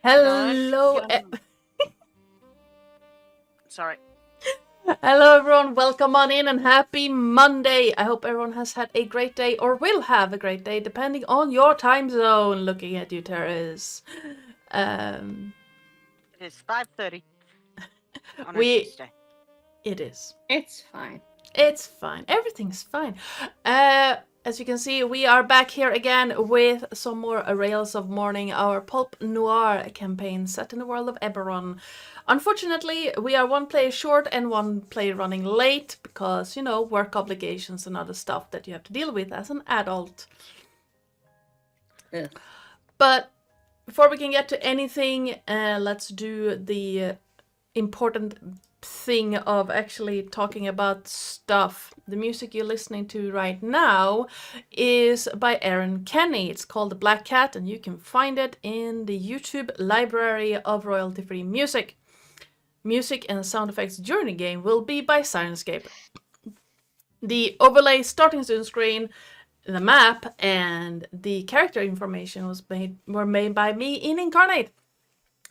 Hello, Sorry. hello everyone. Welcome on in and happy Monday. I hope everyone has had a great day or will have a great day, depending on your time zone. Looking at you, Terris. It is 5:30 on a we. Tuesday. It is. It's fine. It's fine. Everything's fine. As you can see, we are back here again with some more Rails of Mourning, our pulp noir campaign set in the world of Eberron. Unfortunately, we are one player short and one player running late because, you know, work obligations and other stuff that you have to deal with as an adult. Ugh. But before we can get to anything, let's do the important thing of actually talking about stuff. The music you're listening to right now is by Aaron Kenny. It's called The Black Cat, and you can find it in the YouTube library of royalty-free music. Music and sound effects during the game will be by Sirenscape. The overlay starting soon screen, the map, and the character information were made by me in Incarnate.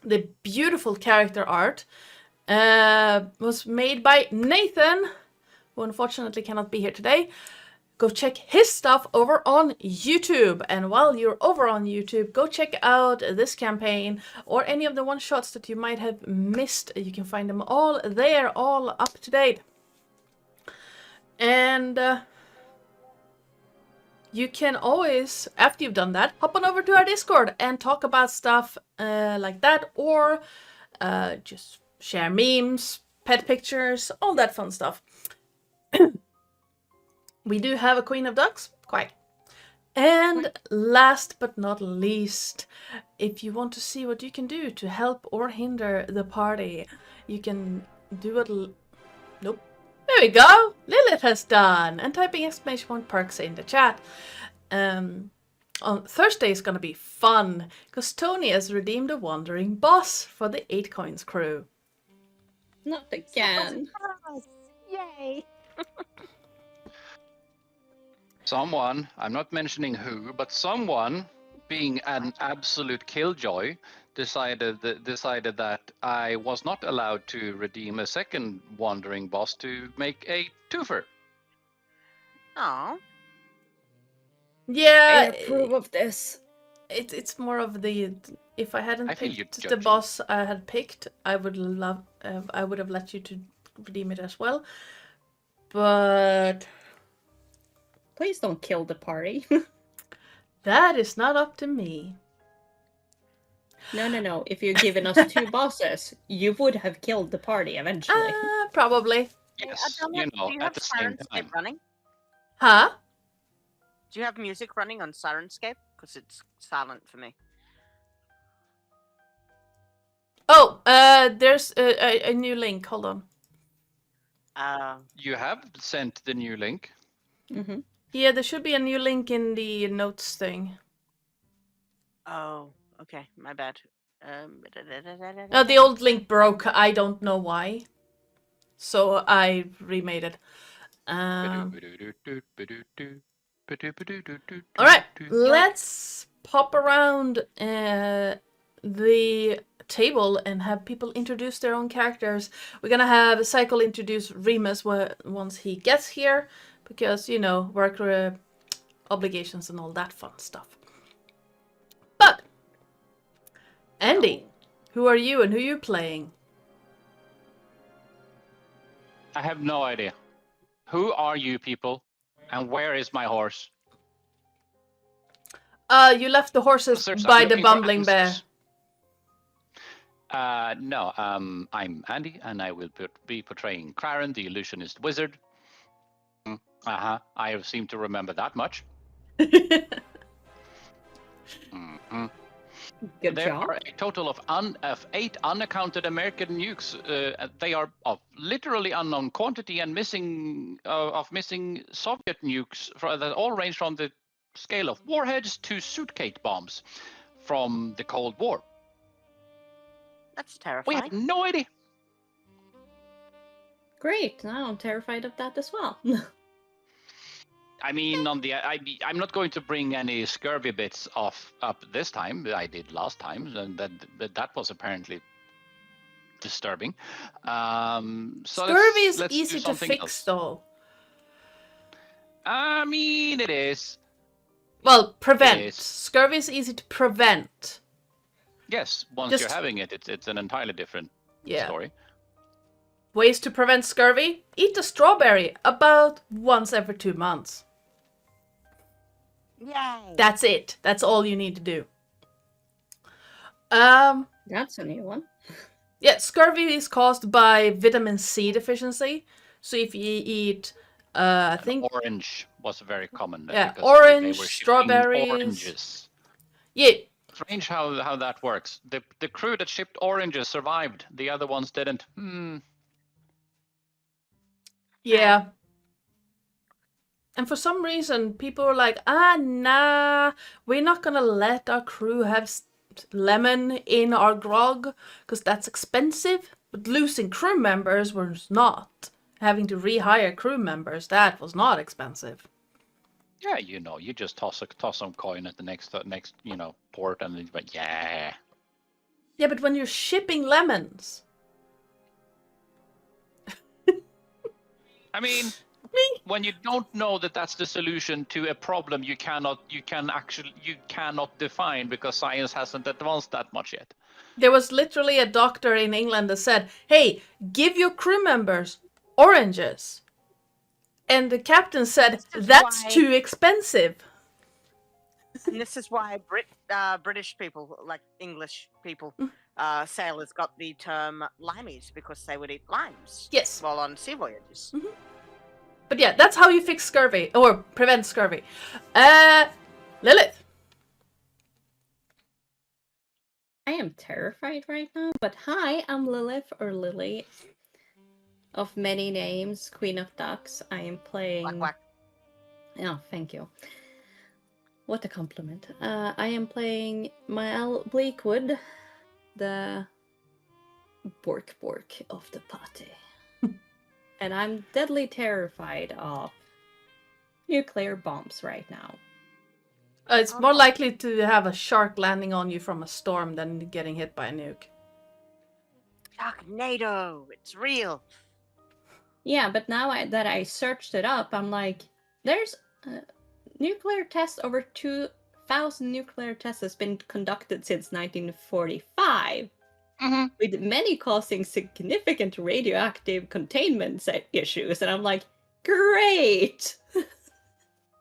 The beautiful character art was made by Nathan, who unfortunately cannot be here today. Go check his stuff over on YouTube. And while you're over on YouTube, go check out this campaign or any of the one-shots that you might have missed. You can find them all there, all up to date. And you can always, after you've done that, hop on over to our Discord and talk about stuff like that, or just share memes, pet pictures, all that fun stuff. We do have a Queen of Ducks, quite. And last but not least, if you want to see what you can do to help or hinder the party, you can do it. Nope. There we go. Lillith has done, and typing exclamation point perks in the chat. On Thursday is gonna be fun because Tony has redeemed a wandering boss for the 8 Coins crew. Not again. Yay! Someone, I'm not mentioning who, but someone, being an absolute killjoy, decided that I was not allowed to redeem a second wandering boss to make a twofer. Oh, Yeah, I approve of this. it's more of the if I hadn't I feel you're picked the judging. boss I had picked, I would have let you to redeem it as well. But Please don't kill the party. that is not up to me. No. If you'd given us 2 bosses, you would have killed the party eventually. Probably. Yes, Adela, you know, do you at have the same Sirenscape time. running? Huh? Do you have music running on Sirenscape? Because it's silent for me. Oh, there's a new link. Hold on. You have sent the new link. Mm-hmm. Yeah, there should be a new link in the notes thing. Oh, okay, my bad. No, the old link broke. I don't know why. So I remade it. Alright, let's pop around the table and have people introduce their own characters. We're gonna have Psycole introduce Remus once he gets here, because, you know, work obligations and all that fun stuff. But, Andy, who are you and who are you playing? I have no idea. Who are you people? And where is my horse? You left the horses Search, by I'm the looking for bumbling bear. answers. No, I'm Andy, and I will be portraying Claren, the illusionist wizard. I seem to remember that much. Good There job. are a total of 8 unaccounted American nukes. They are of literally unknown quantity and missing Soviet nukes that all range from the scale of warheads to suitcase bombs from the Cold War. That's We terrifying. have no idea. Great. Now I'm terrified of that as well. I mean, I'm not going to bring any scurvy bits up this time. I did last time, and that was apparently disturbing. So Scurvy is let's easy do to something fix, else. though. I mean, it is. Well, prevent. It is. Scurvy is easy to prevent. Yes, once Just- you're having it, it's an entirely different story. Ways to prevent scurvy? Eat a strawberry about once every 2 months. Yay! That's it. That's all you need to do. That's a new one. Yeah, scurvy is caused by vitamin C deficiency. So if you eat, I think, Orange was very common. Yeah, because orange, they were shipping strawberries. Oranges. yeah, Strange how that works. The crew that shipped oranges survived. The other ones didn't. yeah. And for some reason, people were like, nah, we're not gonna let our crew have lemon in our grog, because that's expensive. But losing crew members was not. Having to rehire crew members, that was not expensive. Yeah, you just toss some coin at the next port, and then yeah. Yeah, but when you're shipping lemons... I mean, when you don't know that that's the solution to a problem you cannot define because science hasn't advanced that much yet. There was literally a doctor in England that said, hey, give your crew members oranges. And the captain said, that's too expensive. And this is why British people, like English people, sailors got the term limeys because they would eat limes. Yes. While on sea voyages. Mm-hmm. But yeah, that's how you fix scurvy, or prevent scurvy. Lillith. I am terrified right now, but hi, I'm Lillith, or Lily, of many names, Queen of Ducks. I am playing... Quack, quack. Oh, thank you. What a compliment. I am playing Mael Bleakwood, the Bork of the party. And I'm deadly terrified of nuclear bombs right now. It's more likely to have a shark landing on you from a storm than getting hit by a nuke. Sharknado! It's real! Yeah, but now that I searched it up, I'm like, there's nuclear tests, over 2,000 nuclear tests has been conducted since 1945. Mm-hmm. With many causing significant radioactive containment issues. And I'm like, great!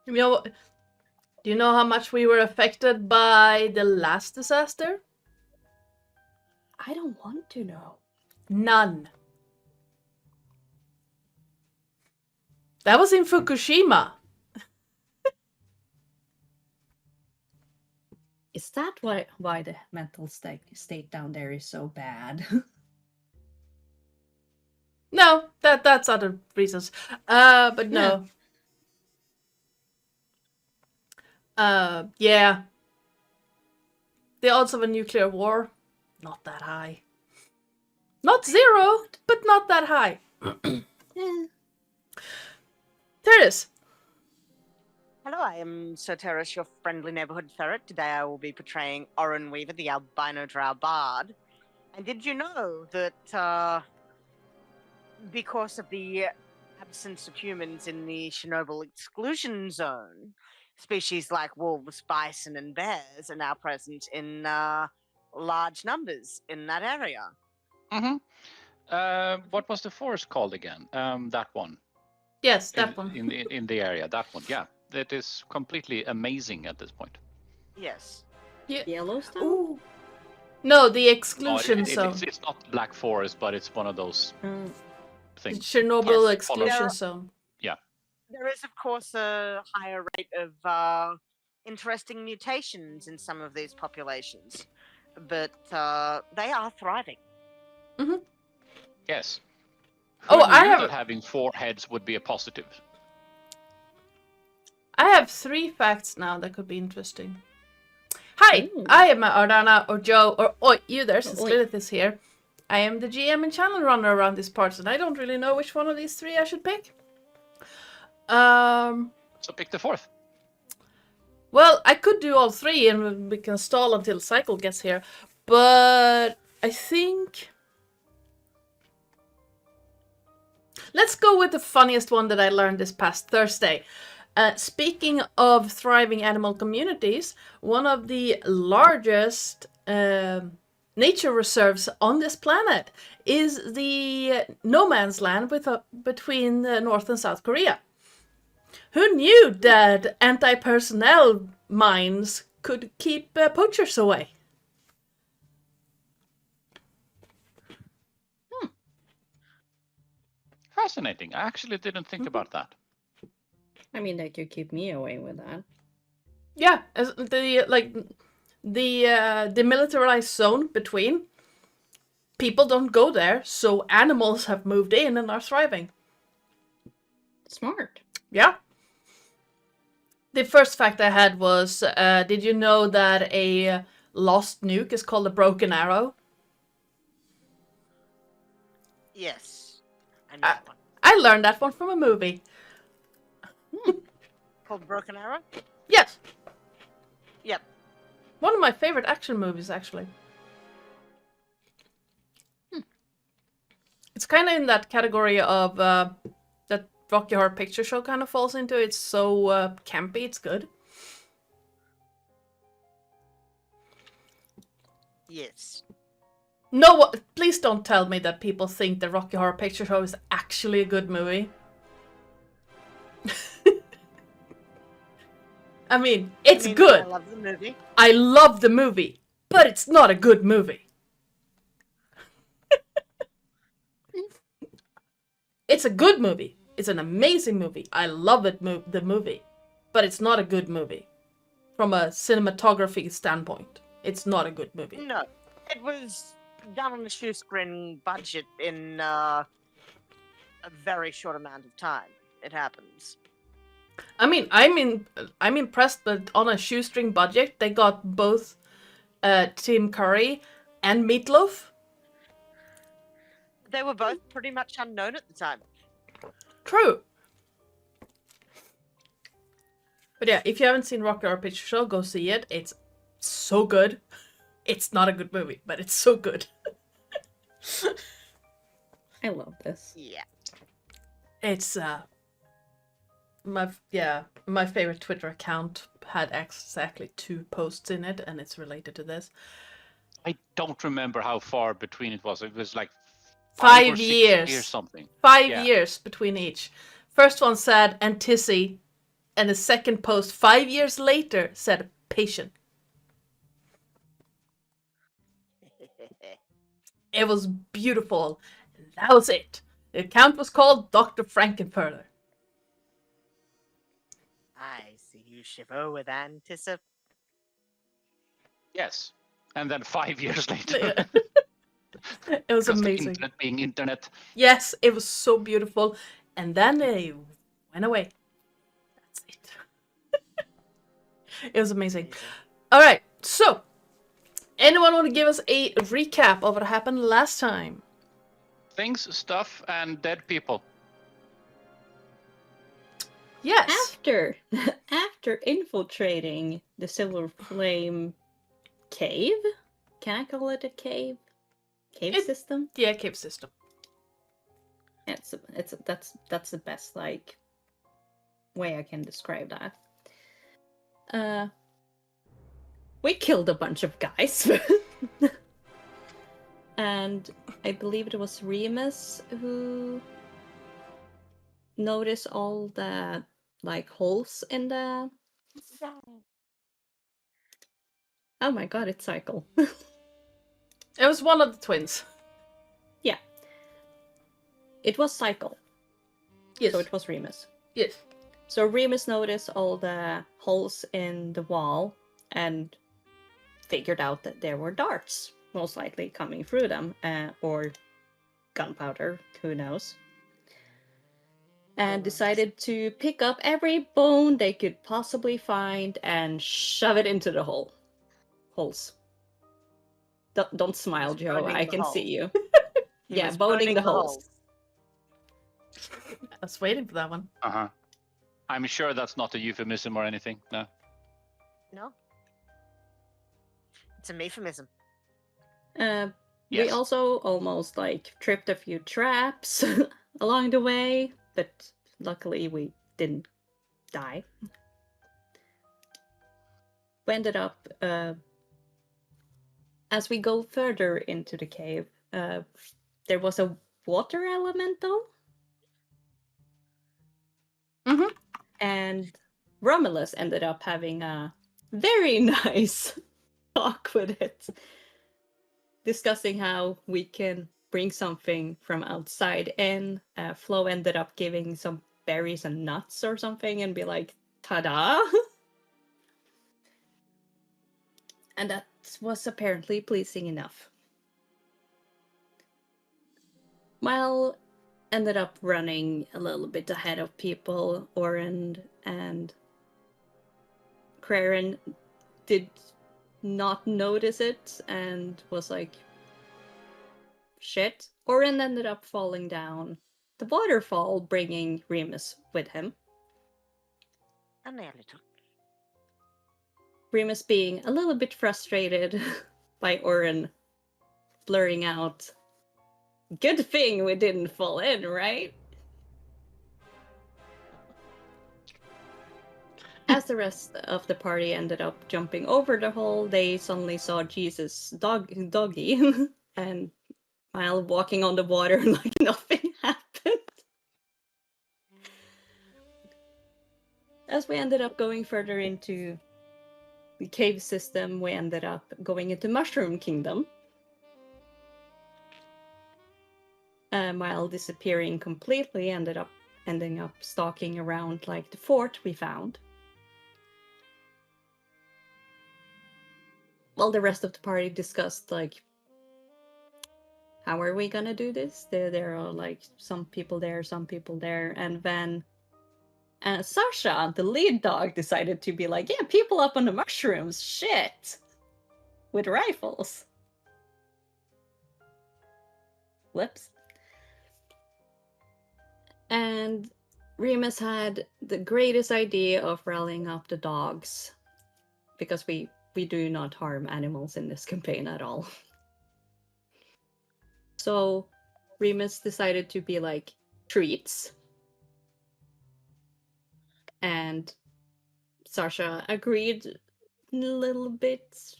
You know, do you know how much we were affected by the last disaster? I don't want to know. None. That was in Fukushima. Is that why the mental state down there is so bad? No, that's other reasons. But no. Yeah. The odds of a nuclear war, not that high. Not zero, but not that high. Yeah. Terris. Hello, I am Sir Terris, your friendly neighborhood ferret. Today I will be portraying Oren Weaver, the albino drow bard. And did you know that because of the absence of humans in the Chernobyl exclusion zone, species like wolves, bison, and bears are now present in large numbers in that area? Mm-hmm. What was the forest called again? That one. Yes, that one. In the area, that one. Yeah, it is completely amazing at this point. Yes. Yellowstone? Ooh. No, the exclusion zone. It's not Black Forest, but it's one of those The things. Chernobyl Yes, exclusion follow. zone. There is, of course, a higher rate of interesting mutations in some of these populations, but they are thriving. Yes. Oh, Who I knew have- that having 4 heads would be a positive. I have 3 facts now that could be interesting. Hi, Ooh. I am Ardana or Joe or you there, since Oi. Lilith is here. I am the GM and channel runner around these parts, and I don't really know which one of these 3 I should pick. So pick the fourth. Well, I could do all three and we can stall until Psycole gets here, but I think... Let's go with the funniest one that I learned this past Thursday. Speaking of thriving animal communities, one of the largest nature reserves on this planet is the no man's land between North and South Korea. Who knew that anti-personnel mines could keep poachers away? Fascinating. I actually didn't think about that. I mean, they could keep me away with that. Yeah, the demilitarized zone between. People don't go there, so animals have moved in and are thriving. Smart. Yeah. The first fact I had was, did you know that a lost nuke is called a broken arrow? Yes. I know that one. I learned that one from a movie. Called Broken Arrow? Yes. Yep. One of my favorite action movies, actually. It's kind of in that category of that Rocky Horror Picture Show kind of falls into. It's so campy, it's good. Yes. No, please don't tell me that people think the Rocky Horror Picture Show is actually a good movie. I mean, it's good. I love the movie. I love the movie, but it's not a good movie. It's a good movie. It's an amazing movie. I love it, the movie, but it's not a good movie. From a cinematography standpoint, it's not a good movie. No. It was done on a shoestring budget in a very short amount of time. It happens. I mean, I'm impressed that on a shoestring budget, they got both Tim Curry and Meatloaf. They were both pretty much unknown at the time. True. But yeah, if you haven't seen Rocky Horror Picture Show, go see it. It's so good. It's not a good movie, but it's so good. I love this. Yeah. It's my favorite Twitter account had exactly 2 posts in it, and it's related to this. I don't remember how far between it was. It was like 5 or 6 years. years something. 5 Yeah. years between each. First one said Antissi, and the second post 5 years later said patient. It was beautiful. And that was it. The account was called Dr. Frankenfurter. I see you shiver with anticipation. Yes. And then 5 years later. It was Because the amazing. internet being internet. Yes, it was so beautiful. And then they went away. That's it. It was amazing. All right, so anyone want to give us a recap of what happened last time? Things, stuff, and dead people. Yes. After infiltrating the Silver Flame cave, can I call it a cave? Cave system? Yeah, cave system. That's the best like way I can describe that. We killed a bunch of guys. And I believe it was Remus who noticed all the like holes in the... Oh my god, it's Psycole. It was one of the twins. Yeah. It was Psycole. Yes. So it was Remus. Yes. So Remus noticed all the holes in the wall and figured out that there were darts, most likely coming through them, or gunpowder, who knows. And decided to pick up every bone they could possibly find and shove it into the holes. Don't smile, Joe. boning I the can holes. see you. He Yeah, was boning the holes. I was waiting for that one. Uh-huh. I'm sure that's not a euphemism or anything. No. No. It's a euphemism. We Yes. also almost like tripped a few traps along the way, but luckily we didn't die. We ended up, as we go further into the cave, there was a water elemental. Mhm. And Romulus ended up having a very nice talk with it, discussing how we can bring something from outside in. Flo ended up giving some berries and nuts or something and be like, ta-da! And that was apparently pleasing enough. Mile ended up running a little bit ahead of people. Oren and Craren did not notice it and was like, shit. Oren ended up falling down the waterfall, bringing Remus with him. Only a little. Remus being a little bit frustrated by Oren blurring out, "Good thing we didn't fall in, right?" As the rest of the party ended up jumping over the hole, they suddenly saw Jesus' doggy and Mile walking on the water like nothing happened. As we ended up going further into the cave system, we ended up going into Mushroom Kingdom. Mile disappearing completely, ending up stalking around like the fort we found. While the rest of the party discussed like, how are we gonna do this? There are like some people there, and then Sasha, the lead dog, decided to be like, yeah, people up on the mushrooms, shit, with rifles. Whoops. And Remus had the greatest idea of rallying up the dogs, because we do not harm animals in this campaign at all. So Remus decided to be like, treats. And Sasha agreed a little bit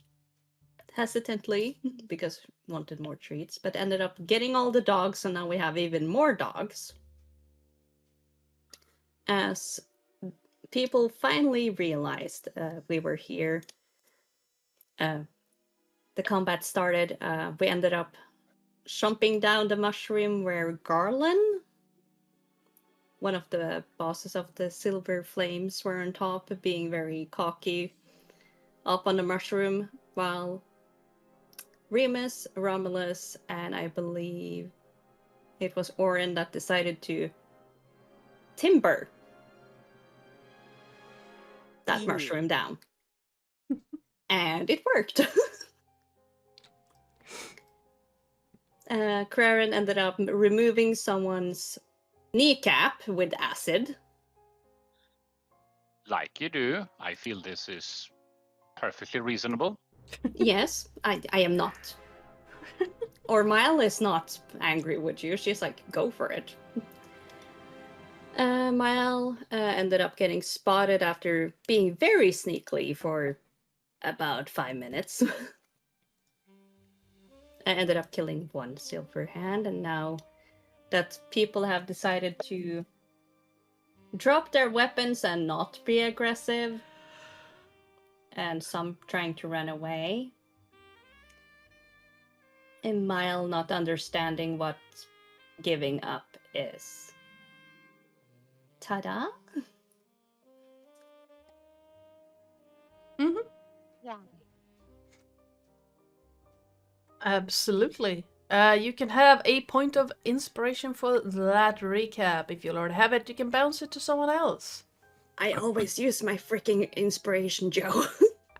hesitantly because wanted more treats, but ended up getting all the dogs, so now we have even more dogs. As people finally realized we were here, the combat started. We ended up jumping down the mushroom where Garlen, one of the bosses of the Silver Flames, were on top, being very cocky up on the mushroom, while Remus, Romulus, and I believe it was Oren that decided to timber that mushroom down. And it worked. Craren ended up removing someone's kneecap with acid. Like you do. I feel this is perfectly reasonable. Yes, I am not. Or Mile is not angry with you. She's like, go for it. Mile ended up getting spotted after being very sneakily for about 5 minutes. I ended up killing one silver hand, and now that people have decided to drop their weapons and not be aggressive, and some trying to run away, and Mile not understanding what giving up is. Ta-da! Mm-hmm. Yeah. Absolutely. You can have a point of inspiration for that recap. If you already have it, you can bounce it to someone else. I always use my freaking inspiration, Joe.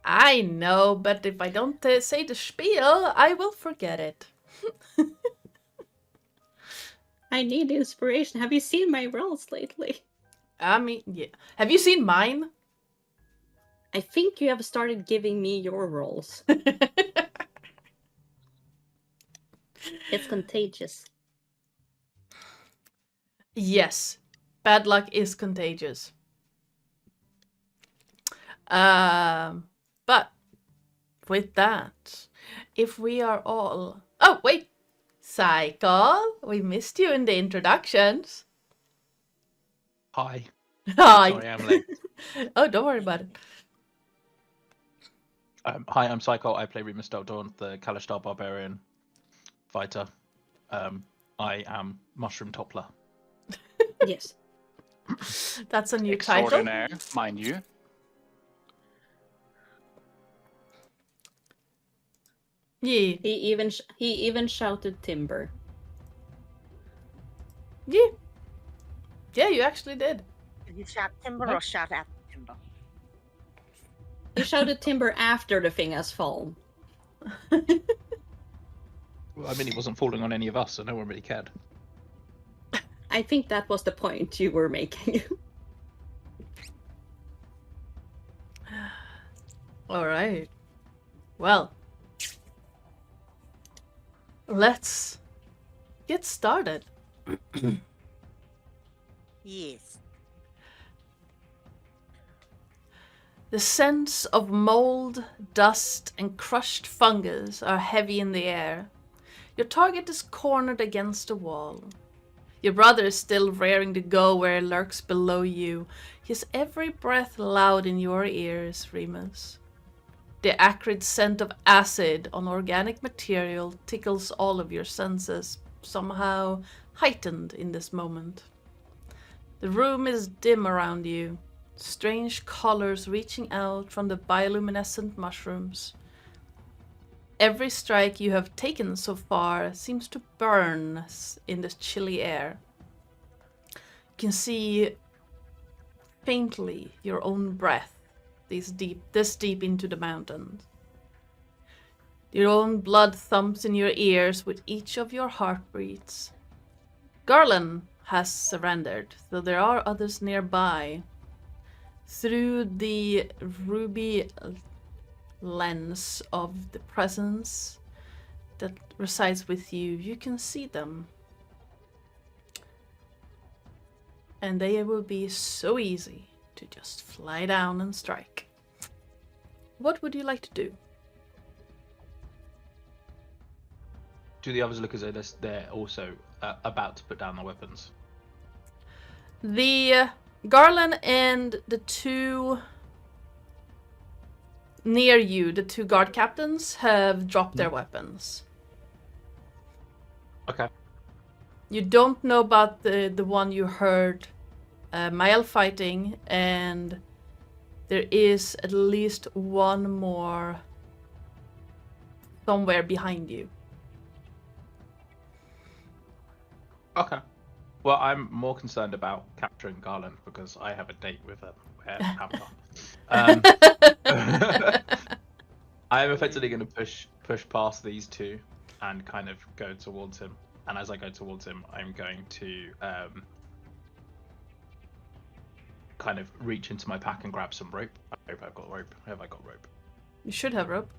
I know, but if I don't say the spiel, I will forget it. I need inspiration. Have you seen my rolls lately? I mean, yeah. Have you seen mine? I think you have started giving me your rolls. It's contagious. Yes, bad luck is contagious. But with that, if we are all... Oh, wait! Psycole, we missed you in the introductions. Hi. Hi. Sorry, I'm late. Oh, don't worry about it. Hi, I'm Psycole. I play Remus Del Dawn, the Kalishtar Barbarian fighter. I am Mushroom Toppler. Yes. That's a new title. Extraordinaire, mind you. Yeah. He even shouted timber. Yeah. Yeah, you actually did. Did you shout timber What? or shout at timber? He shouted timber after the thing has fallen. Well, I mean, he wasn't falling on any of us, so no one really cared. I think that was the point you were making. All right. Well, let's get started. Yes. The scents of mold, dust, and crushed fungus are heavy in the air. Your target is cornered against a wall. Your brother is still raring to go where he lurks below you, his every breath loud in your ears, Remus. The acrid scent of acid on organic material tickles all of your senses, somehow heightened in this moment. The room is dim around you, strange colors reaching out from the bioluminescent mushrooms. Every strike you have taken so far seems to burn in the chilly air. You can see faintly your own breath this deep into the mountains. Your own blood thumps in your ears with each of your heartbeats. Garlen has surrendered, though there are others nearby. Through the ruby lens of the presence that resides with you, you can see them. And they will be so easy to just fly down and strike. What would you like to do? Do the others look as though they're also about to put down their weapons? The Garlen and the two near you, the two guard captains, have dropped their weapons. Okay. You don't know about the one you heard Mael fighting, and there is at least one more somewhere behind you. Okay. Well, I'm more concerned about capturing Garland because I have a date with a hammer. I am effectively going to push past these two and kind of go towards him. And as I go towards him, I'm going to kind of reach into my pack and grab some rope. I hope I've got rope. Have I got rope? You should have rope.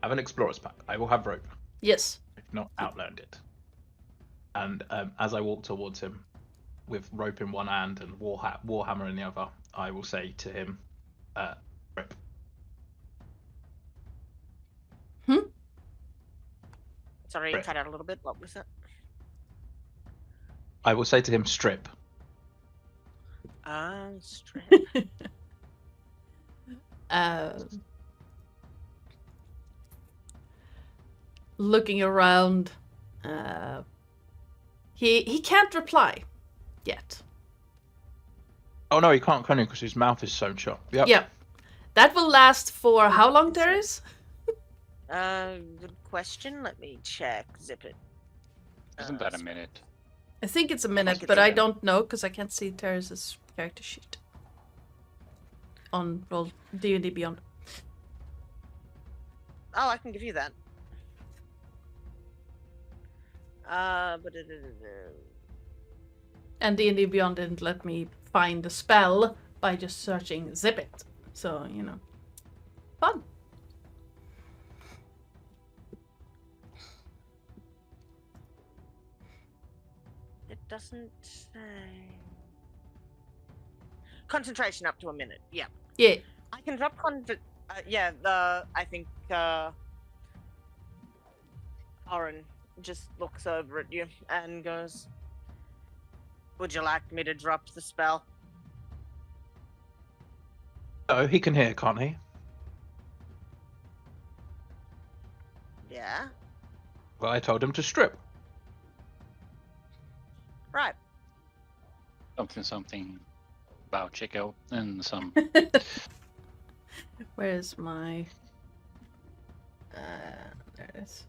I have an explorer's pack. I will have rope. Yes. I've not outlearned it. And as I walk towards him, with rope in one hand and warhammer in the other, I will say to him, "Rope." Sorry, Right. cut out a little bit. What was it? I will say to him, "Strip." Strip. Looking around, he can't reply yet. Oh no, he can't, can he? Because his mouth is sewn shut. Yep. Yeah. That will last for how long, Terris? Good question. Let me check. Zip it. Isn't that a minute? I think it's a think minute, it's but a I minute. don't know because I can't see Terris's character sheet on roll D&D Beyond. Oh, I can give you that. And D&D Beyond didn't let me find the spell by just searching zip it. So, you know. Fun. It doesn't say. Concentration up to a minute. Yeah. Yeah. I can drop I think Oren just looks over at you and goes, "Would you like me to drop the spell?" Oh, he can hear, can't he? Yeah. Well, I told him to strip. Right. Something about Chico and some. Where's my... there it is.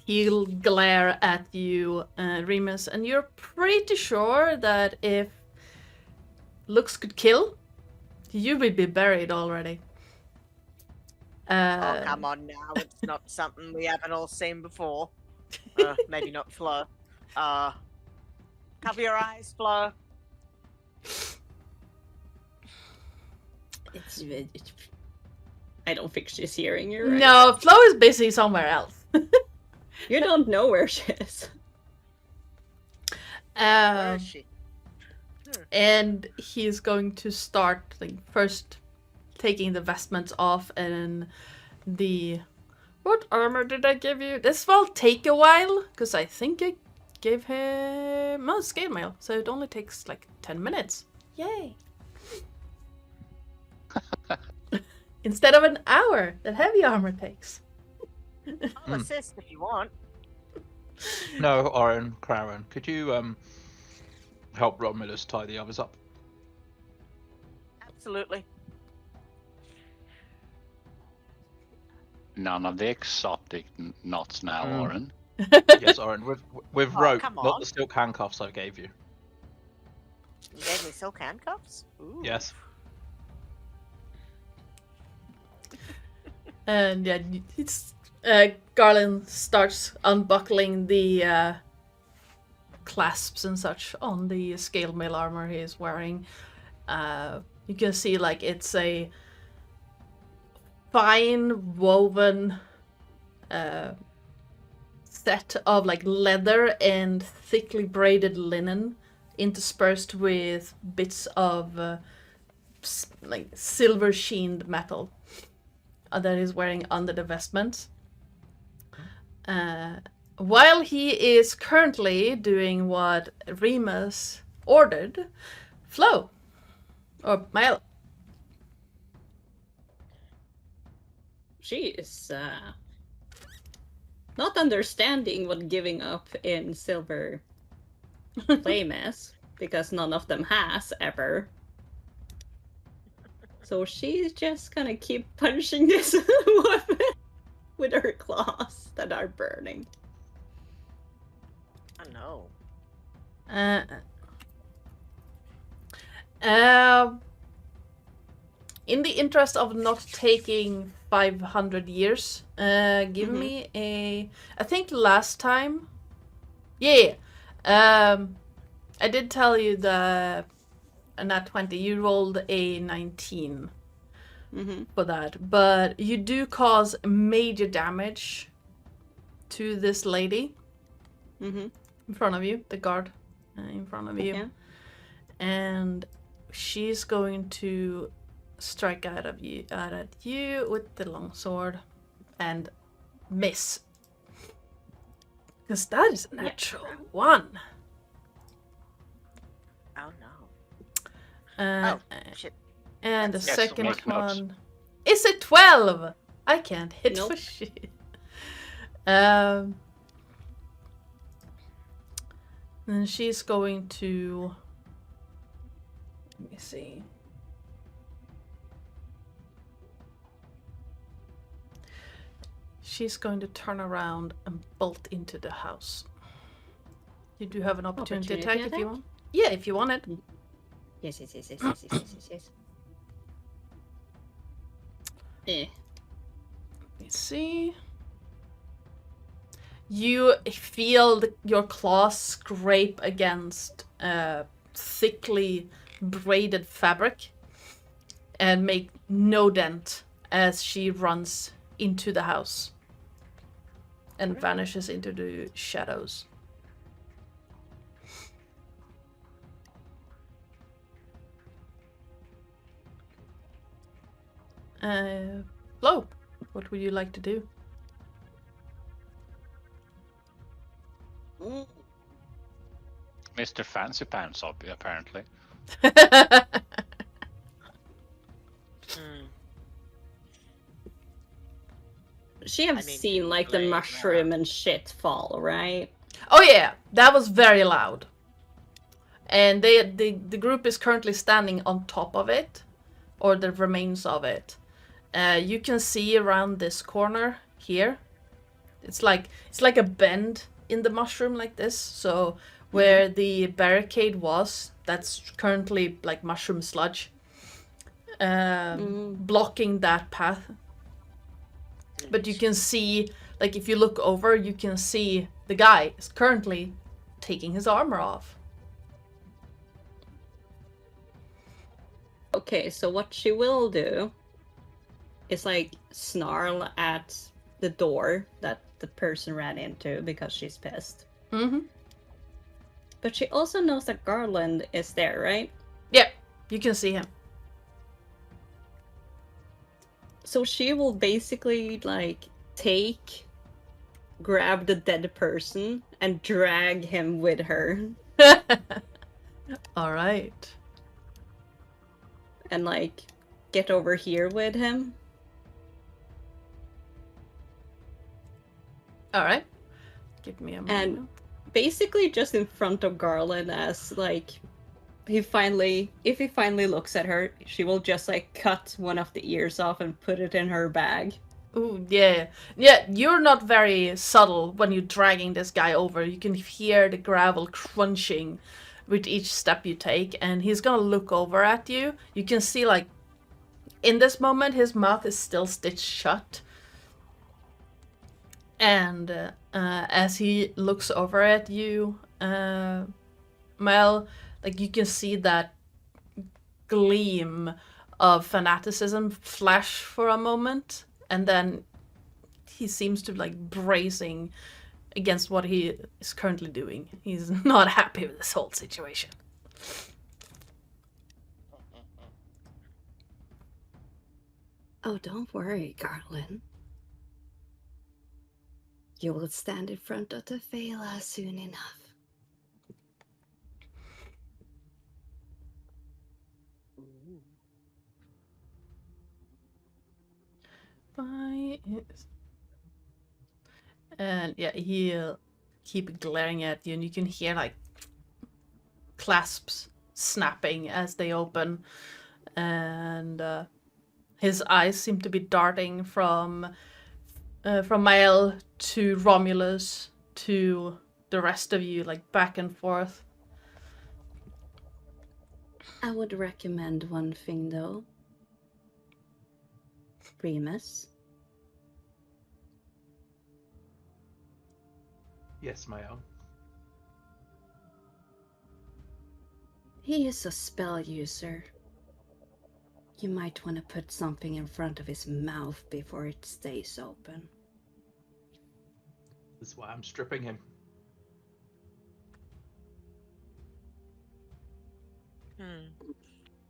He'll glare at you, Remus, and you're pretty sure that if looks could kill, you would be buried already. Oh, come on now. It's not something we haven't all seen before. Maybe not Flo. Cover your eyes, Flo. I don't think she's hearing you, right? No, Flo is busy somewhere else. You don't know where she is. Where is she? And he's going to start first taking the vestments off and the... What armor did I give you? This will take a while, because I think I gave him... Oh, scale mail, so it only takes 10 minutes. Yay! Instead of an hour that heavy armor takes. I'll assist if you want. No, Oren, Craren, could you help Romulus tie the others up? Absolutely. None of the exotic knots now, Oren. Yes, Oren, with rope, come not on. the silk handcuffs I gave you. You gave me silk handcuffs? Ooh. Yes. And yeah, it's Garlen starts unbuckling the clasps and such on the scale mail armor he is wearing. You can see it's a fine woven set of leather and thickly braided linen interspersed with bits of silver sheened metal that he's wearing under the vestments. While he is currently doing what Remus ordered, Flo, or Mael. She is not understanding what giving up in silver flame is, because none of them has ever. So she's just gonna keep punching this weapon with her claws that are burning. I know. In the interest of not taking 500 years, give me a... I think last time... Yeah! I did tell you that nat 20, you rolled a 19 for that. But you do cause major damage to this lady in front of you, the guard in front of you. Yeah. And she's going to strike out at you with the longsword and miss. Because that is a natural one. Oh no. Shit. And the Yes, second make notes. one is a 12. I can't hit Nope. for shit. And she's going to... Let me see. She's going to turn around and bolt into the house. You do have an opportunity attack if you want. Yeah, if you want it. Yes. Let me see. You feel your claws scrape against thickly braided fabric and make no dent as she runs into the house and vanishes into the shadows. Flo, what would you like to do? Mr. Fancy Pants, apparently. Hmm. She have I mean, seen like the like, mushroom and shit fall, right? Oh yeah, that was very loud. And the group is currently standing on top of it, or the remains of it. You can see around this corner here. It's like a bend in the mushroom like this. So where the barricade was, that's currently like mushroom sludge, blocking that path. But you can see, like if you look over, you can see the guy is currently taking his armor off. Okay, so what she will do is like snarl at the door that the person ran into because she's pissed. Mm-hmm. But she also knows that Garland is there, right? Yeah, you can see him. So she will basically like grab the dead person and drag him with her All right. and like get over here with him. All right. Give me a moment. And basically just in front of Garland as like if he finally looks at her, she will just like cut one of the ears off and put it in her bag. Ooh, yeah. Yeah, you're not very subtle when you're dragging this guy over. You can hear the gravel crunching with each step you take, and he's gonna look over at you. You can see, like, in this moment, his mouth is still stitched shut. And as he looks over at you, Mel, like, you can see that gleam of fanaticism flash for a moment. And then he seems to be like bracing against what he is currently doing. He's not happy with this whole situation. Oh, don't worry, Garlen. You will stand in front of the Vela soon enough. And yeah, he'll keep glaring at you, and you can hear like clasps snapping as they open, and his eyes seem to be darting from Mael to Romulus to the rest of you, like back and forth. I would recommend one thing though. Remus. Yes, my own. He is a spell user. You might want to put something in front of his mouth before it stays open. This is why I'm stripping him.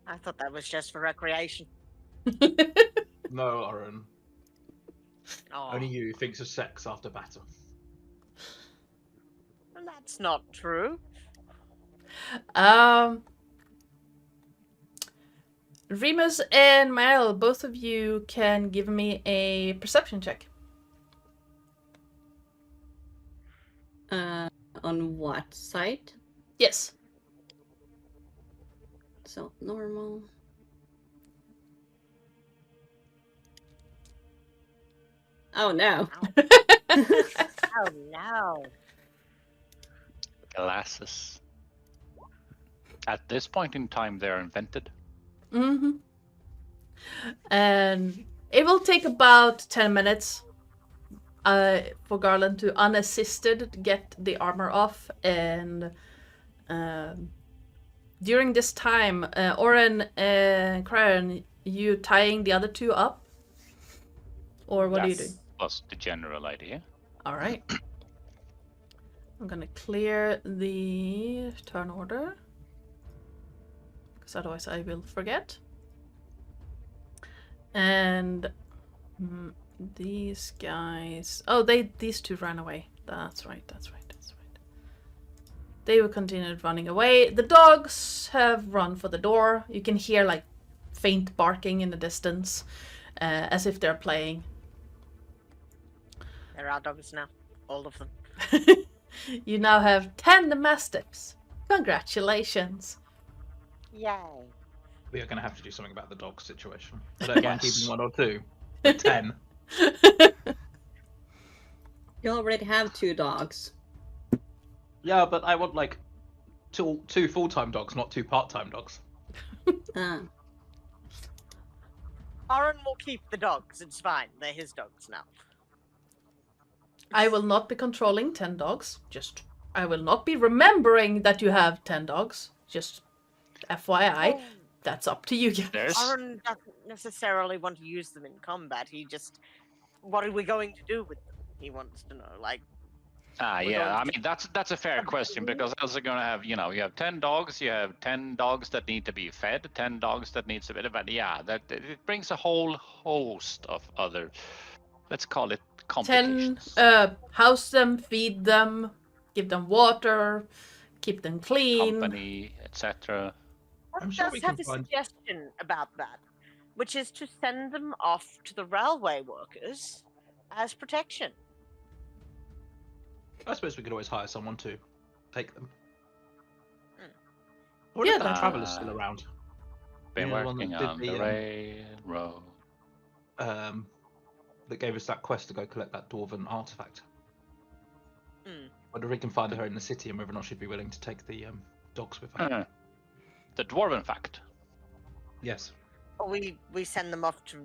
I thought that was just for recreation. No, Oren. Oh, Only you thinks of sex after battle. that's not true. Remus and Mael, both of you can give me a perception check. On what site? Yes. So, normal. Oh no. Oh no. Glasses. At this point in time, they're invented. Mm-hmm. And it will take about 10 minutes for Garlen to unassisted get the armor off, and during this time, Oren and Cryon, you tying the other two up? Or what are you doing? Was the general idea. Alright. I'm gonna clear the turn order. Because otherwise I will forget. And these guys... Oh, these two ran away. That's right. They will continue running away. The dogs have run for the door. You can hear like faint barking in the distance, as if they're playing. There are dogs now, all of them. You now have 10 mastiffs. Congratulations. Yay. We are going to have to do something about the dog situation. I don't mind keeping 1 or 2. But 10. You already have 2 dogs. Yeah, but I want like two full-time dogs, not 2 part-time dogs. Oren will keep the dogs. It's fine. They're his dogs now. I will not be controlling 10 dogs. I will not be remembering that you have 10 dogs. Just FYI, that's up to you guys. Oren doesn't necessarily want to use them in combat. He just, what are we going to do with them? He wants to know. Like, yeah. I mean, that's a fair question, because also going to have, you have 10 dogs. You have 10 dogs that need to be fed. 10 dogs that needs a bit of, that it brings a whole host of other, let's call it, 10, complications. house them, feed them, give them water, keep them clean. Company, etc. I'm sure we have can a find- suggestion about that, which is to send them off to the railway workers as protection. I suppose we could always hire someone to take them. Mm. What Yeah, if that that- traveller's still around? Been Yeah, the one working that did on the, the railroad. That gave us that quest to go collect that dwarven artifact. Mm. Wonder if we can find her in the city and whether or not she'd be willing to take the dogs with her. The dwarven fact. Yes. Or we send them off to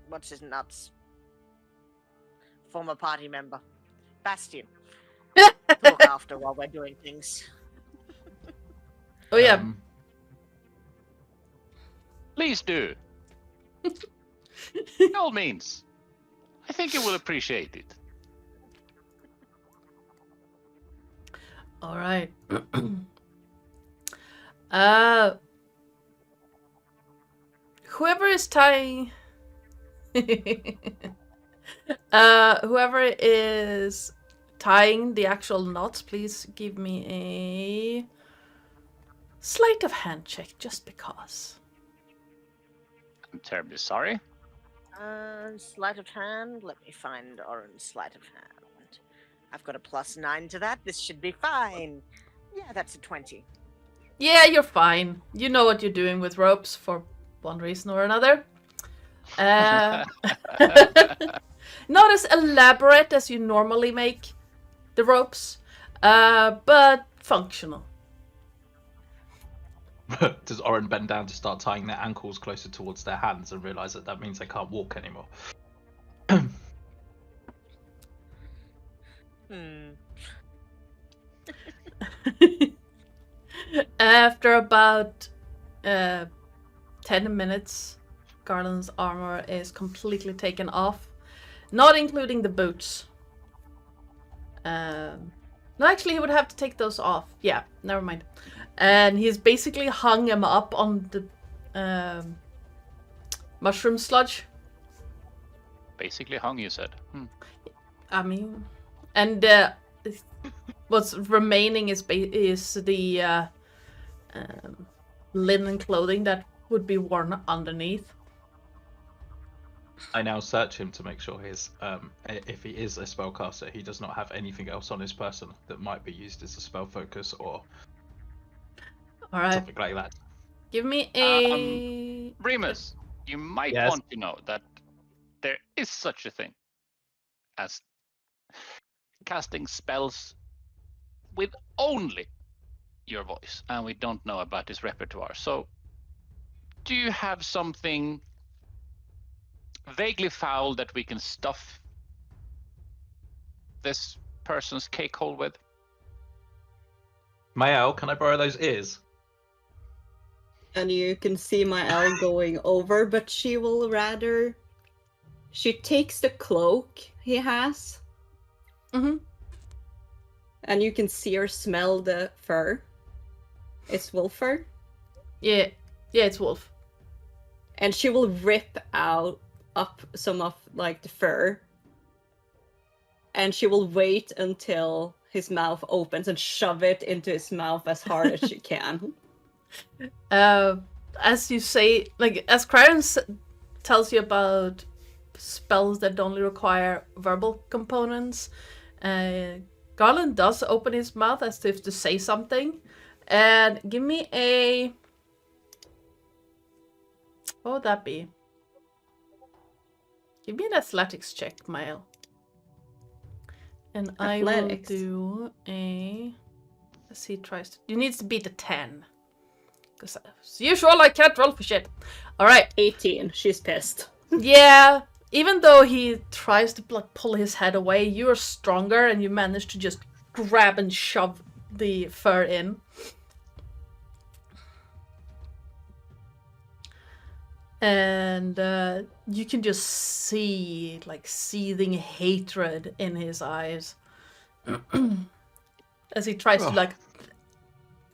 what's his nuts? Former party member, Bastion. Look after while we're doing things. Oh yeah, Um, Please do. By all means. I think you will appreciate it. all right. Whoever is tying, whoever is tying the actual knots, please give me a sleight of hand check, just because. I'm terribly sorry. Sleight of hand. Let me find Oren's sleight of hand. I've got a +9 to that. This should be fine. Yeah, that's a 20. Yeah, you're fine. You know what you're doing with ropes for one reason or another. Not as elaborate as you normally make the ropes, but functional. Does Oren bend down to start tying their ankles closer towards their hands and realise that that means they can't walk anymore? After about 10 minutes, Garland's armor is completely taken off, not including the boots. No, actually, he would have to take those off. Yeah, never mind. And he's basically hung him up on the mushroom sludge. Basically hung, you said. I mean, and what's remaining is the linen clothing that would be worn underneath. I now search him to make sure his, if he is a spellcaster, he does not have anything else on his person that might be used as a spell focus or All right, something like that. give me a. Remus, you might Yes. want to know that there is such a thing as casting spells with only your voice, and we don't know about his repertoire. So, do you have something vaguely foul that we can stuff this person's cake hole with? Mael, can I borrow those ears? And you can see my owl going over, but she will rather... She takes the cloak he has. Mm-hmm. And you can see her smell the fur. It's wolf fur. Yeah, it's wolf. And she will rip up some of like the fur. And she will wait until his mouth opens and shove it into his mouth as hard as she can. As you say, like as Clarence tells you about spells that only require verbal components, Garlen does open his mouth as if to say something. And give me a... What would that be? Give me an athletics check, Mael. And Athletics. I will do a... Let's see, you need to beat a 10. Because as usual, I can't roll for shit. Alright. 18. She's pissed. Yeah. Even though he tries to like pull his head away, you are stronger and you manage to just grab and shove the fur in. And you can just see like seething hatred in his eyes as he tries to like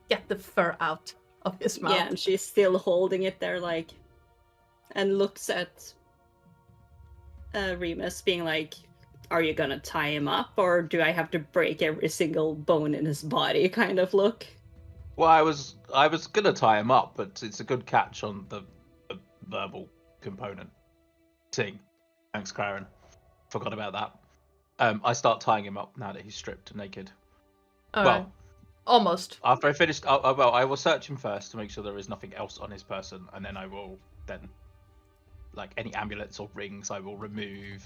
get the fur out of his mouth. Yeah, and she's still holding it there, like, and looks at Remus, being like, "Are you gonna tie him up, or do I have to break every single bone in his body?" Kind of look. Well, I was gonna tie him up, but it's a good catch on the verbal component. Ting. Thanks, Karen. Forgot about that. I start tying him up now that he's stripped and naked. All well, right. Almost. After I finished, I will search him first to make sure there is nothing else on his person, and then I will like any amulets or rings, I will remove,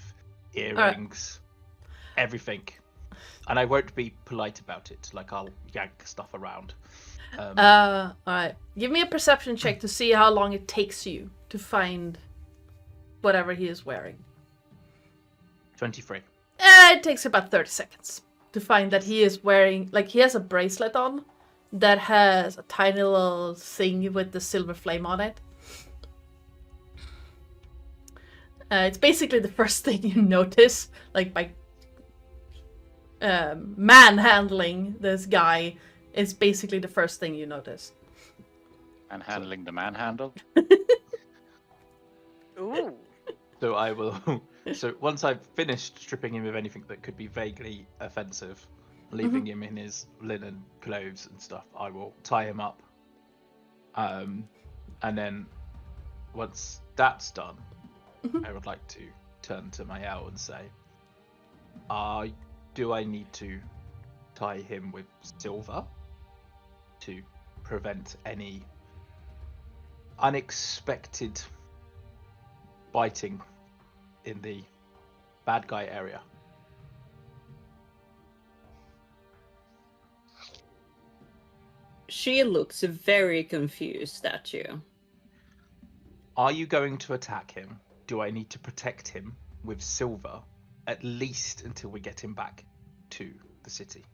earrings, everything, and I won't be polite about it. Like I'll yank stuff around. All right. Give me a perception check to see how long it takes you to find whatever he is wearing. 23. It takes about 30 seconds to find that he is wearing, like, he has a bracelet on that has a tiny little thing with the silver flame on it. It's basically the first thing you notice, like, by manhandling this guy. Is basically the first thing you notice. And handling the manhandle. Ooh. So I will. So once I've finished stripping him of anything that could be vaguely offensive, leaving him in his linen clothes and stuff, I will tie him up. And then once that's done, I would like to turn to Mael and say, do I need to tie him with silver to prevent any unexpected biting in the bad guy area? She looks very confused at you. Are you going to attack him? Do I need to protect him with silver at least until we get him back to the city?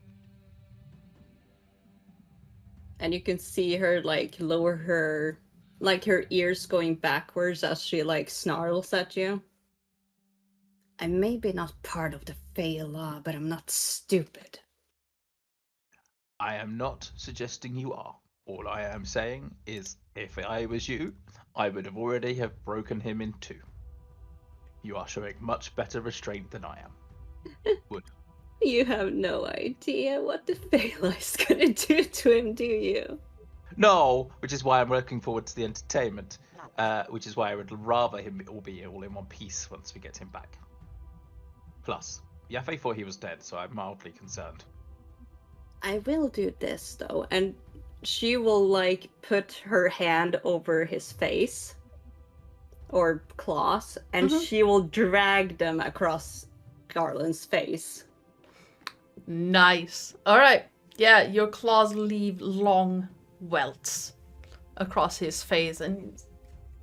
And you can see her like lower her, like her ears going backwards as she like snarls at you. I'm maybe not part of the Fey law, but I'm not stupid. I am not suggesting you are. All I am saying is, if I was you, I would have already have broken him in two. You are showing much better restraint than I am. Would. You have no idea what the Fey law is gonna do to him, do you? No, which is why I'm looking forward to the entertainment. Which is why I would rather him all be all in one piece once we get him back. Plus, Yaffe thought he was dead, so I'm mildly concerned. I will do this though, and she will like put her hand over his face or claws, and she will drag them across Garland's face. Nice. All right. Yeah, your claws leave long welts across his face, and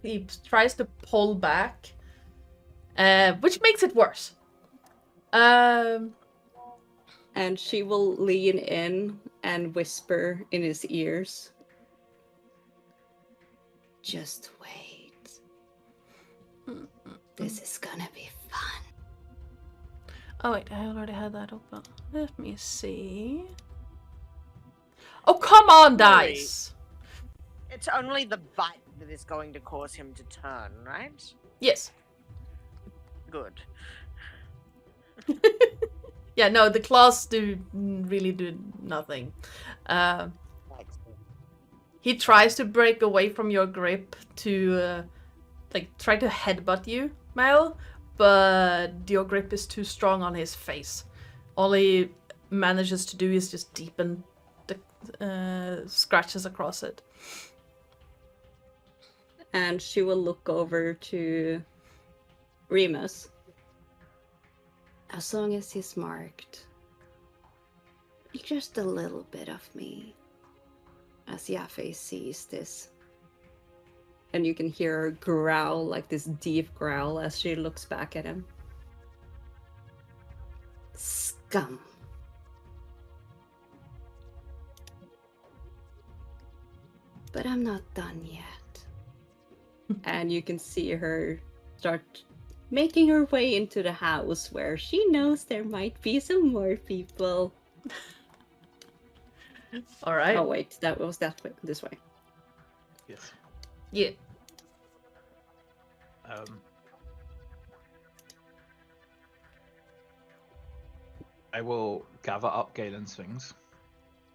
he tries to pull back, which makes it worse. And she will lean in and whisper in his ears. Just wait. This is gonna be fun. Oh wait, I already had that open. Let me see. Oh, come on, Sorry. dice! It's only the bite that is going to cause him to turn, right? Yes. Good. Yeah, no, the claws really do nothing. Excellent. He tries to break away from your grip to, try to headbutt you, Mel, but your grip is too strong on his face. All he manages to do is just deepen the scratches across it. And she will look over to Remus. As long as he's marked, just a little bit of me. As Yafe sees this. And you can hear her growl, like this deep growl, as she looks back at him. Scum. But I'm not done yet. And you can see her start making her way into the house where she knows there might be some more people. All right. Oh wait, that was this way. Yes. Yeah. I will gather up Galen's things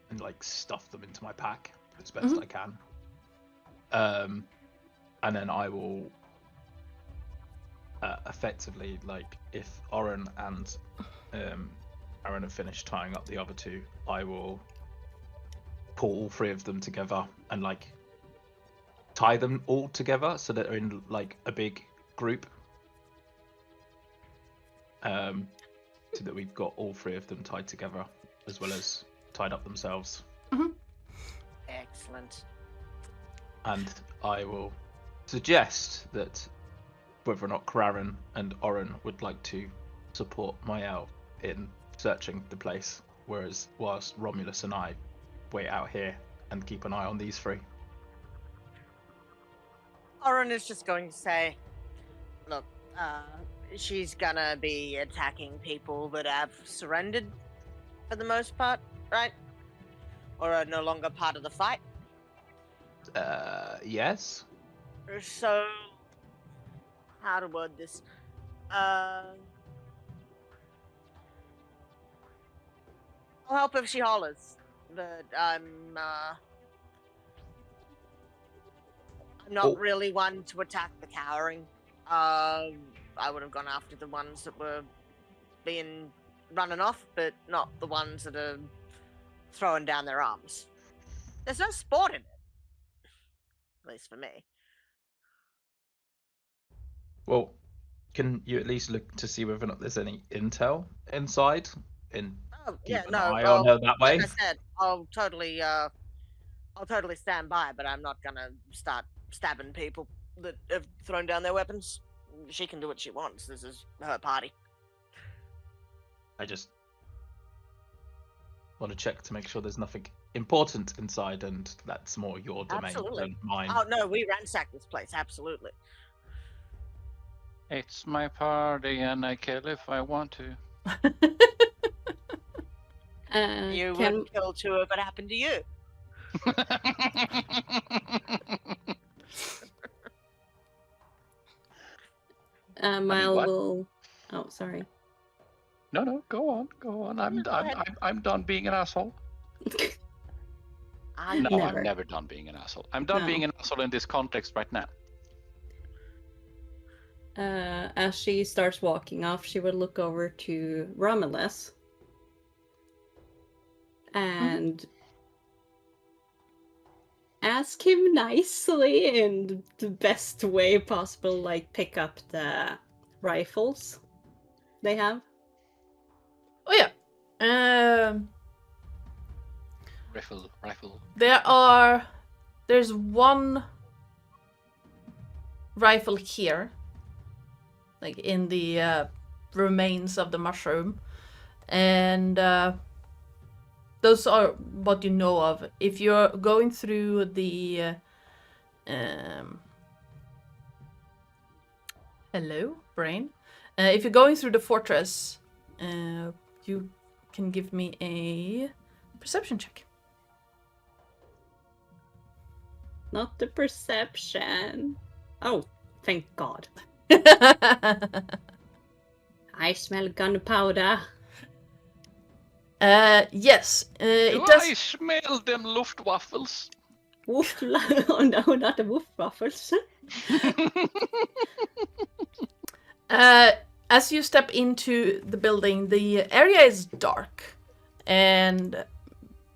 and stuff them into my pack as best I can. And then I will effectively, if Oren and Aaron have finished tying up the other two, I will pull all three of them together and tie them all together so that they're in a big group. So that we've got all three of them tied together as well as tied up themselves. Mm-hmm. Excellent. And I will suggest that whether or not Kraren and Oren would like to support my elf in searching the place, whilst Romulus and I wait out here and keep an eye on these three. Oren is just going to say, look, she's gonna be attacking people that have surrendered for the most part, right? Or are no longer part of the fight. Yes. So, how to word this? I'll help if she hollers, but I'm not really one to attack the cowering. I would have gone after the ones that were being running off, but not the ones that are throwing down their arms. There's no sport in it. At least for me. Well, can you at least look to see whether or not there's any intel inside and keep an eye on her that way? Like I said, I'll totally stand by, but I'm not gonna start stabbing people that have thrown down their weapons. She can do what she wants. This is her party. I just want to check to make sure there's nothing important inside, and that's more your domain than mine. Oh no, we ransacked this place, absolutely. It's my party and I kill if I want to. You would kill too if it happened to you. Mile will. Oh, sorry. No, go on. I'm done being an asshole. I'm never done being an asshole. I'm done being an asshole in this context right now. As she starts walking off, she will look over to Romulus and ask him nicely in the best way possible, pick up the rifles they have. Oh yeah. Rifle. There's one rifle here. like in the remains of the mushroom, and those are what you know of. If you're going through the hello, brain. If you're going through the fortress, you can give me a perception check. Not the perception. Oh, thank God. I smell gunpowder. Yes, Do it I does. smell them Luftwaffles? Woof! Oh no, not the woof waffles. As you step into the building, the area is dark, and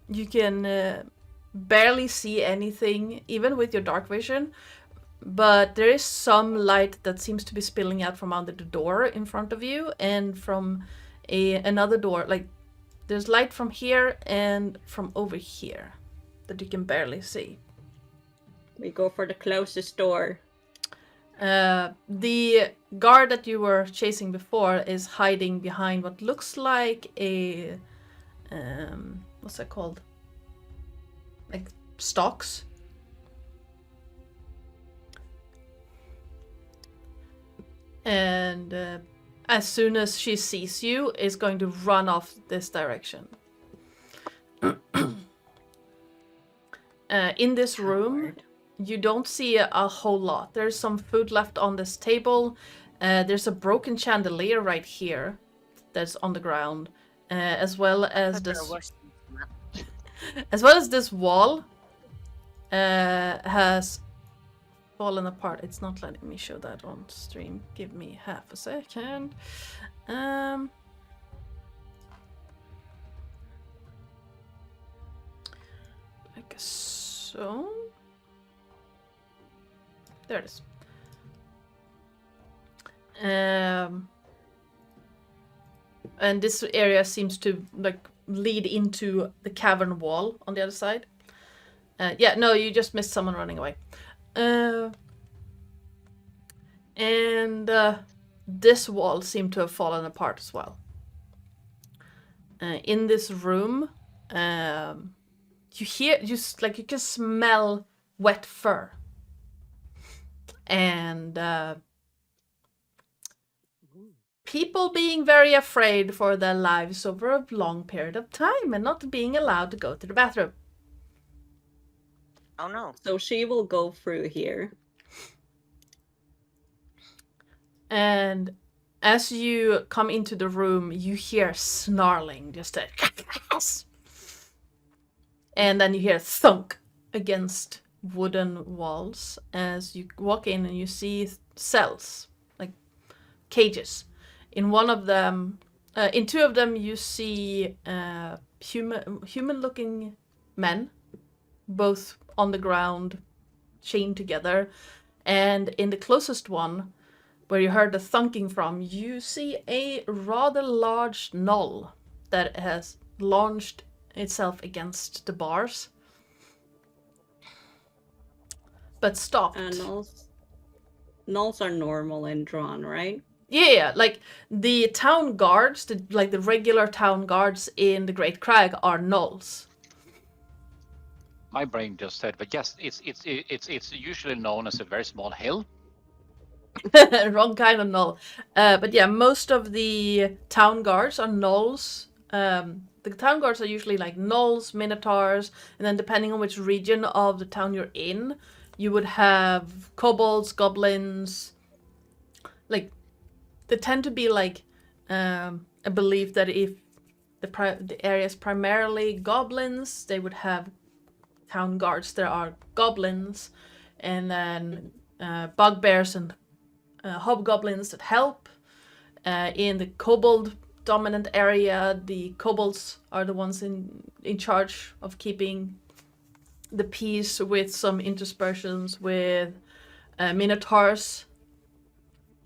you can barely see anything, even with your dark vision. But there is some light that seems to be spilling out from under the door in front of you, and from another door. Like, there's light from here and from over here that you can barely see. We go for the closest door. The guard that you were chasing before is hiding behind what looks like a what's that called? Like stalks. And as soon as she sees you, is going to run off this direction. In this room, you don't see a whole lot. There's some food left on this table. There's a broken chandelier right here that's on the ground, as well as this wall has fallen apart. It's not letting me show that on stream. Give me half a second. Like so. There it is. And this area seems to like lead into the cavern wall on the other side. Yeah, no, you just missed someone running away. And this wall seemed to have fallen apart as well. In this room, you can smell wet fur. And people being very afraid for their lives over a long period of time and not being allowed to go to the bathroom. Oh no. So she will go through here. And as you come into the room, you hear snarling, just a and then you hear thunk against wooden walls as you walk in, and you see cells, like cages. In one of them, in two of them, you see human-looking men, both on the ground, chained together. And in the closest one, where you heard the thunking from, you see a rather large knoll that has launched itself against the bars, but stopped. And knolls are normal and drawn, right? Yeah, like the town guards, the regular town guards in the Great Crag are gnolls. My brain just said, but yes, it's usually known as a very small hill. Wrong kind of gnoll. But yeah, most of the town guards are gnolls. The town guards are usually like gnolls, minotaurs, and then depending on which region of the town you're in, you would have kobolds, goblins. Like, they tend to be like a belief that if the area is primarily goblins, they would have town guards. There are goblins, and then bugbears and hobgoblins that help. In the kobold dominant area, the kobolds are the ones in charge of keeping the peace, with some interspersions with minotaurs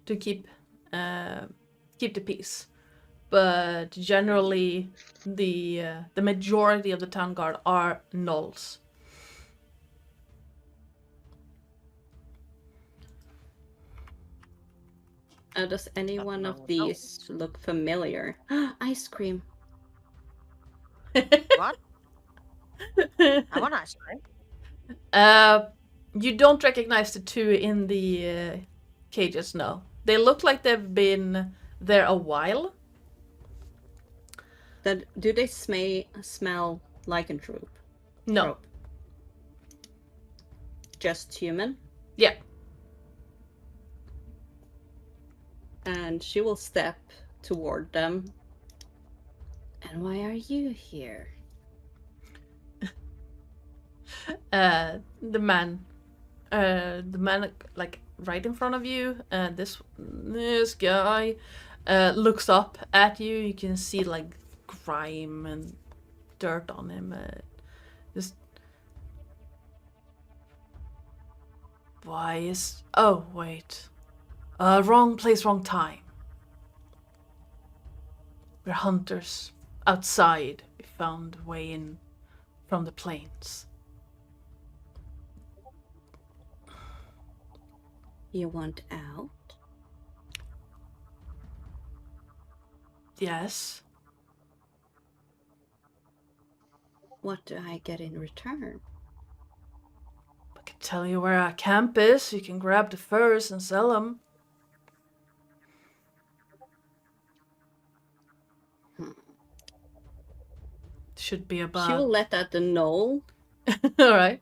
to keep the peace. But generally, the majority of the town guard are gnolls. Does any one of No. these look familiar? Ice cream. What? I want ice cream. You don't recognize the two in the cages, no. They look like they've been there a while. Do they smell lycanthrope? No. Trope? Just human? Yeah. And she will step toward them. And why are you here? The man, like right in front of you, this guy, looks up at you. You can see like grime and dirt on him. Just why is? Oh wait, wrong place, wrong time. We're hunters outside. We found a way in from the plains. You want out? Yes. What do I get in return? I can tell you where our camp is. You can grab the furs and sell them. Should be about. She will let that the knoll. All right.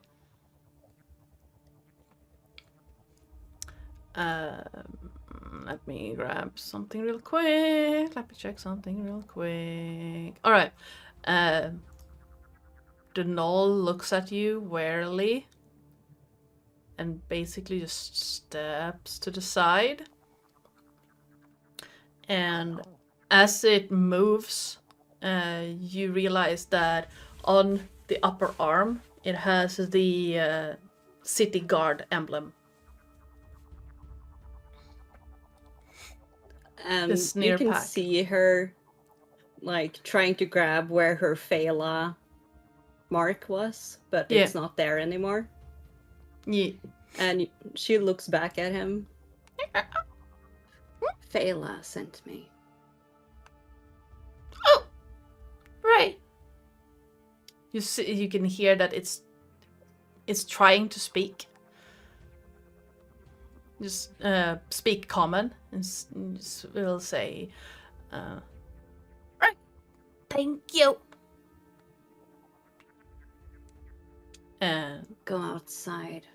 Let me grab something real quick. Let me check something real quick. All right. The knoll looks at you warily and basically just steps to the side. And as it moves, you realize that on the upper arm it has the city guard emblem. And The you sneer can pack. see her like trying to grab where her Phala mark was, but Yeah. it's not there anymore. Yeah. And she looks back at him. Phala sent me. Oh, right. You can hear that it's trying to speak. Just speak common and will say, right, thank you. And Go outside.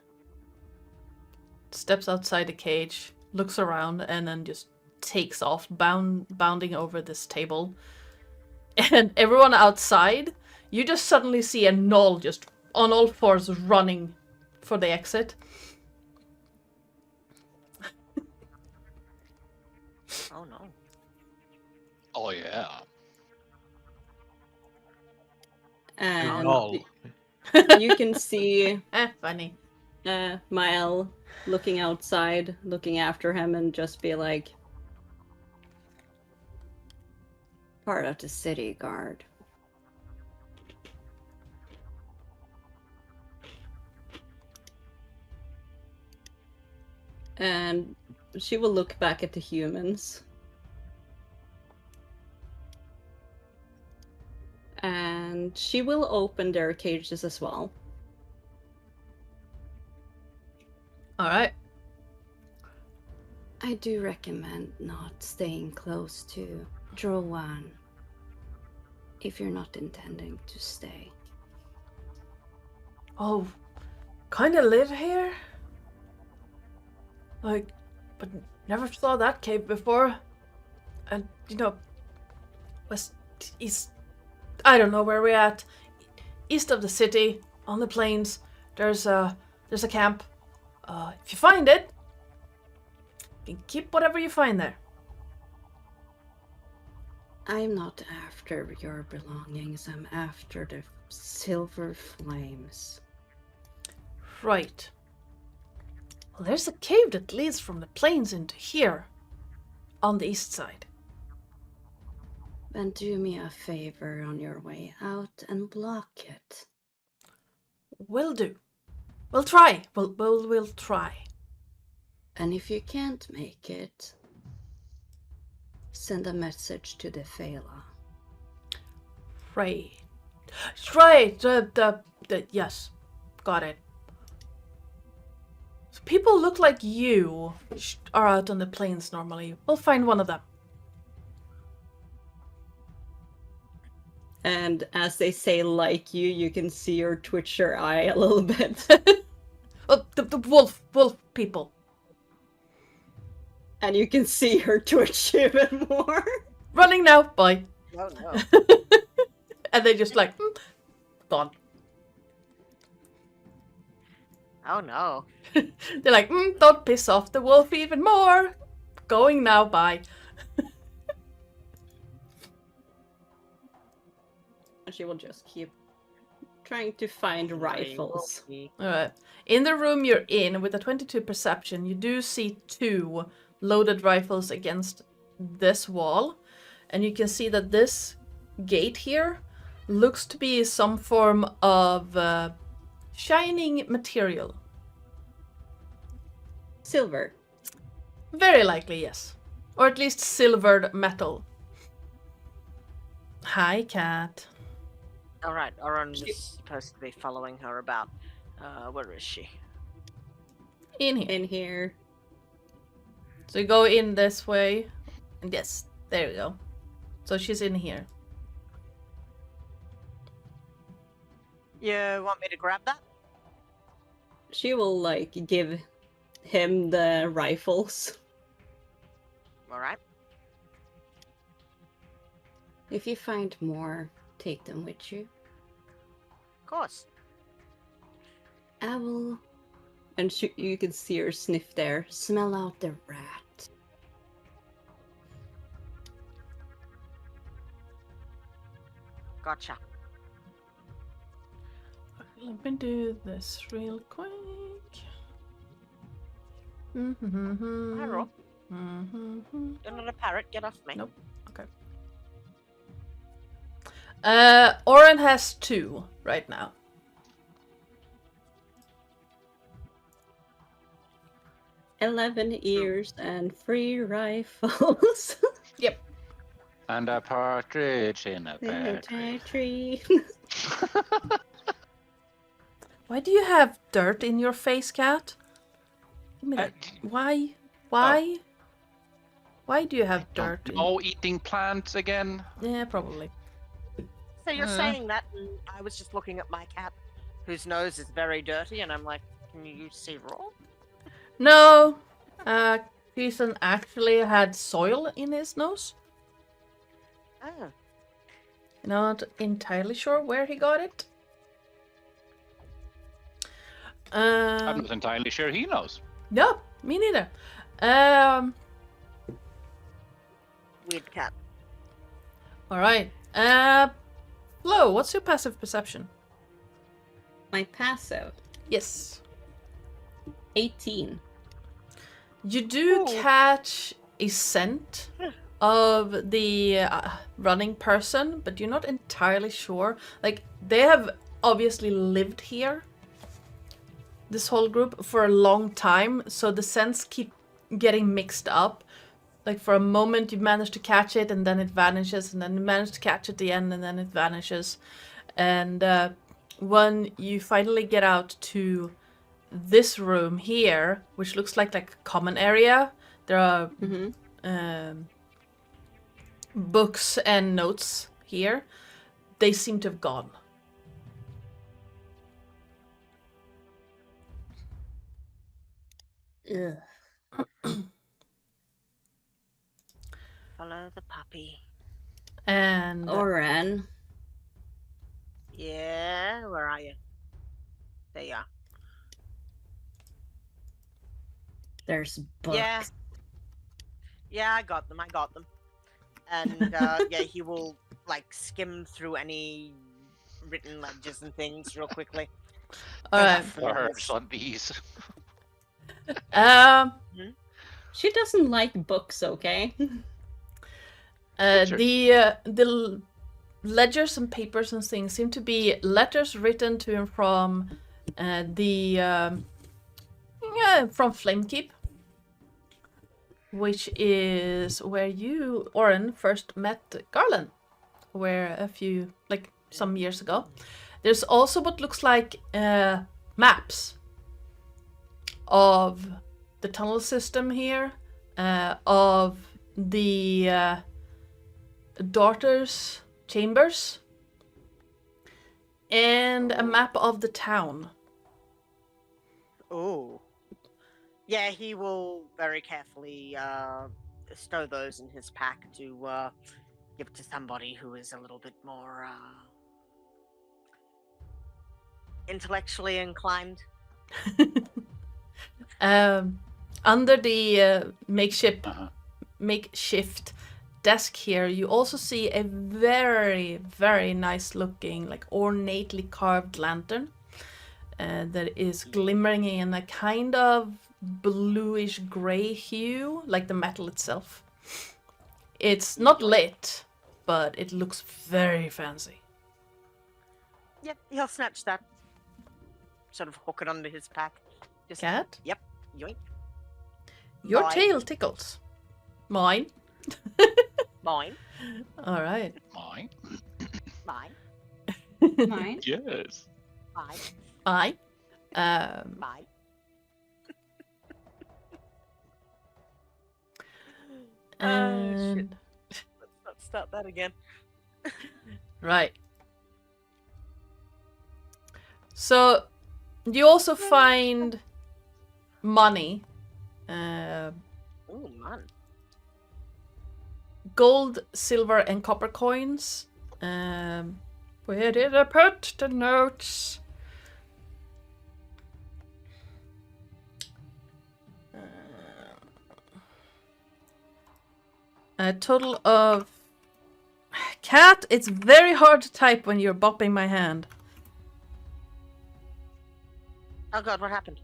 steps outside the cage, looks around, and then just takes off, bounding over this table. And everyone outside, you just suddenly see a gnoll just on all fours running for the exit. Oh no. Oh yeah. And Knoll. you can see Funny. Mael looking outside, looking after him, and just be like, part of the city guard. And she will look back at the humans. And she will open their cages as well. All right. I do recommend not staying close to Drowan if you're not intending to stay. Oh, kind of live here? Like, but never saw that cave before. And, west, east, I don't know where we're at. East of the city, on the plains, there's a camp. If you find it, you can keep whatever you find there. I'm not after your belongings, I'm after the silver flames. Right. Well, there's a cave that leads from the plains into here, on the east side. Then do me a favor on your way out and block it. Will do. We'll try. We'll try. And if you can't make it, Send a message to the Phala. Right. Right. Yes. Got it. So people look like you are out on the plains normally. We'll find one of them. And as they say like you can see her twitch her eye a little bit. Oh, the wolf people. And you can see her twitch even more. Running now. Bye. Oh no. And they just like, gone. Oh no. They're like, don't piss off the wolf even more. Going now, bye. And she will just keep trying to find rifles. Alright. In the room you're in, with a 22 perception, you do see 2 loaded rifles against this wall. And you can see that this gate here looks to be some form of shining material. Silver. Very likely, yes. Or at least silvered metal. Hi, cat. Alright, Oron is supposed to be following her about. Where is she? In here. In here. So you go in this way. And yes, there you go. So she's in here. You want me to grab that? She will like give him the rifles. Alright. If you find more, take them with you. Of course. I will. And you can see her sniff there. Smell out the rat. Gotcha. Let me do this real quick. Hi, Rob. Mm-hmm. You're not a parrot. Get off me. Nope. Okay. Oren has 2 right now. $11 ears and 3 rifles. Yep. And a partridge in a pear tree. Tree. Why do you have dirt in your face, cat? Give me that. Why? Why? Why do you have dirt? No eating plants again. Yeah, probably. So you're saying that, and I was just looking at my cat, whose nose is very dirty, and I'm like, can you see raw? No. Jason actually had soil in his nose. Oh. Not entirely sure where he got it. I'm not entirely sure he knows. No, me neither. Weird cat. All right. Flo, what's your passive perception? My passive. Yes. 18. You do catch a scent of the running person, but you're not entirely sure. Like, they have obviously lived here, this whole group, for a long time, so the scents keep getting mixed up. Like, for a moment you manage to catch it, and then it vanishes, and then you manage to catch it at the end, and then it vanishes. And when you finally get out to this room here, which looks like a common area, there are books and notes here. They seem to have gone. Ugh. Follow the puppy. And Oren. Yeah, where are you? There you are. There's books. Yeah, I got them. And yeah, he will like skim through any written ledgers and things real quickly. all right. Words on these. She doesn't like books, okay? Sure. The ledgers and papers and things seem to be letters written to and from from Flamekeep, which is where you, Oren, first met Garlen, some years ago. There's also what looks like maps of the tunnel system here, of the daughter's chambers, and a map of the town. Oh. Yeah, he will very carefully stow those in his pack to give to somebody who is a little bit more intellectually inclined. Under the makeshift desk here, you also see a very, very nice looking, like ornately carved lantern that is glimmering in a kind of bluish gray hue, like the metal itself. It's not lit, but it looks very fancy. Yep, he'll snatch that. Sort of hook it under his pack. Just, Cat? Yep. Yoink. Your Mine. tail tickles. Mine. Mine. All right. Mine. Mine. Mine. Yes. Mine. Mine. Mine. And Let's not start that again. right. So you also find money, Oh, man. gold, silver, and copper coins. Where did I put the notes? A total of... Cat, it's very hard to type when you're bopping my hand. Oh god, what happened?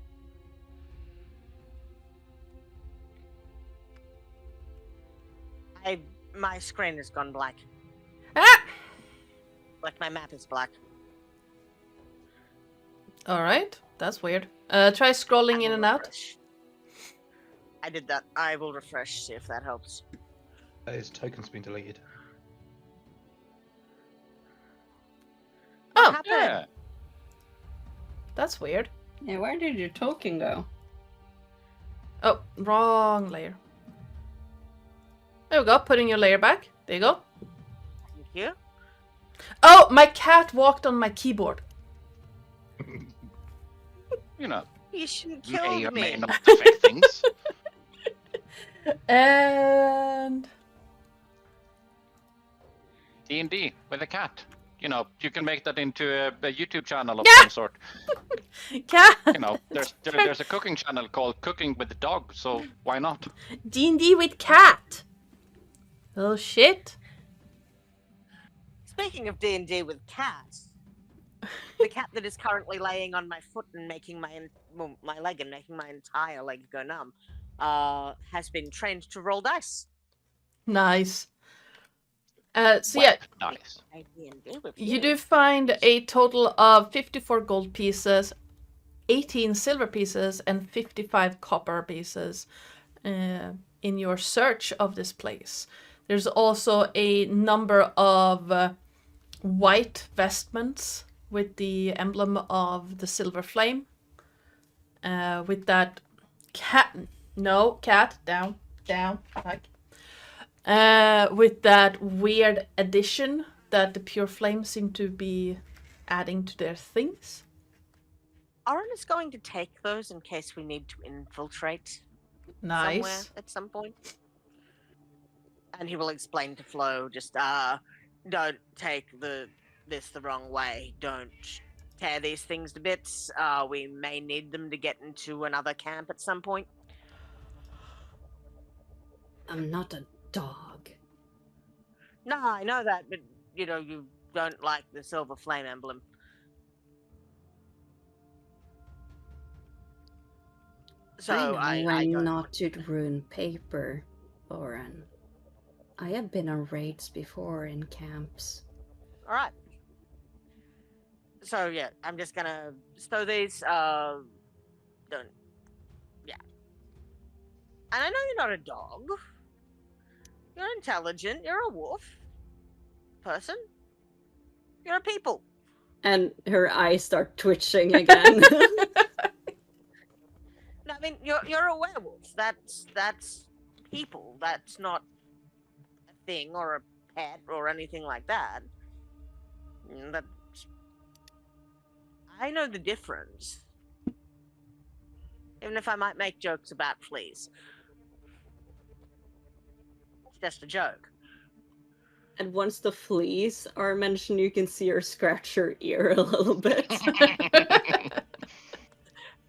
My screen has gone black. Ah! Like my map is black. Alright, that's weird. Try scrolling I in will and out. refresh. I did that. I will refresh, see if that helps. His token's been deleted. Oh, What happened? Yeah. that's weird. Yeah, where did your token go? Oh, wrong layer. There we go, putting your layer back. There you go. Thank you. Oh, my cat walked on my keyboard. You know, You shouldn't may kill or may me. not affect things. And... D&D with a cat. You know, you can make that into a YouTube channel of Yeah. some sort. Cat! You know, there's a cooking channel called Cooking with the Dog, so why not? D&D with cat! Oh shit. Speaking of D&D with cats, the cat that is currently laying on my foot and making my leg and making my entire leg go numb, has been trained to roll dice. Nice. So yeah, Nice. I D&D with you do find a total of 54 gold pieces, 18 silver pieces, and 55 copper pieces in your search of this place. There's also a number of white vestments with the emblem of the silver flame. With that cat, down, like. With that weird addition that the pure flame seem to be adding to their things. Oren is going to take those in case we need to infiltrate somewhere Nice. at some point. And he will explain to Flo, just don't take this the wrong way. Don't tear these things to bits. We may need them to get into another camp at some point. I'm not a dog. No, I know that, but you know, you don't like the silver flame emblem. So I know I when don't not to ruin paper, Oren. I have been on raids before in camps. All right. So yeah, I'm just gonna stow these. Don't. Yeah. And I know you're not a dog. You're intelligent. You're a wolf person. You're a people. And her eyes start twitching again. No, I mean you're a werewolf. That's people. That's not a thing or a pet or anything like that. I know the difference. Even if I might make jokes about fleas. It's just a joke. And once the fleas are mentioned, you can see her scratch her ear a little bit.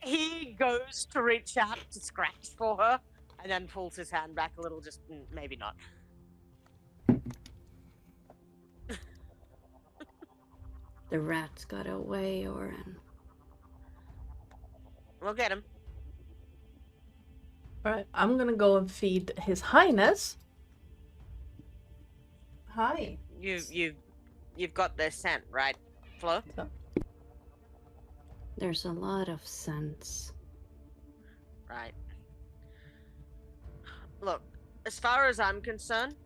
He goes to reach out to scratch for her, and then pulls his hand back a little, just maybe not. The rat got away, Oren. We'll get him. Alright, I'm gonna go and feed His Highness. Hi. You've got their scent, right, Flo? There's a lot of scents. Right. Look, as far as I'm concerned,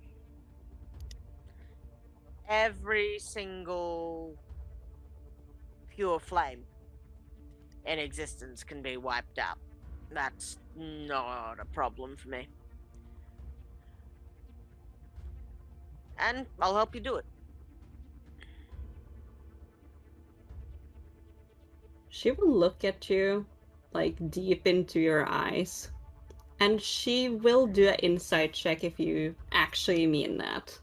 every single pure flame in existence can be wiped out. That's not a problem for me. And I'll help you do it. She will look at you, like, deep into your eyes. And she will do an insight check if you actually mean that.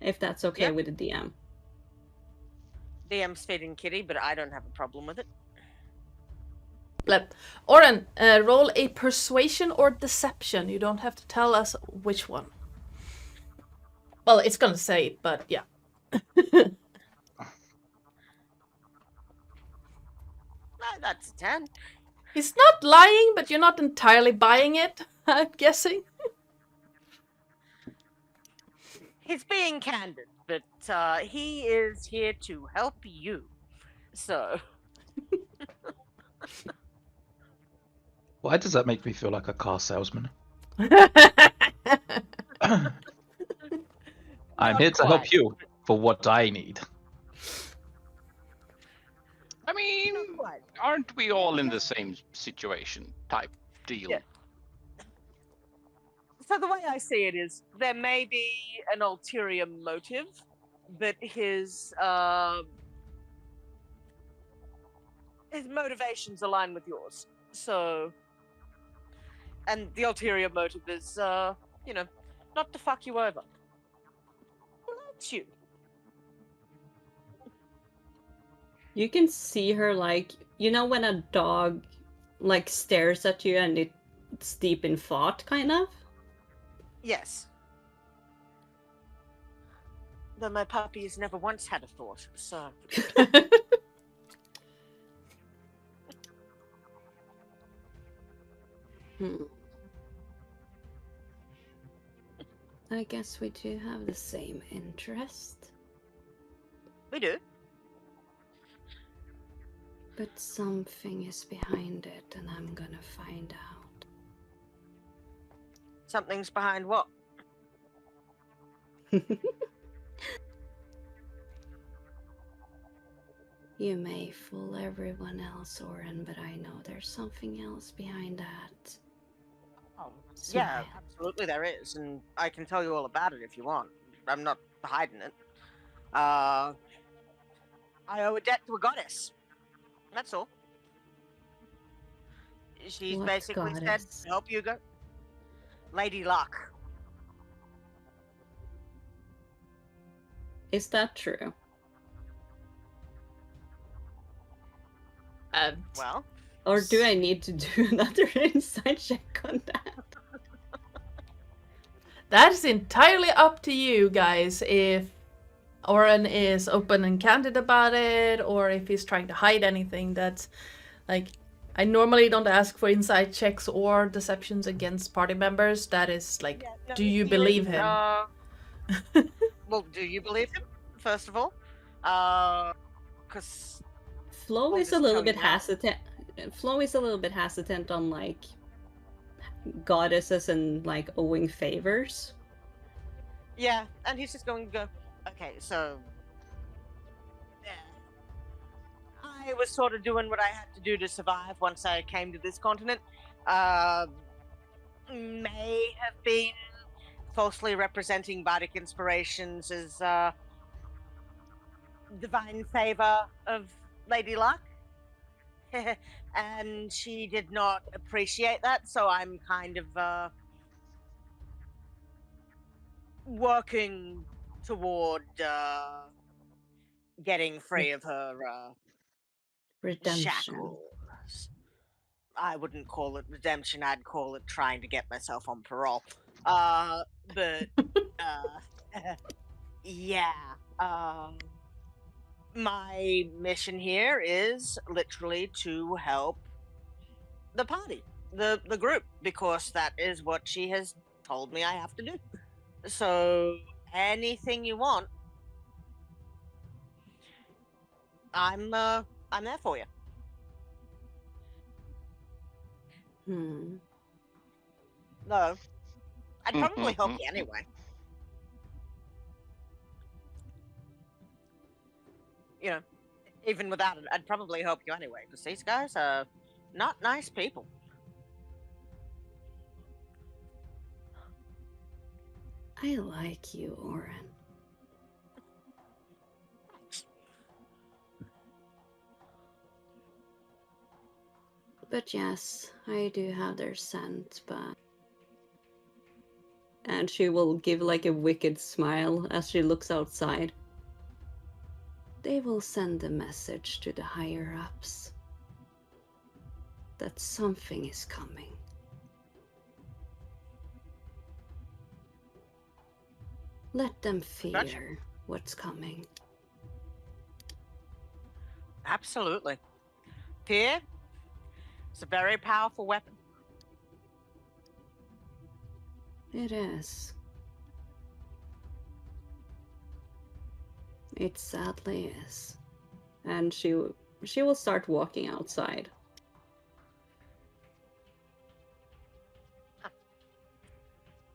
If that's okay Yep. with the DM. DM's feeding Kitty, but I don't have a problem with it. Oren, roll a persuasion or deception. You don't have to tell us which one. Well, it's gonna say it, but yeah. That's a 10. He's not lying, but you're not entirely buying it, I'm guessing. He's being candid, but he is here to help you. So. Why does that make me feel like a car salesman? I'm here to help you for what I need. I mean, aren't we all in the same situation type deal? Yeah. So the way I see it is, there may be an ulterior motive, but his motivations align with yours. So, and the ulterior motive is, not to fuck you over. He likes you. You can see her, like, you know when a dog, like, stares at you and it's deep in thought, kind of? Yes. Though my puppy has never once had a thought, so. I guess we do have the same interest. We do. But something is behind it, and I'm gonna find out. Something's behind what? You may fool everyone else, Oren, but I know there's something else behind that. Oh, Smile. yeah, absolutely there is, and I can tell you all about it if you want. I'm not hiding it. I owe a debt to a goddess. That's all. She's What basically goddess? said, help you go. Lady Luck. Is that true? Well, Or do I need to do another insight check on that? That's entirely up to you guys if Oren is open and candid about it or if he's trying to hide anything. That's like, I normally don't ask for insight checks or deceptions against party members. That is like, yeah, no, do you he believe is, him? Well, do you believe him, first of all? Because Flo I'll is a just little tell you bit now. hesitant. Flo is a little bit hesitant on like goddesses and like owing favors. Yeah, and he's just going to go, okay, so I was sort of doing what I had to do to survive once I came to this continent. May have been falsely representing bardic inspirations as divine favor of Lady Luck. And she did not appreciate that, so I'm kind of working toward getting free of her Redemption. shackles. I wouldn't call it redemption, I'd call it trying to get myself on parole. But yeah. My mission here is literally to help the party, the group, because that is what she has told me I have to do. So anything you want, I'm there for you. No, I'd probably help you anyway. You know, even without it, I'd probably help you anyway, because these guys are not nice people. I like you, Oren. Thanks. But yes, I do have their scent, but... And she will give like a wicked smile as she looks outside. They will send a message to the higher-ups that something is coming. Let them fear what's coming. Absolutely. Fear is a very powerful weapon. It is. It sadly is. And she will start walking outside.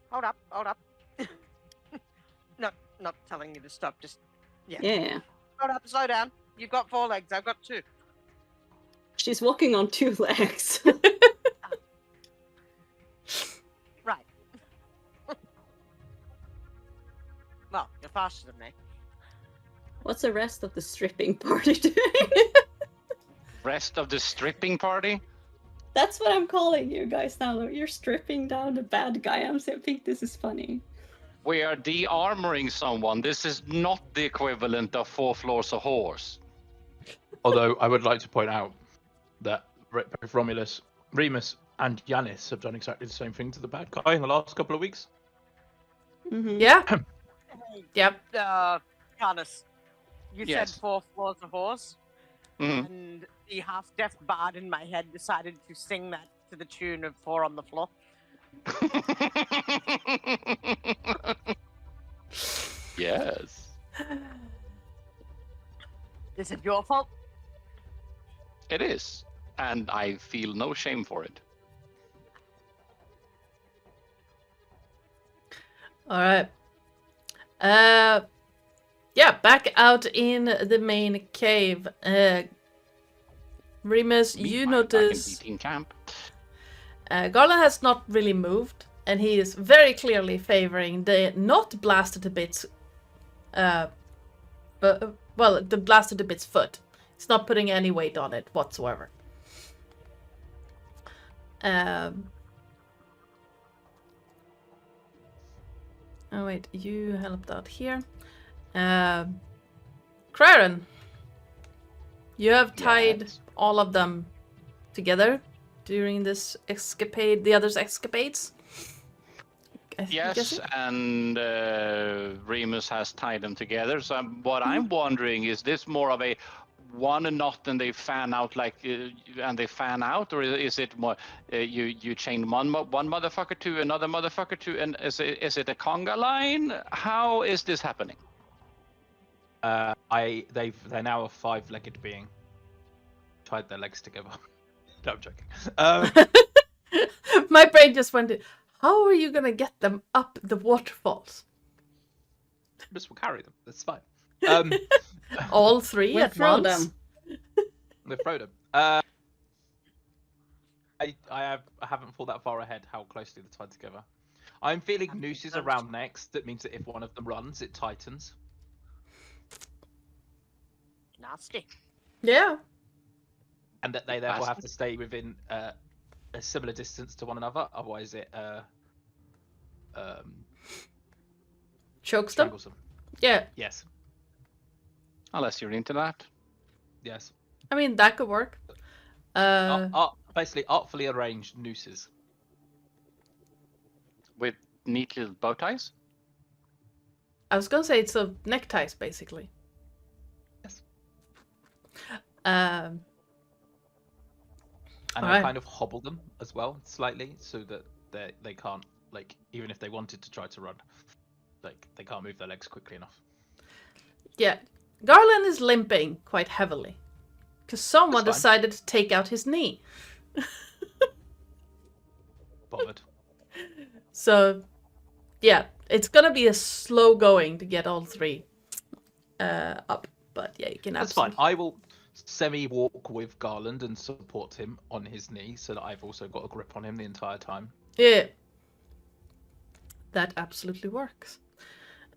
Hold up. No, not telling you to stop, just... Yeah. Hold up, slow down. You've got 4 legs, I've got 2. She's walking on 2 legs. Right. Well, you're faster than me. What's the rest of the stripping party doing? Rest of the stripping party? That's what I'm calling you guys now. You're stripping down the bad guy. I think this is funny. We are de-armoring someone. This is not the equivalent of 4 floors of horse. Although I would like to point out that both Remus, and Yanis have done exactly the same thing to the bad guy in the last couple of weeks. Mm-hmm. Yeah. Hey, Yep. Carnis, you Yes. said 4 floors of horse, Mhm. and the half-deaf bard in my head decided to sing that to the tune of 4 on the floor. Yes. Is it your fault? It is. And I feel no shame for it. All right. Yeah, back out in the main cave. Remus, you Meanwhile, back in notice beating camp. Garlen has not really moved, and he is very clearly favoring the not blasted to bits. The blasted to bits foot. He's not putting any weight on it whatsoever. Oh wait, you helped out here. Craren, you have tied Yes. all of them together during this escapade, the others' escapades? I'm Yes, guessing? and Remus has tied them together. So what I'm wondering, is this more of a one knot and they fan out and they fan out, or is it more you chain one motherfucker to another motherfucker to, and is it a conga line? How is this happening? They're now a 5-legged being. Tied their legs together. No, I'm joking. My brain just went, how are you gonna get them up the waterfalls? Just will carry them. That's fine. All three We'll at throw once? them. We'll throw them. I haven't thought that far ahead how closely they're tied together. I'm feeling nooses around next. That means that if one of them runs, it tightens. Nasty. Yeah. And that they therefore have to stay within a similar distance to one another. Otherwise, it Chokes them? strangles them. Yeah. Yes. Unless you're into that. Yes. I mean, that could work. Basically, artfully arranged nooses. With neat little bow ties? I was gonna say it's a neckties, basically. Yes. Um, And I Alright. kind of hobble them as well, slightly, so that they can't, like, even if they wanted to try to run, like, they can't move their legs quickly enough. yeah. Garlen is limping quite heavily. Because someone That's decided to take out his knee. Bothered. So, yeah. It's gonna be a slow going to get all three up. But yeah, you can That's fine. absolutely... I will semi-walk with Garland and support him on his knee, so that I've also got a grip on him the entire time. Yeah. That absolutely works.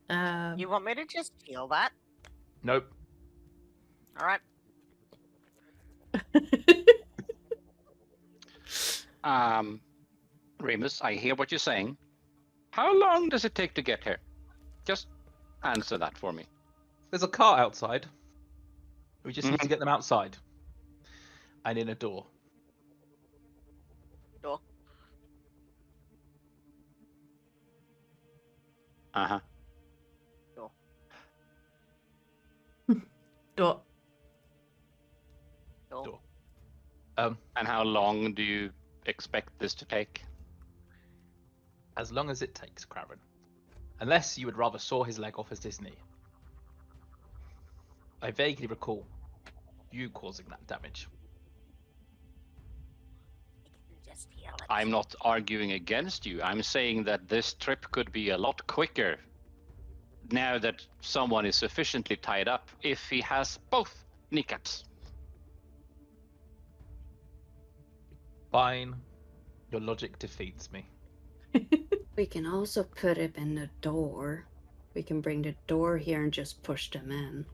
You want me to just heal that? Nope. All right. Remus, I hear what you're saying. How long does it take to get here? Just answer that for me. There's a car outside. We just need to Mhm. get them outside. And in a door. Door. Uh-huh. Door. Door. Door. Door. And how long do you expect this to take? As long as it takes, Craren. Unless you would rather saw his leg off as his knee. I vaguely recall you causing that damage. Just heal it. I'm not arguing against you. I'm saying that this trip could be a lot quicker now that someone is sufficiently tied up if he has both kneecaps. Fine. Your logic defeats me. We can also put it in the door. We can bring the door here and just push them in.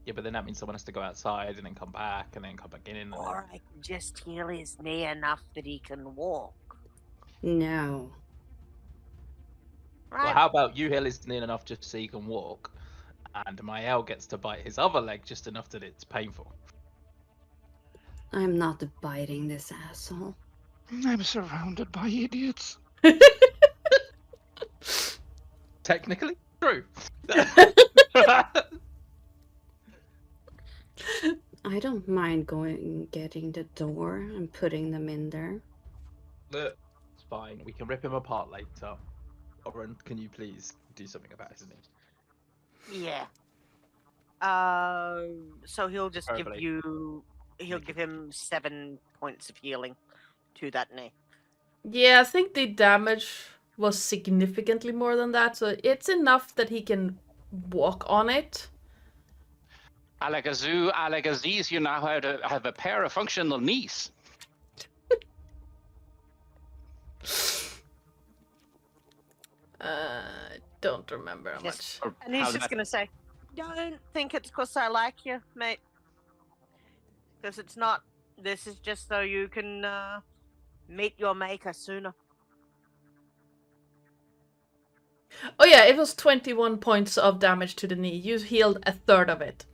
Yeah, but then that means someone has to go outside and then come back and then come back in. And Or I can just heal his knee enough that he can walk. No. Right. Well, how about you heal his knee enough just so he can walk, and Mael gets to bite his other leg just enough that it's painful. I'm not biting this asshole. I'm surrounded by idiots. Technically, true. I don't mind getting the door and putting them in there. Look, it's fine. We can rip him apart later. Oren, can you please do something about his knee? Yeah. So he'll just give Verbally. you. He'll give him 7 points of healing to that knee. Yeah, I think the damage was significantly more than that, so it's enough that he can walk on it. Alakazoo, Alakaziz, you now have a pair of functional knees. Don't remember how Yes. much. And he's How's just that? gonna say, "Don't think it's 'cause I like you, mate. Because it's not. This is just so you can meet your maker sooner." Oh yeah, it was 21 points of damage to the knee. You healed a third of it.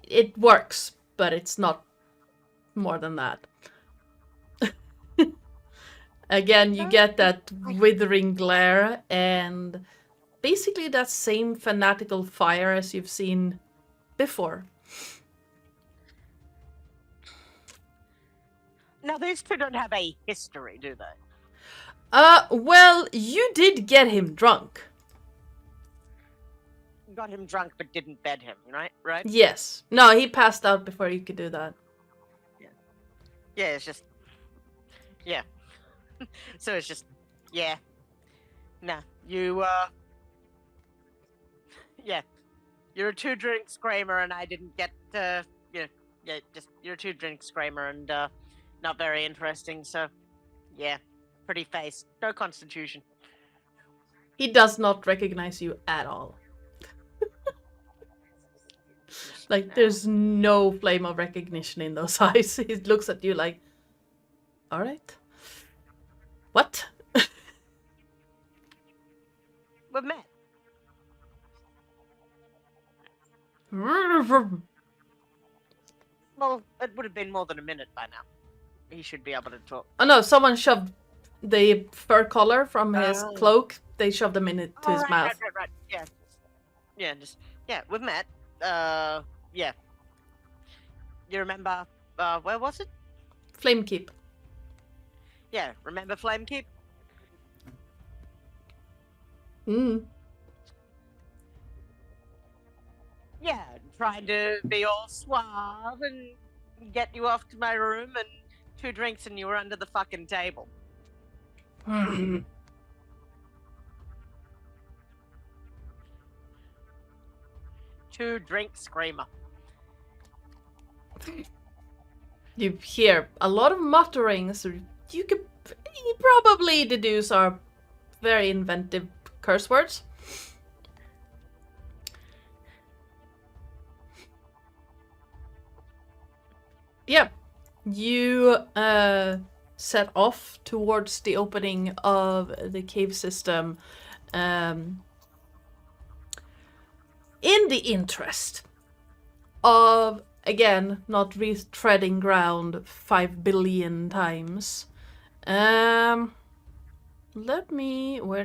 It works, but it's not more than that. Again, you get that withering glare and basically that same fanatical fire as you've seen before. Now these two don't have a history, do they? Well, you did get him drunk. Got him drunk, but didn't bed him, right? Right? Yes. No, he passed out before you could do that. Yeah, it's just. Yeah. So it's just. Yeah. Nah, you, Yeah. You're a 2-drink screamer, and I didn't get, yeah, just. You're a 2-drink screamer, and, not very interesting, so. Yeah. Pretty face. No constitution. He does not recognize you at all. Like, No. there's no flame of recognition in those eyes. He looks at you like, alright. What? We've met. Well, it would have been more than a minute by now. He should be able to talk. Oh no, someone shoved the fur collar from his Oh. cloak. They shoved them into his mouth. Right. Yeah. Yeah, yeah, we've met. Yeah. You remember, where was it? Flamekeep. Yeah, remember Flamekeep? Mm. Yeah, trying to be all suave and get you off to my room, and 2 drinks and you were under the fucking table. 2-drink screamer. You hear a lot of muttering, so you could probably deduce our very inventive curse words. Yeah, you set off towards the opening of the cave system in the interest of, again, not retreading ground 5 billion times. Where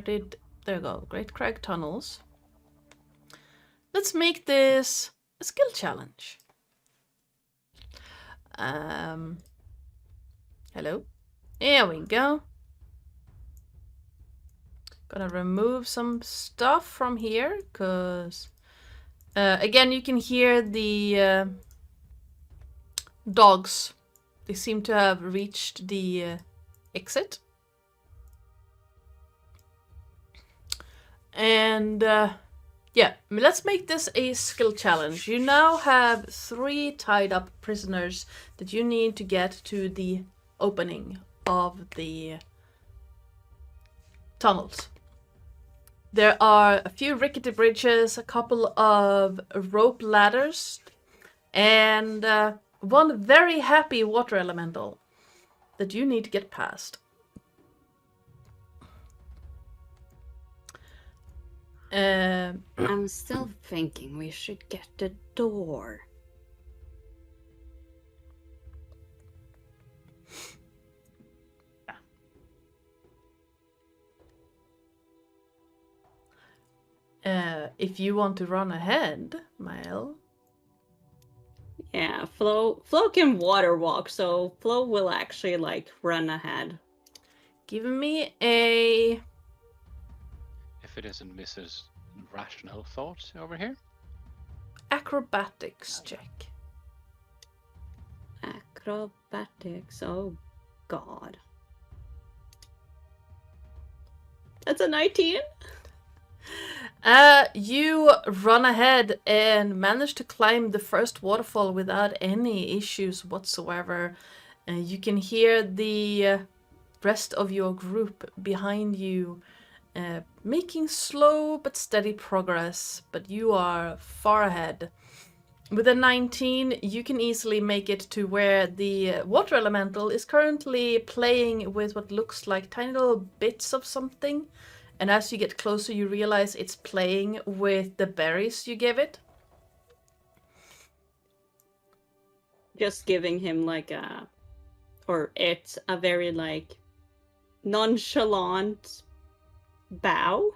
did, there you go, Great Crag tunnels. Let's make this a skill challenge. Hello? There we go. Gonna remove some stuff from here, because again, you can hear the dogs. They seem to have reached the exit. And yeah, let's make this a skill challenge. You now have 3 tied up prisoners that you need to get to the opening of the tunnels. There are a few rickety bridges, a couple of rope ladders, and one very happy water elemental that you need to get past. I'm still thinking we should get the door. If you want to run ahead, Mael. Yeah, Flo can water walk, so Flo will actually like run ahead. Give me a... If it isn't Mrs. Rational Thoughts over here. acrobatics check. Acrobatics, oh god. That's a 19? You run ahead and manage to climb the first waterfall without any issues whatsoever. You can hear the rest of your group behind you making slow but steady progress, but you are far ahead. With a 19, you can easily make it to where the water elemental is currently playing with what looks like tiny little bits of something. And as you get closer, you realize it's playing with the berries you give it. Just giving him like a... or it's a very like nonchalant bow.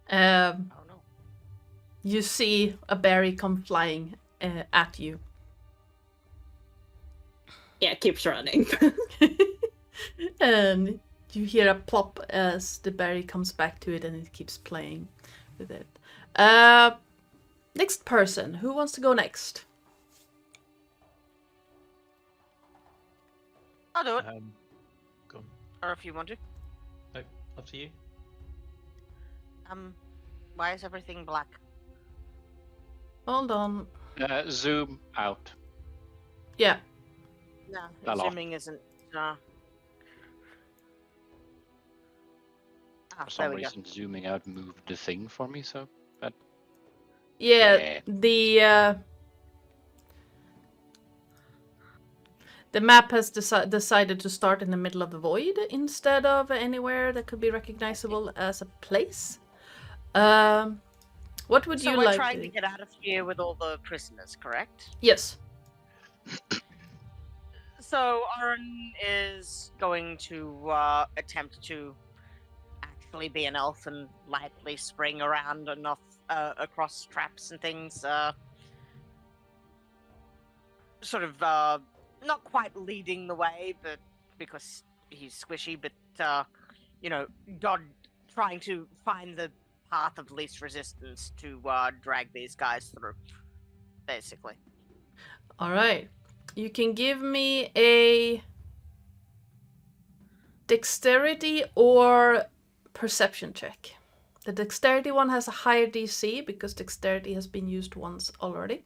Oh no. You see a berry come flying at you. Yeah, keeps running. And you hear a plop as the berry comes back to it and it keeps playing with it. Next person. Who wants to go next? I'll do it. Go on. Or if you want to. Oh, up to you. Why is everything black? Hold on. Zoom out. Yeah. No, A lot. zooming isn't. For some reason, zooming out moved the thing for me, so... Yeah, the map has decided to start in the middle of the void instead of anywhere that could be recognizable as a place. What would So you we're like? trying to get out of here with all the prisoners, correct? Yes. So Aaron is going to attempt to actually be an elf and lightly spring around enough across traps and things. Sort of not quite leading the way, but because he's squishy, but trying to find the path of least resistance to drag these guys through, basically. All right. You can give me a dexterity or perception check. The dexterity one has a higher DC because dexterity has been used once already.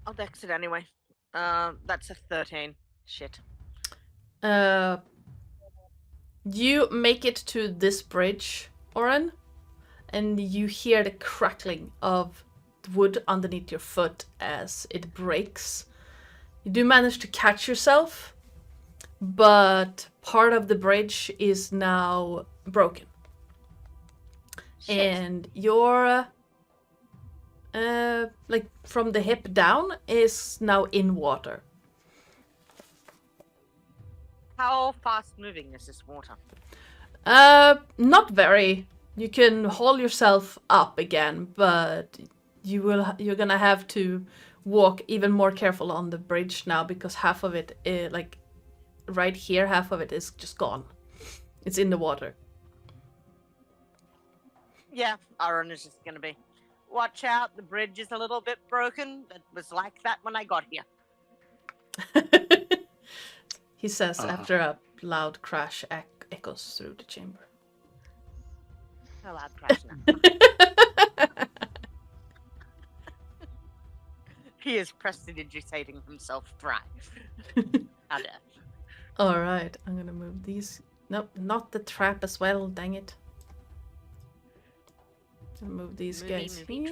I'll dex it anyway. That's a 13. Shit. You make it to this bridge, Oren, and you hear the crackling of wood underneath your foot as it breaks. You do manage to catch yourself, but part of the bridge is now broken. Shit. And your from the hip down is now in water. How fast moving is this water? Not very. You can haul yourself up again, but you're gonna have to walk even more careful on the bridge now because half of it, right here, half of it is just gone. It's in the water. Yeah, Aaron is just gonna be. Watch out, the bridge is a little bit broken. It was like that when I got here. He says after a loud crash echoes through the chamber. A loud crash now. He is prestidigitating himself dry. How dare. Alright, I'm gonna move these. Nope, not the trap as well, dang it. I'll move these guys here.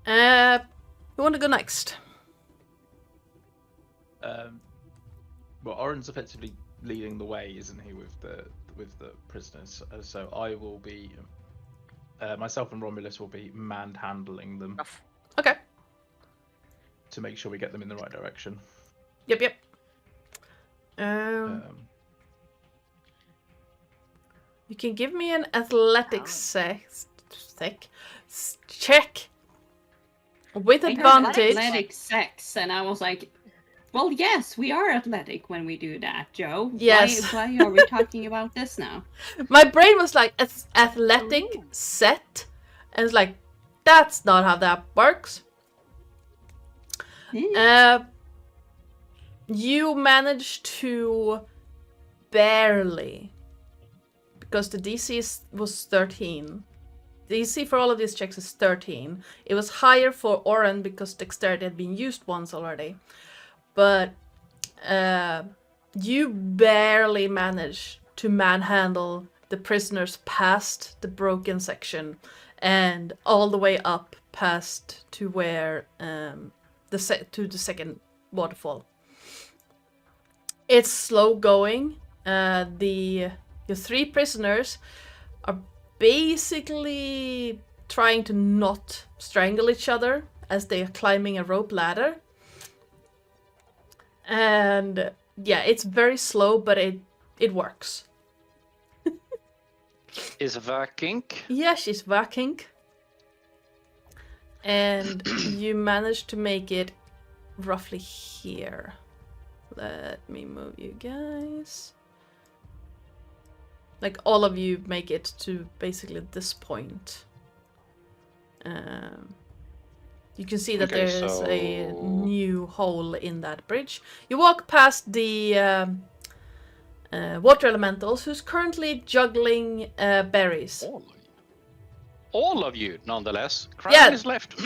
Trap. Who want to go next? Well, Oren's effectively leading the way, isn't he, with the prisoners? So I will be, myself and Romulus will be manhandling them Okay. to make sure we get them in the right direction. Yep. You can give me an athletics check with advantage. Athletic sex, and I was like, well, yes, we are athletic when we do that, Joe. Yes. Why are we talking about this now? My brain was like, it's athletic set, and it's like, that's not how that works. You managed to barely, because the DC was 13. The DC for all of these checks is 13. It was higher for Oren because dexterity had been used once already. But you barely managed to manhandle the prisoners past the broken section and all the way up past to where to the second waterfall. It's slow going. Your three prisoners are basically trying to not strangle each other as they are climbing a rope ladder. And yeah, it's very slow, but it works. Is working. Yeah, she's working. And you managed to make it roughly here. Let me move you guys. Like all of you make it to basically this point. You can see that Okay, there is a so- new hole in that bridge. You walk past the water elementals, who's currently juggling berries. All of you, nonetheless. Crown Yeah. is left.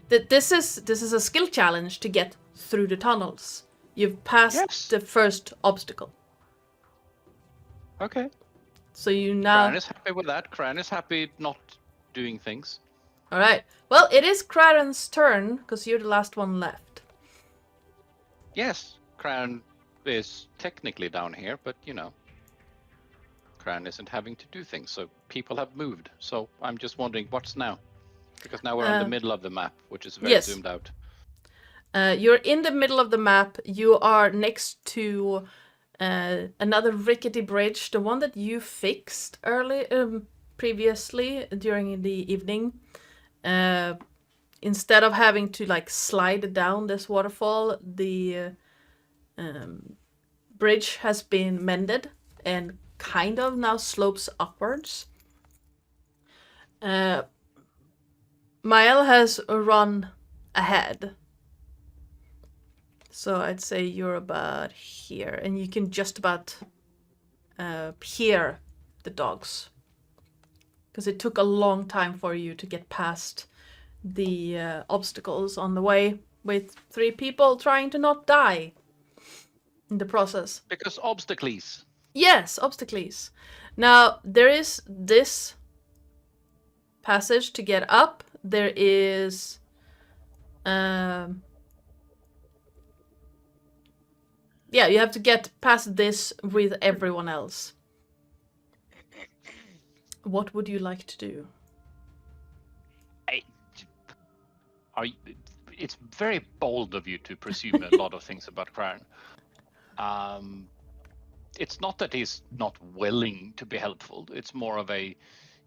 This is a skill challenge to get through the tunnels. You've passed Yes. the first obstacle, Okay. so you now. Crown is happy with that. Crown is happy not doing things. All right. Well, it is Kraren's turn because you're the last one left. Yes, Crown is technically down here, but you know, Crown isn't having to do things, so people have moved. So I'm just wondering what's now, because now we're in the middle of the map, which is very yes. zoomed out. You're in the middle of the map. You are next to another rickety bridge, the one that you fixed previously during the evening. Instead of having to like slide down this waterfall, the bridge has been mended and kind of now slopes upwards. Mael has run ahead. So I'd say you're about here, and you can just about hear the dogs. Because it took a long time for you to get past the obstacles on the way, with 3 people trying to not die in the process. Because obstacles. Yes, obstacles. Now, there is this passage to get up. There is... yeah, you have to get past this with everyone else. What would you like to do? It's very bold of you to presume a lot of things about Crown. It's not that he's not willing to be helpful. It's more of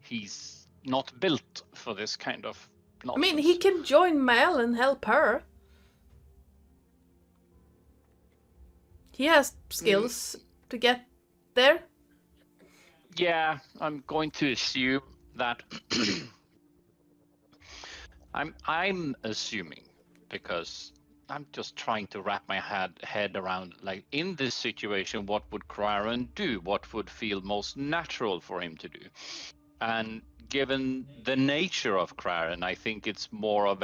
he's not built for this kind of nonsense. I mean, he can join Mel and help her. He has skills to get there. Yeah, I'm going to assume that. I'm assuming, because I'm just trying to wrap my head around, like, in this situation, what would Craren do? What would feel most natural for him to do? And given the nature of Craren, I think it's more of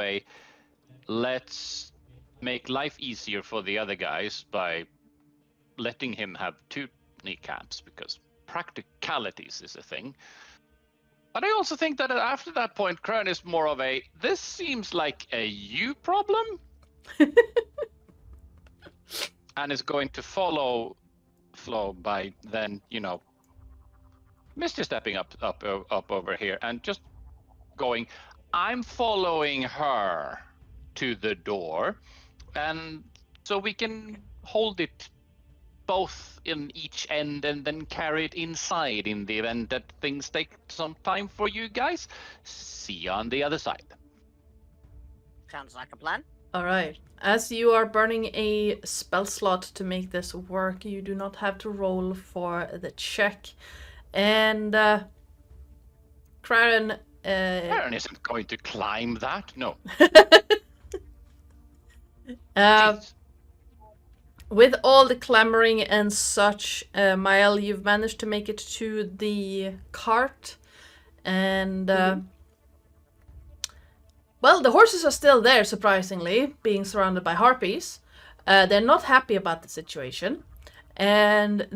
let's make life easier for the other guys by letting him have 2 kneecaps, because practicalities is a thing. But I also think that after that point, Crane is more of this seems like a you problem. And is going to follow Flo by then, Misty stepping up over here and just going, I'm following her to the door, and so we can hold it both in each end and then carry it inside in the event that things take some time for you guys. See you on the other side. Sounds like a plan. All right. As you are burning a spell slot to make this work, you do not have to roll for the check. And Craren... Craren isn't going to climb that, no. Jeez. With all the clamoring and such, Mael, you've managed to make it to the cart. And, well, the horses are still there, surprisingly, being surrounded by harpies. They're not happy about the situation. And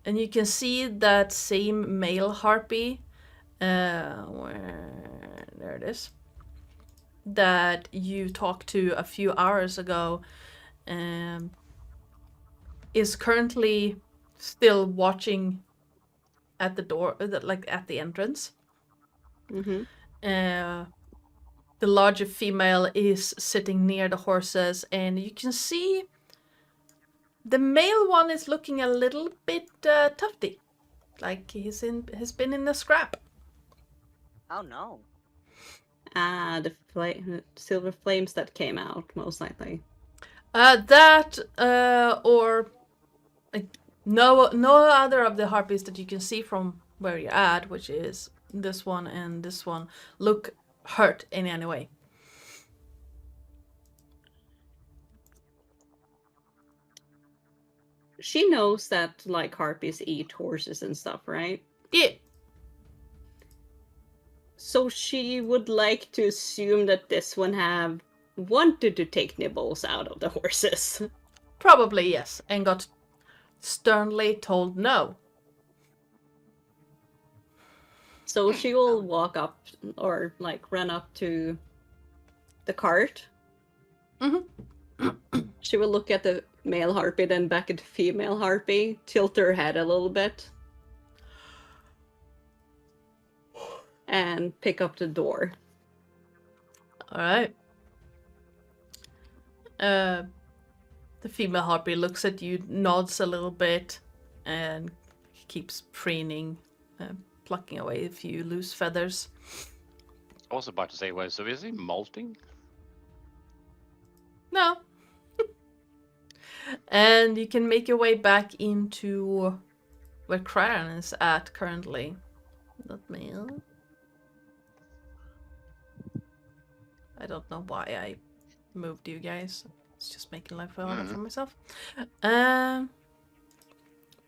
and you can see that same male harpy, there it is, that you talked to a few hours ago, is currently still watching at the door, like at the entrance. Mm-hmm. The larger female is sitting near the horses, and you can see the male one is looking a little bit tufty, like he's been in a scrap. Oh no. The silver flames that came out, most likely. Or like no other of the harpies that you can see from where you're at, which is this one and this one, look hurt in any way. she knows that like harpies eat horses and stuff, right? Yeah. So she would like to assume that this one have wanted to take nibbles out of the horses. Probably yes, and got sternly told no. So she will walk up or like run up to the cart. She will look at the male harpy, then back at the female harpy, tilt her head a little bit, and pick up the door. All right. The female harpy looks at you, nods a little bit, and keeps preening, plucking away a few loose feathers. I was about to say, well, so is he molting? No. And you can make your way back into where Cran is at currently. Not male. I don't know why I moved you guys. It's just making life harder for myself. But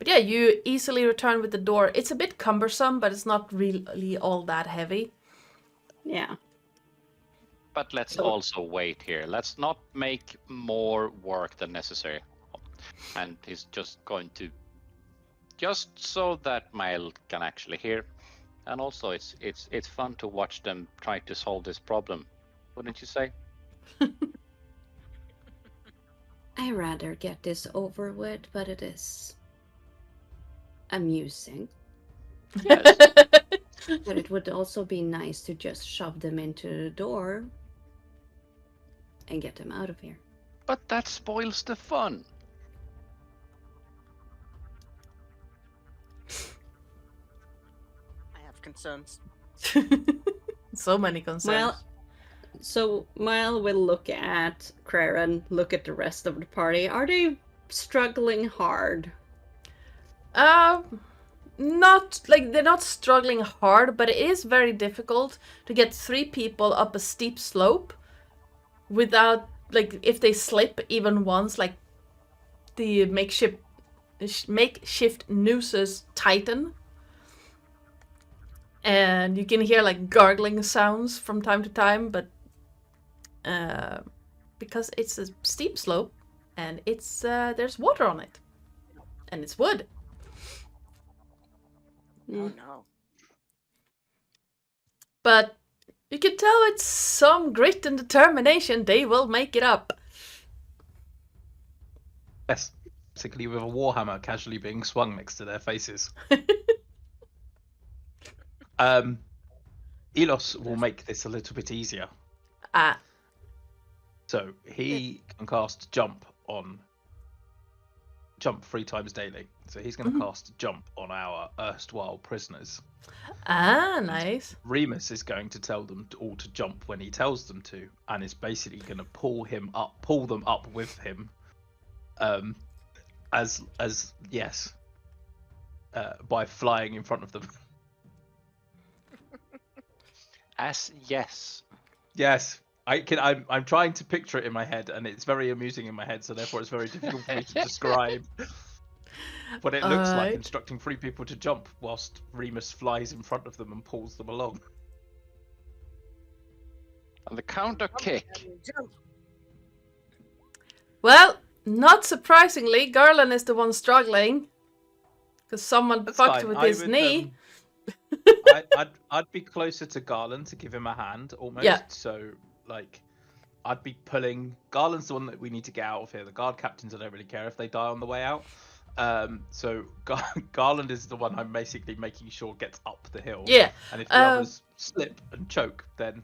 yeah, you easily return with the door. It's a bit cumbersome, but it's not really all that heavy. Yeah. But let's also wait here. Let's not make more work than necessary. And he's just going to, just so that Mael can actually hear. And also, it's fun to watch them try to solve this problem, wouldn't you say? I rather get this over with, but it is amusing. Yes. But it would also be nice to just shove them into the door and get them out of here. But that spoils the fun. I have concerns. So many concerns. Well, so Mile will look at Craren, look at the rest of the party. Are they struggling hard? Not like they're not struggling hard, but it is very difficult to get 3 people up a steep slope without, like, if they slip even once, like the makeshift nooses tighten, and you can hear like gargling sounds from time to time, but because it's a steep slope and it's there's water on it and it's wood. Oh no. But you can tell it's some grit and determination. They will make it up. Yes, basically with a warhammer casually being swung next to their faces. Elos will make this a little bit easier. So he can cast jump 3 times daily. So he's going to cast jump on our erstwhile prisoners. Nice. Remus is going to tell them all to jump when he tells them to, and is basically going to pull them up with him, by flying in front of them. Yes. Yes, I'm trying to picture it in my head, and it's very amusing in my head, so therefore it's very difficult for me to describe what it looks like instructing 3 people to jump whilst Remus flies in front of them and pulls them along. And the counter kick. Well, not surprisingly, Garlen is the one struggling. Because someone fucked with his knee. I'd be closer to Garlen to give him a hand, almost. Yeah. So, like, I'd be pulling... Garland's the one that we need to get out of here. The guard captains, I don't really care if they die on the way out. So Garland is the one I'm basically making sure gets up the hill. Yeah. And if the others slip and choke, then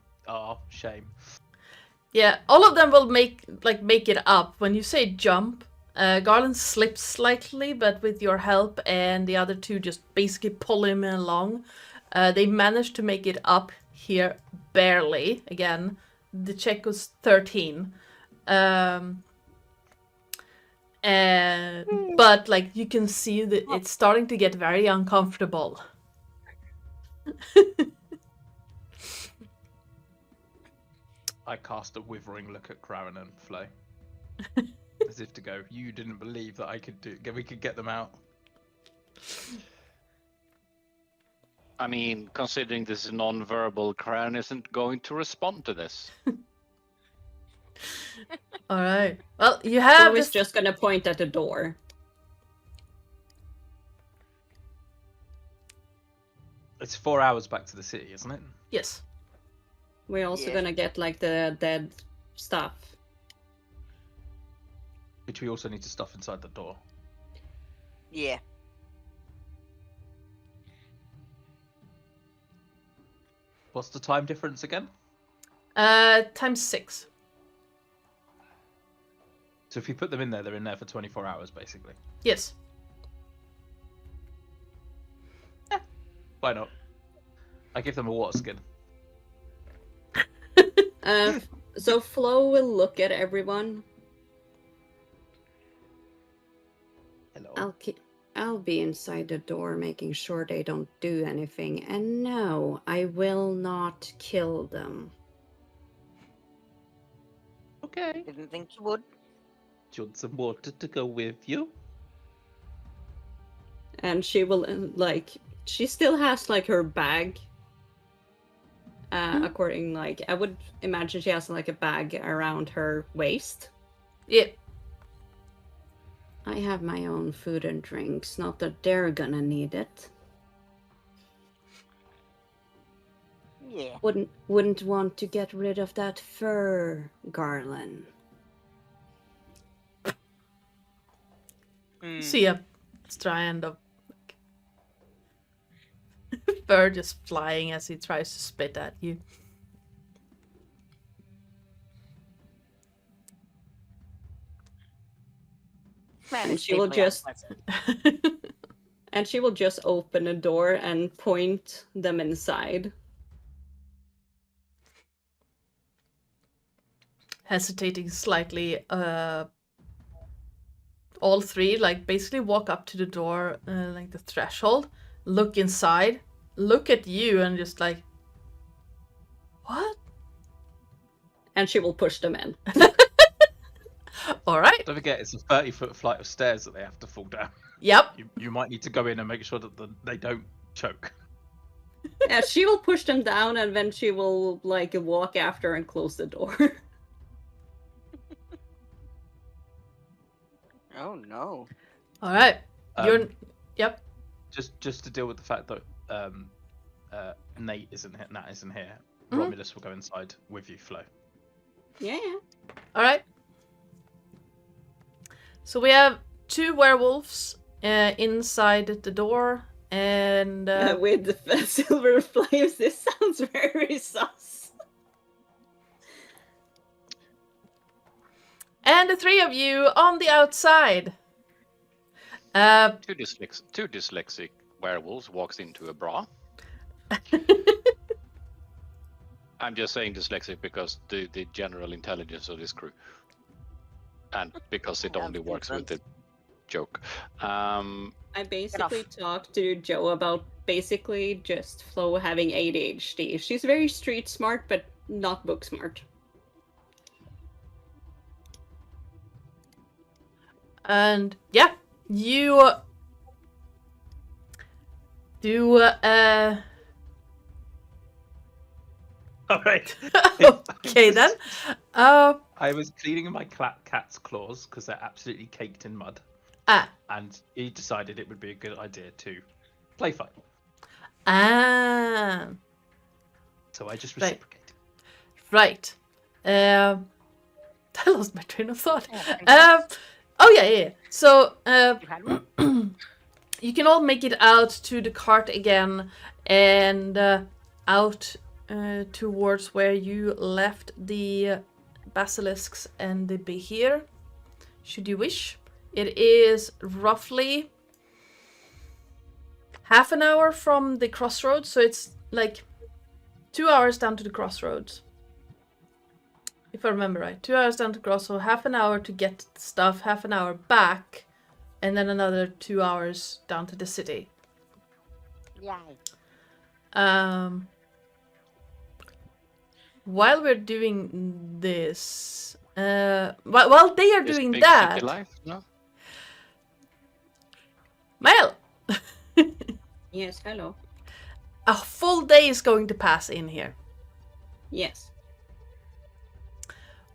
shame. Yeah, all of them will make it up. When you say jump, Garland slips slightly, but with your help and the other 2 just basically pull him along. They managed to make it up here barely. Again, the check was 13. But like you can see that it's starting to get very uncomfortable. I cast a withering look at Craren and Flo. As if to go, you didn't believe that we could get them out. I mean, considering this is non-verbal, Crown isn't going to respond to this. All right. Well, you have Flo is this. just gonna point at the door. It's 4 hours back to the city, isn't it? Yes. We're also Yeah. gonna get like the dead stuff. Which we also need to stuff inside the door. Yeah. What's the time difference again? Times 6. So if we put them in there, they're in there for 24 hours, basically. Yes. Why not? I give them a water skin. So Flo will look at everyone. Hello. I'll be inside the door making sure they don't do anything. And no, I will not kill them. Okay. Didn't think you would. Do you want some water to go with you? And she will she still has like her bag. According I would imagine she has like a bag around her waist. Yeah. I have my own food and drinks, not that they're gonna need it. Yeah. Wouldn't want to get rid of that fur, Garlen. See a strand of fur just flying as he tries to spit at you. Man, And it's she will deeply just- unpleasant. And she will just open a door and point them inside. Hesitating slightly, all three basically walk up to the door, the threshold, look inside, look at you, and just what? And she will push them in. All right. Don't forget, it's a 30-foot flight of stairs that they have to fall down. Yep. You might need to go in and make sure that they don't choke. Yeah, she will push them down and then she will walk after and close the door. Oh no. All right. You're. Yep. Just to deal with the fact that Nat isn't here. Mhm. Romulus will go inside with you, Flo. Yeah. All right. So we have 2 werewolves inside the door, and With the silver flames, this sounds very sus. and the 3 of you on the outside. Two dyslexic werewolves walks into a bra. I'm just saying dyslexic because the general intelligence of this crew. And because it only works with the joke. I basically talked to Joe about basically just Flo having ADHD. She's very street smart, but not book smart. And yeah, you do. All right. Okay then. I was cleaning my cat's claws because they're absolutely caked in mud, and he decided it would be a good idea to play fight. So I just Right. reciprocated. Right. I lost my train of thought. Yeah, Oh yeah. So you had one? you can all make it out to the cart again, and out towards where you left the basilisks and the behir, should you wish. It is roughly half an hour from the crossroads, so it's 2 hours down to the crossroads. If I remember right, 2 hours down to cross, so half an hour to get the stuff, half an hour back, and then another 2 hours down to the city. Yay. While we're doing this, While they are Is doing big that, city life? No. Mel, Yes, hello. a full day is going to pass in here. Yes.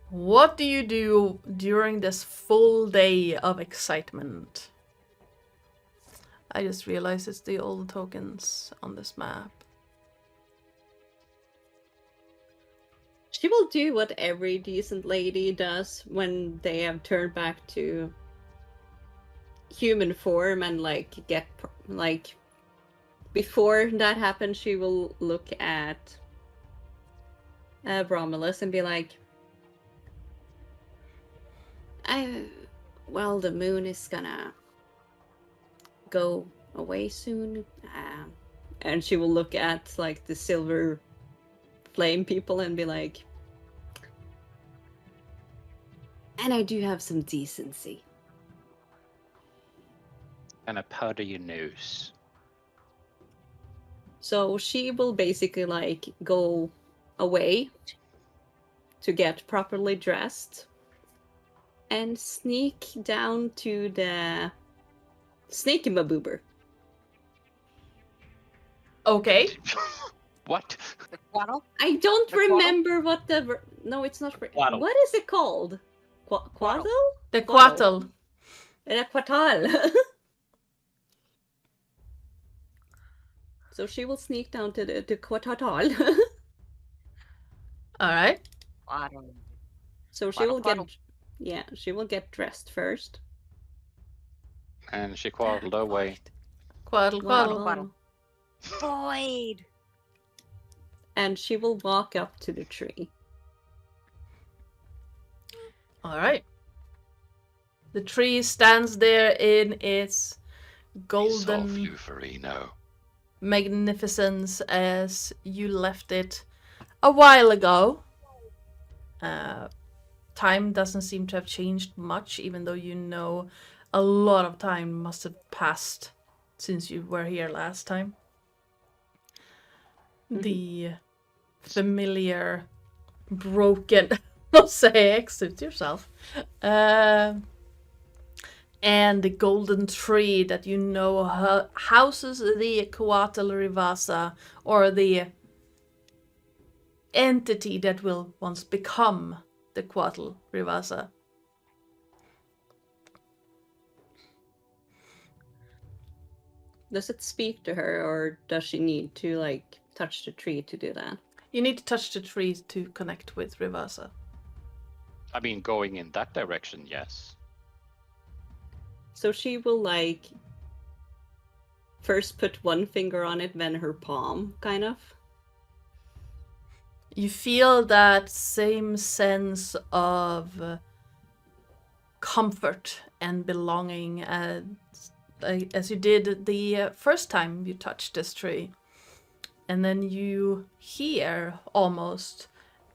What do you do during this full day of excitement? I just realized it's the old tokens on this map. She will do what every decent lady does when they have turned back to human form and get before that happens, she will look at Romulus and be like, well, the moon is gonna go away soon, and she will look at the silver flame people and be like, and I do have some decency. And a powder your nose. So she will basically go away to get properly dressed and sneak down to the Snakey Maboober. Okay. What? The Quaddle? I don't The Quaddle? remember what the... No, it's not... Quaddle. What is it called? Quaddle? The Quaddle. Quattle. The Quatal. So she will sneak down to the Quatal. Alright. Quaddle. So she Quaddle, will get... quaddle. Yeah, she will get dressed first. And she quaddled away. Quaddle, Quaddle. quaddle. Void! And she will walk up to the tree. Alright. The tree stands there in its golden Sulfuferino. magnificence as you left it a while ago. Time doesn't seem to have changed much, even though you know a lot of time must have passed since you were here last time. The familiar broken mosaic, suit yourself, and the golden tree that you know houses the Coatl Rivasa, or the entity that will once become the Coatl Rivasa. Does it speak to her, or does she need to touch the tree to do that? You need to touch the tree to connect with Rivasa. I mean, going in that direction, yes. So she will first put one finger on it, then her palm, kind of. You feel that same sense of comfort and belonging as you did the first time you touched this tree. And then you hear almost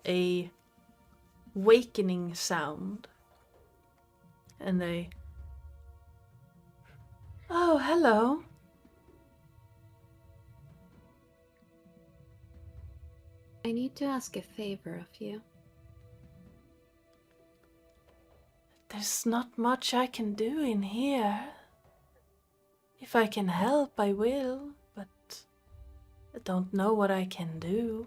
a wakening sound. And they... Oh, hello. I need to ask a favor of you. There's not much I can do in here. If I can help, I will, but I don't know what I can do.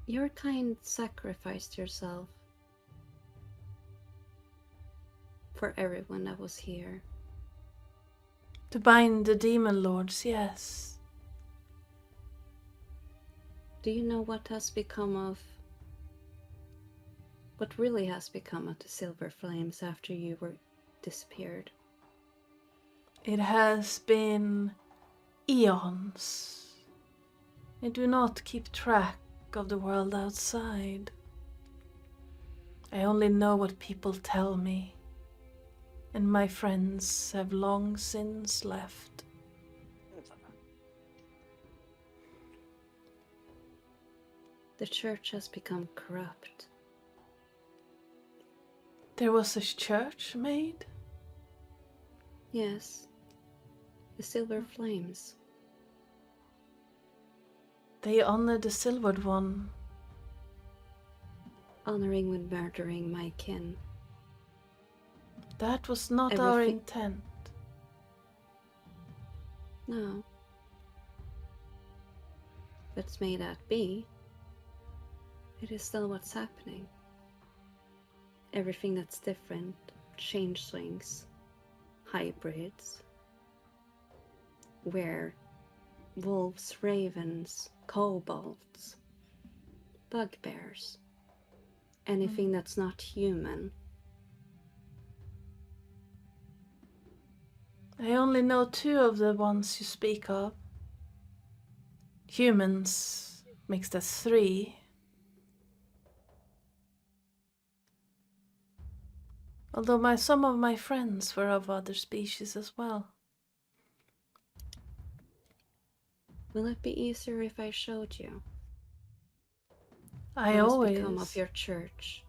Your kind sacrificed yourself for everyone that was here. To bind the demon lords, yes. Do you know what has become of... What really has become of the Silver Flames after you were disappeared? It has been eons. I do not keep track of the world outside. I only know what people tell me, and my friends have long since left. The church has become corrupt. There was a church made? Yes. The Silver Flames. They honor the Silvered One. honoring with murdering my kin. That was not our Everything- intent. No. But may that be, it is still what's happening. Everything that's different, changelings, hybrids, where wolves, ravens, kobolds, bugbears, anything that's not human. I only know 2 of the ones you speak of. Humans makes that 3. Although some of my friends were of other species as well. Will it be easier if I showed you? I What has always... become of your church?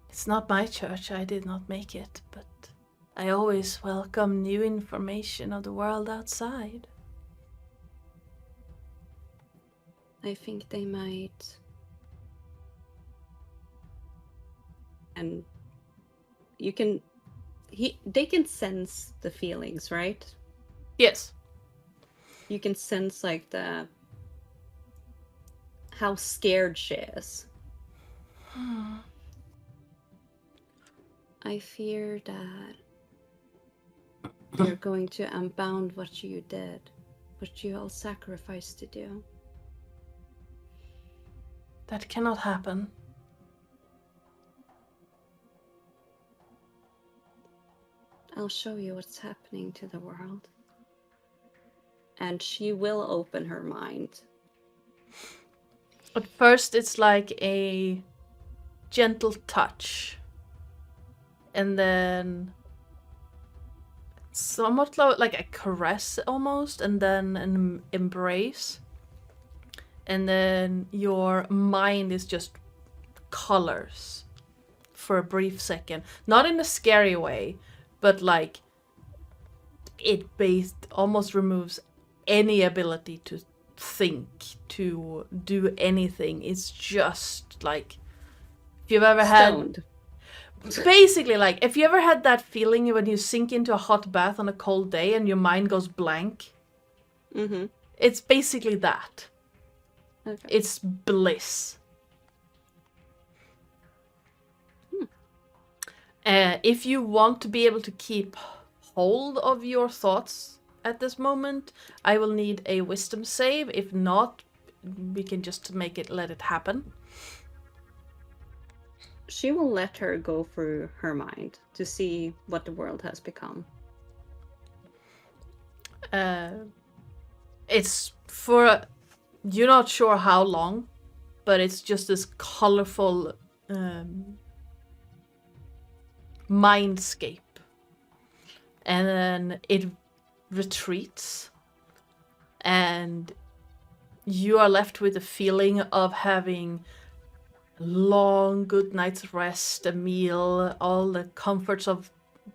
It's not my church, I did not make it, but I always welcome new information of the world outside. I think they might. And you can. They can sense the feelings, right? Yes. You can sense like how scared she is. I fear that you're going to unbound what you did, what you all sacrificed to do. That cannot happen. I'll show you what's happening to the world. And she will open her mind. At first it's like a gentle touch. And then somewhat like a caress almost, and then an embrace. And then your mind is just colors for a brief second. Not in a scary way, but like it almost removes any ability to think, to do anything. It's just like, if you've ever Stoned. basically, like, if you ever had that feeling when you sink into a hot bath on a cold day and your mind goes blank, Mm-hmm. it's basically that. Okay. It's bliss. If you want to be able to keep hold of your thoughts at this moment, I will need a wisdom save. If not, we can just let it happen. She will let her go through her mind to see what the world has become. It's for you're not sure how long, but it's just this colorful mindscape, and then it retreats, and you are left with a feeling of having a long good night's rest, a meal, all the comforts of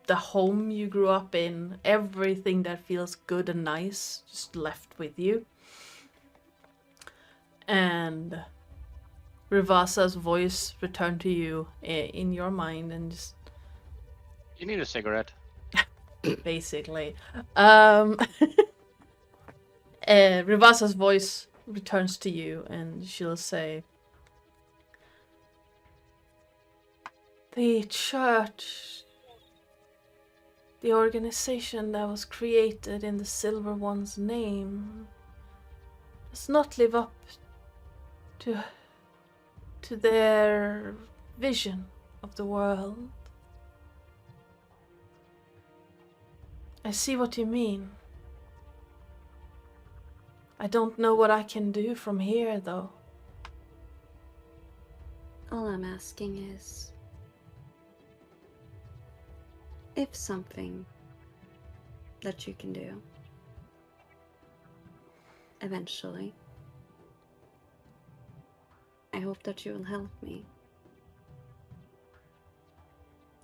the home you grew up in, everything that feels good and nice just left with you. And Rivasa's voice returned to you in your mind, and just You need a cigarette. basically Rivasa's voice returns to you, and she'll say, the church, the organization that was created in the Silver One's name, does not live up to their vision of the world. I see what you mean. I don't know what I can do from here, though. All I'm asking is, if something that you can do, eventually, I hope that you will help me.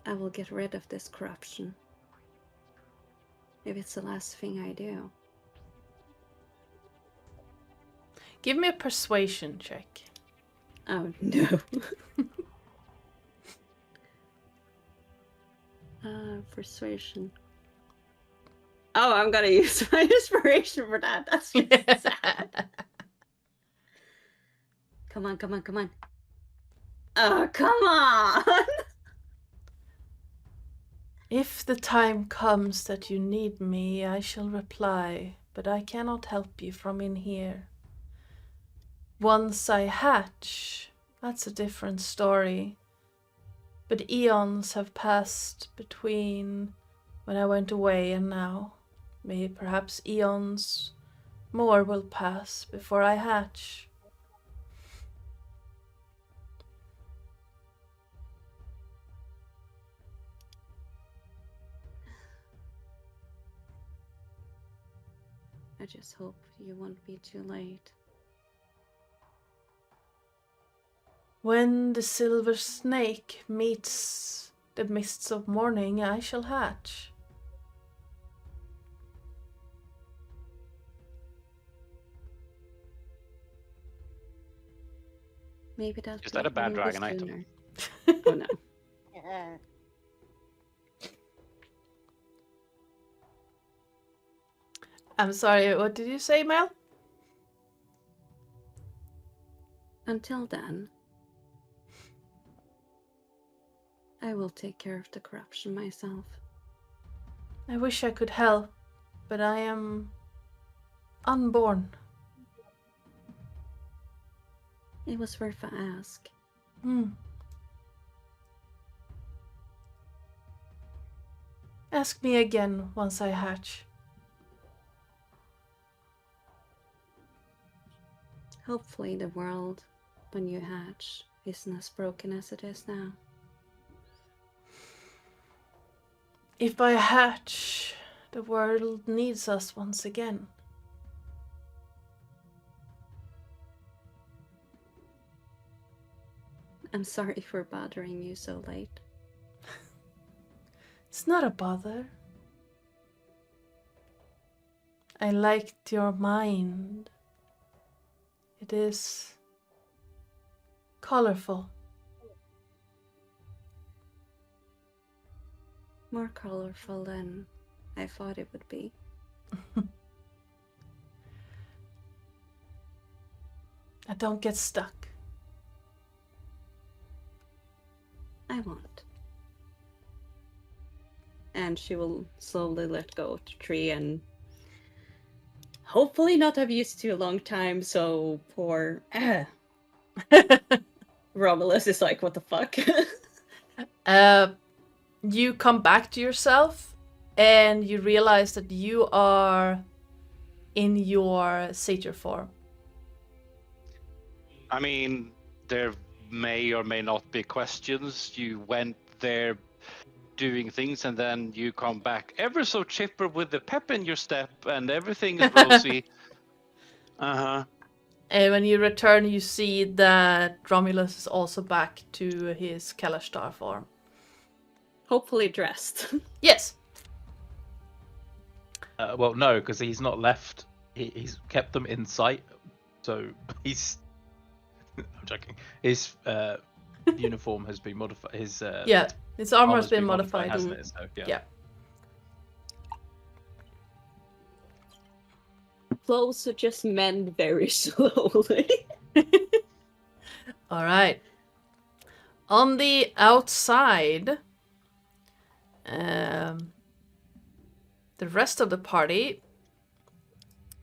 I will get rid of this corruption, if it's the last thing I do. Give me a persuasion check. Oh no. Persuasion. Oh, I'm gonna use my inspiration for that. That's just sad. Come on, come on, come on. Oh, come on! If the time comes that you need me, I shall reply, but I cannot help you from in here. Once I hatch, that's a different story. But eons have passed between when I went away and now. Maybe perhaps eons more will pass before I hatch. I just hope you won't be too late. When the silver snake meets the mists of morning, I shall hatch. Maybe that. Is that a bad dragon item? Oh no. I'm sorry, what did you say, Mel? Until then, I will take care of the corruption myself. I wish I could help, but I am unborn. It was worth a ask. Ask me again once I hatch. Hopefully the world, when you hatch, isn't as broken as it is now. If I hatch, the world needs us once again. I'm sorry for bothering you so late. It's not a bother. I liked your mind. It is colorful. More colorful than I thought it would be. I don't get stuck. I won't. And she will slowly let go of the tree and hopefully not have used too long time, so poor Romulus is like, what the fuck? You come back to yourself and you realize that you are in your satyr form. I mean, there may or may not be questions. You went there doing things and then you come back ever so chipper with the pep in your step and everything is rosy. Uh-huh. And when you return, you see that Romulus is also back to his Kalashtar form. Hopefully dressed. Yes. Well, no, because he's not left. He's kept them in sight, so he's. I'm joking. His uniform has been modified. His Yeah, his armor has armor's been modified. hasn't it? So, yeah. Yeah. Clothes are just mend very slowly. All right. On the outside, the rest of the party,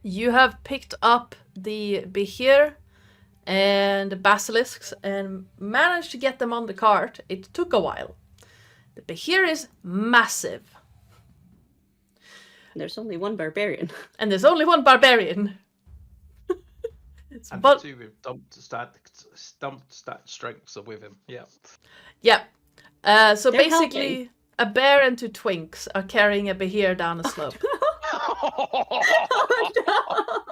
you have picked up the Behir and the basilisks and managed to get them on the cart. It took a while. The Behir is massive. There's only one barbarian. And there's only one barbarian. It's And but the two with dumped stat strengths are with him. Yeah. yeah. So They're basically, helping. a bear and two twinks are carrying a Behir down a slope. Oh, no.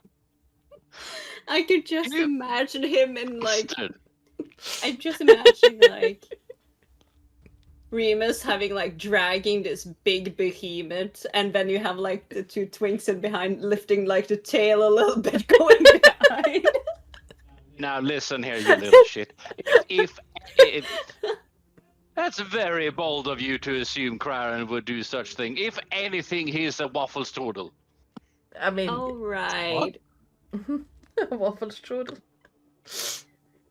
I could just imagine him in like. I just imagine like Remus having like dragging this big behemoth, and then you have like the two twinks in behind lifting like the tail a little bit going behind. Now listen here, you little shit. if that's very bold of you to assume Craren would do such thing. If anything, he's a waffle strudel. I mean, All right. waffle strudel.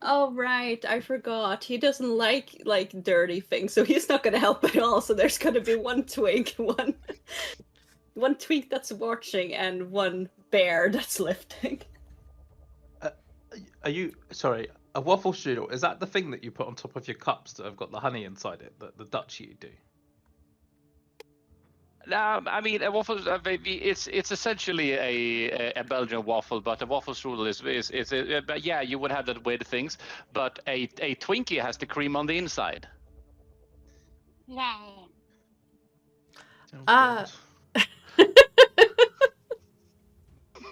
Oh right, I forgot. He doesn't like dirty things, so he's not gonna help at all. So there's gonna be one twig, one twig that's watching, and one bear that's lifting. Are you sorry? A waffle strudel, is that the thing that you put on top of your cups that have got the honey inside it, that the Dutch you do? I mean, a waffle. It's essentially a Belgian waffle, but a waffle strudel is but yeah, you would have that with things. But a Twinkie has the cream on the inside. Yeah. Ah.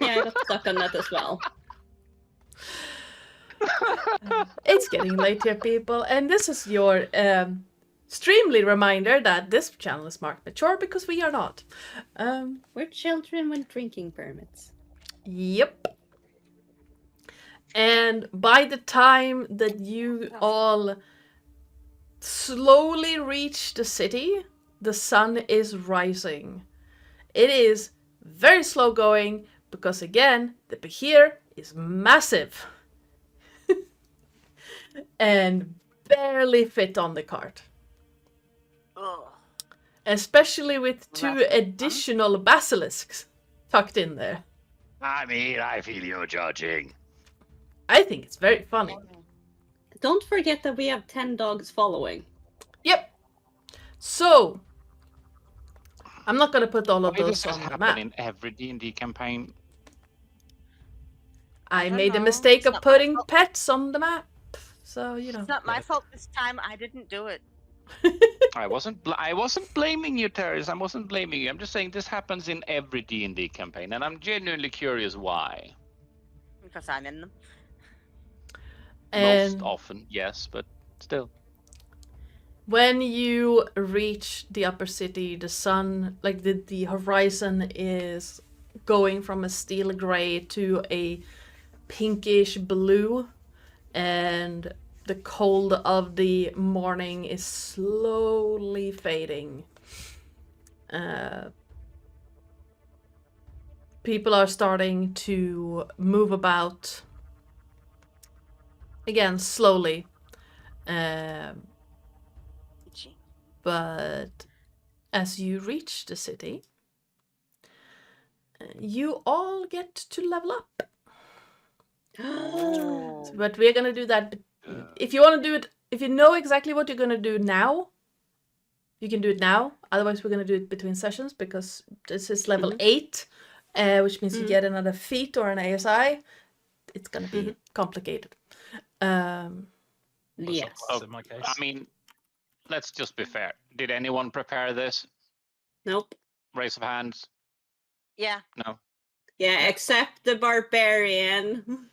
Yeah, I got stuck on that as well. It's getting late here, people, and this is your streamly reminder that this channel is marked mature because we are not. We're children with drinking permits. Yep. And by the time that you all slowly reach the city, the sun is rising. It is very slow going because, again, the Behir is massive and barely fit on the cart. Ugh. Especially with two Massive, huh? additional basilisks tucked in there. I mean, I feel you're judging. I think it's very funny. Don't forget that we have 10 dogs following. Yep. So, I'm not gonna put all of Why does those this on the happen map. in every D&D campaign? I don't made the know. mistake It's of not my putting fault. pets on the map. So, you know. It's not my fault this time. I didn't do it. I wasn't blaming you, Terris. I wasn't blaming you. I'm just saying this happens in every D&D campaign, and I'm genuinely curious why. Because I'm in them. And Most often, yes, but still. when you reach the upper city, the sun, like the horizon is going from a steel gray to a pinkish blue, and the cold of the morning is slowly fading. People are starting to move about again slowly. Itchy. But as you reach the city, you all get to level up. Oh. But we're gonna do that. If you want to do it, if you know exactly what you're gonna do now, you can do it now. Otherwise, we're gonna do it between sessions because this is level 8, which means you get another feat or an ASI. It's gonna be complicated. Yes. In my case. I mean, let's just be fair. Did anyone prepare this? Nope. Raise of hands. Yeah. No. Yeah, except the barbarian.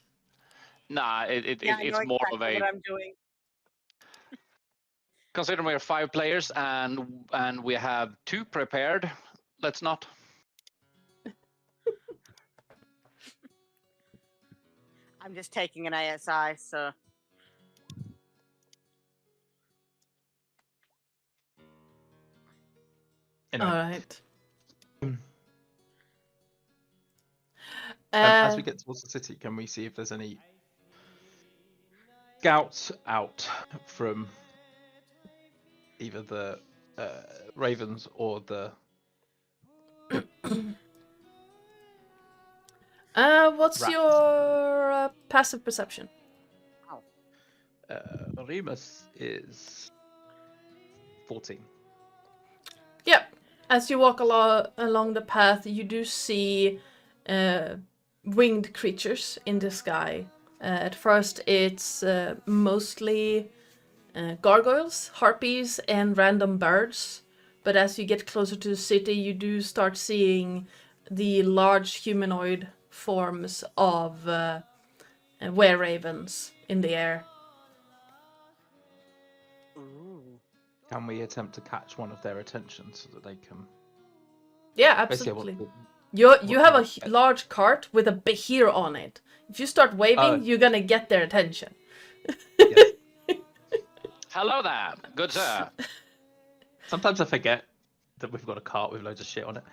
Nah, Yeah, I it's know more exactly of a. what I'm doing. Considering we're 5 players and we have 2 prepared, let's not. I'm just taking an ASI, so Anyway, All right. as we get towards the city, can we see if there's any scouts out from either the ravens or the What's Rat. your passive perception? Remus is 14. Yep. As you walk along the path, you do see winged creatures in the sky. At first, it's mostly gargoyles, harpies, and random birds. But as you get closer to the city, you do start seeing the large humanoid forms of were-ravens in the air. ooh. Can we attempt to catch one of their attention so that they can? Yeah, Basically, absolutely. what You have a can we- large cart with a behir on it. If you start waving, Oh. you're gonna get their attention. Yes. Hello there, good sir. Sometimes I forget that we've got a cart with loads of shit on it.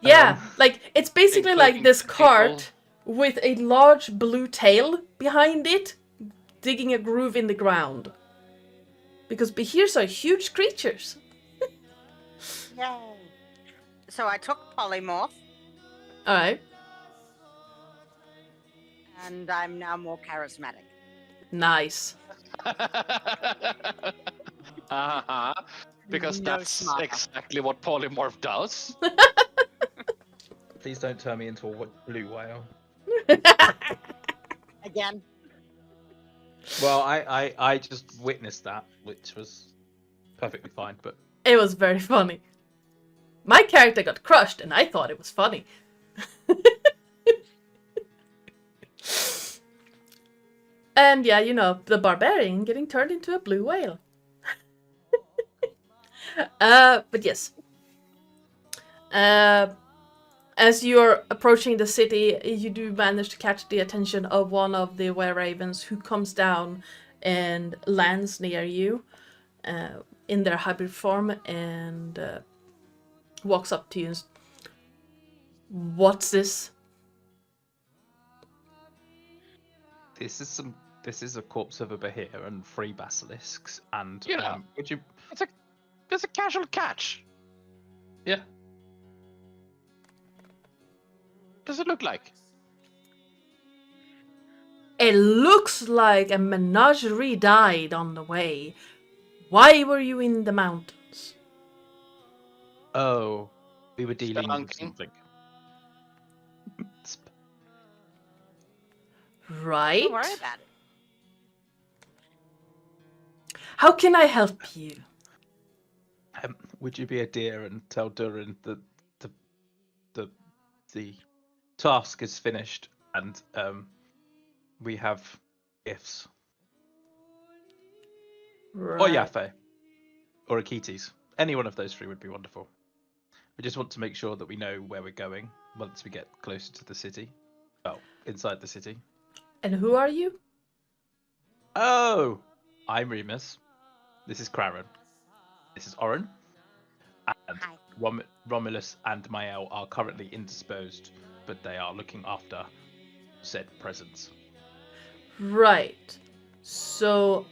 Yeah, like it's basically like including this people. cart with a large blue tail behind it, digging a groove in the ground. Because behirs are huge creatures. Yay. So I took polymorph, Alright, and I'm now more charismatic. nice. Uh-huh. Because No that's smarter. exactly what polymorph does. Please don't turn me into a blue whale. Again. Well, I just witnessed that, which was perfectly fine, but It was very funny. My character got crushed and I thought it was funny. And yeah, you know, the barbarian getting turned into a blue whale. But yes. As you're approaching the city, you do manage to catch the attention of one of the were-ravens who comes down and lands near you in their hybrid form and walks up to you and says, "What's this?" this is a corpse of a behir and 3 basilisks, and Yeah. would you? It's a casual catch. Yeah. Does it look like? It looks like a menagerie died on the way. Why were you in the mountains? Oh, we were dealing with Spelunking. something. Right? Don't worry about it. How can I help you? Would you be a dear and tell Durin that the task is finished and we have gifts? Right. Or Yafe. Or Akitis. Any one of those 3 would be wonderful. We just want to make sure that we know where we're going once we get closer to the city. Well, inside the city. And who are you? Oh! I'm Remus. This is Craren. This is Oren. And Hi. Romulus and Mael are currently indisposed, but they are looking after said presence. Right. So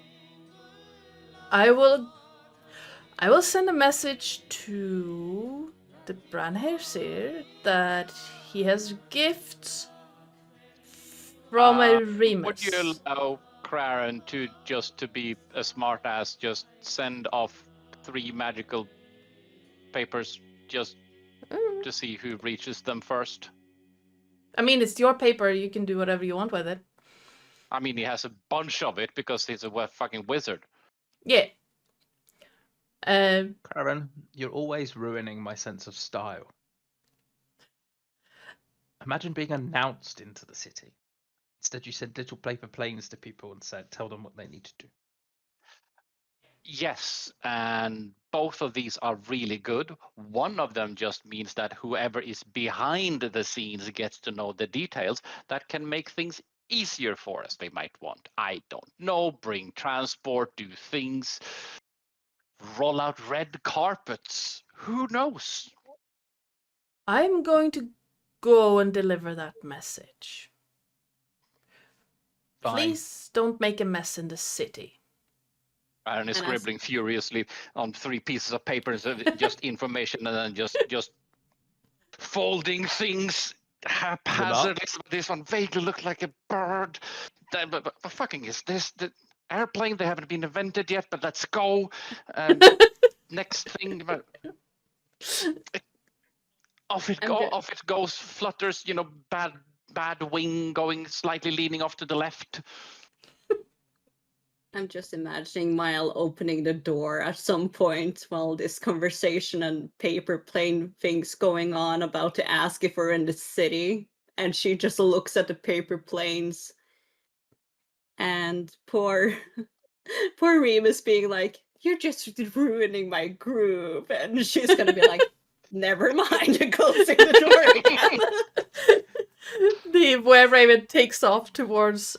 I will send a message to the Branhersir that he has gifts from a Remus. Would you allow Craren to be a smart ass, just send off 3 magical papers just to see who reaches them first? I mean, it's your paper. You can do whatever you want with it. I mean, he has a bunch of it because he's a fucking wizard. Yeah. Craren, you're always ruining my sense of style. Imagine being announced into the city. Instead, you send little paper planes to people and tell them what they need to do. Yes, and both of these are really good. One of them just means that whoever is behind the scenes gets to know the details that can make things easier for us. They might want, I don't know, bring transport, do things, roll out red carpets. Who knows? I'm going to go and deliver that message. Fine. Please don't make a mess in the city. Aaron is And scribbling furiously on 3 pieces of paper, so just information, and then just folding things haphazardly. This one vaguely looked like a bird. But fucking is this the airplane? They haven't been invented yet, but let's go. Next thing, off it goes, flutters. You know, bad wing going slightly leaning off to the left. I'm just imagining Mile opening the door at some point while this conversation and paper plane things going on, about to ask if we're in the city, and she just looks at the paper planes, and poor Remus being like, "You're just ruining my groove," and she's gonna be like, "Never mind," and closing the door again. The were-raven takes off towards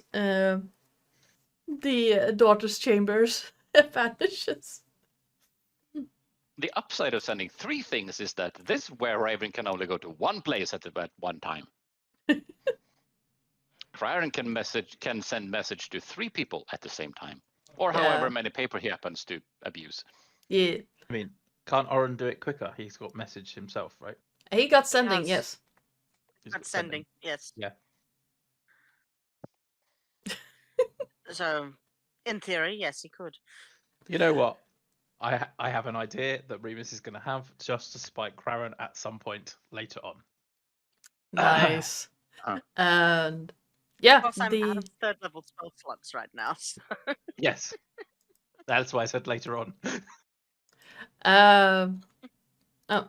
the daughter's chambers. vanishes. The upside of sending 3 things is that this were-raven can only go to one place at one time. Craren can send message to 3 people at the same time, or however many paper he happens to abuse. Yeah. I mean, can't Oren do it quicker? He's got message himself, right? He got sending, Yes. yes. He's That's got sending. Yes. Yeah. So, in theory, yes, he could. You know what? I have an idea that Remus is going to have just to spike Craren at some point later on. Nice. Huh. And yeah, Of course, I'm out of 3rd level spell slots right now. So. Yes. That's why I said later on. Oh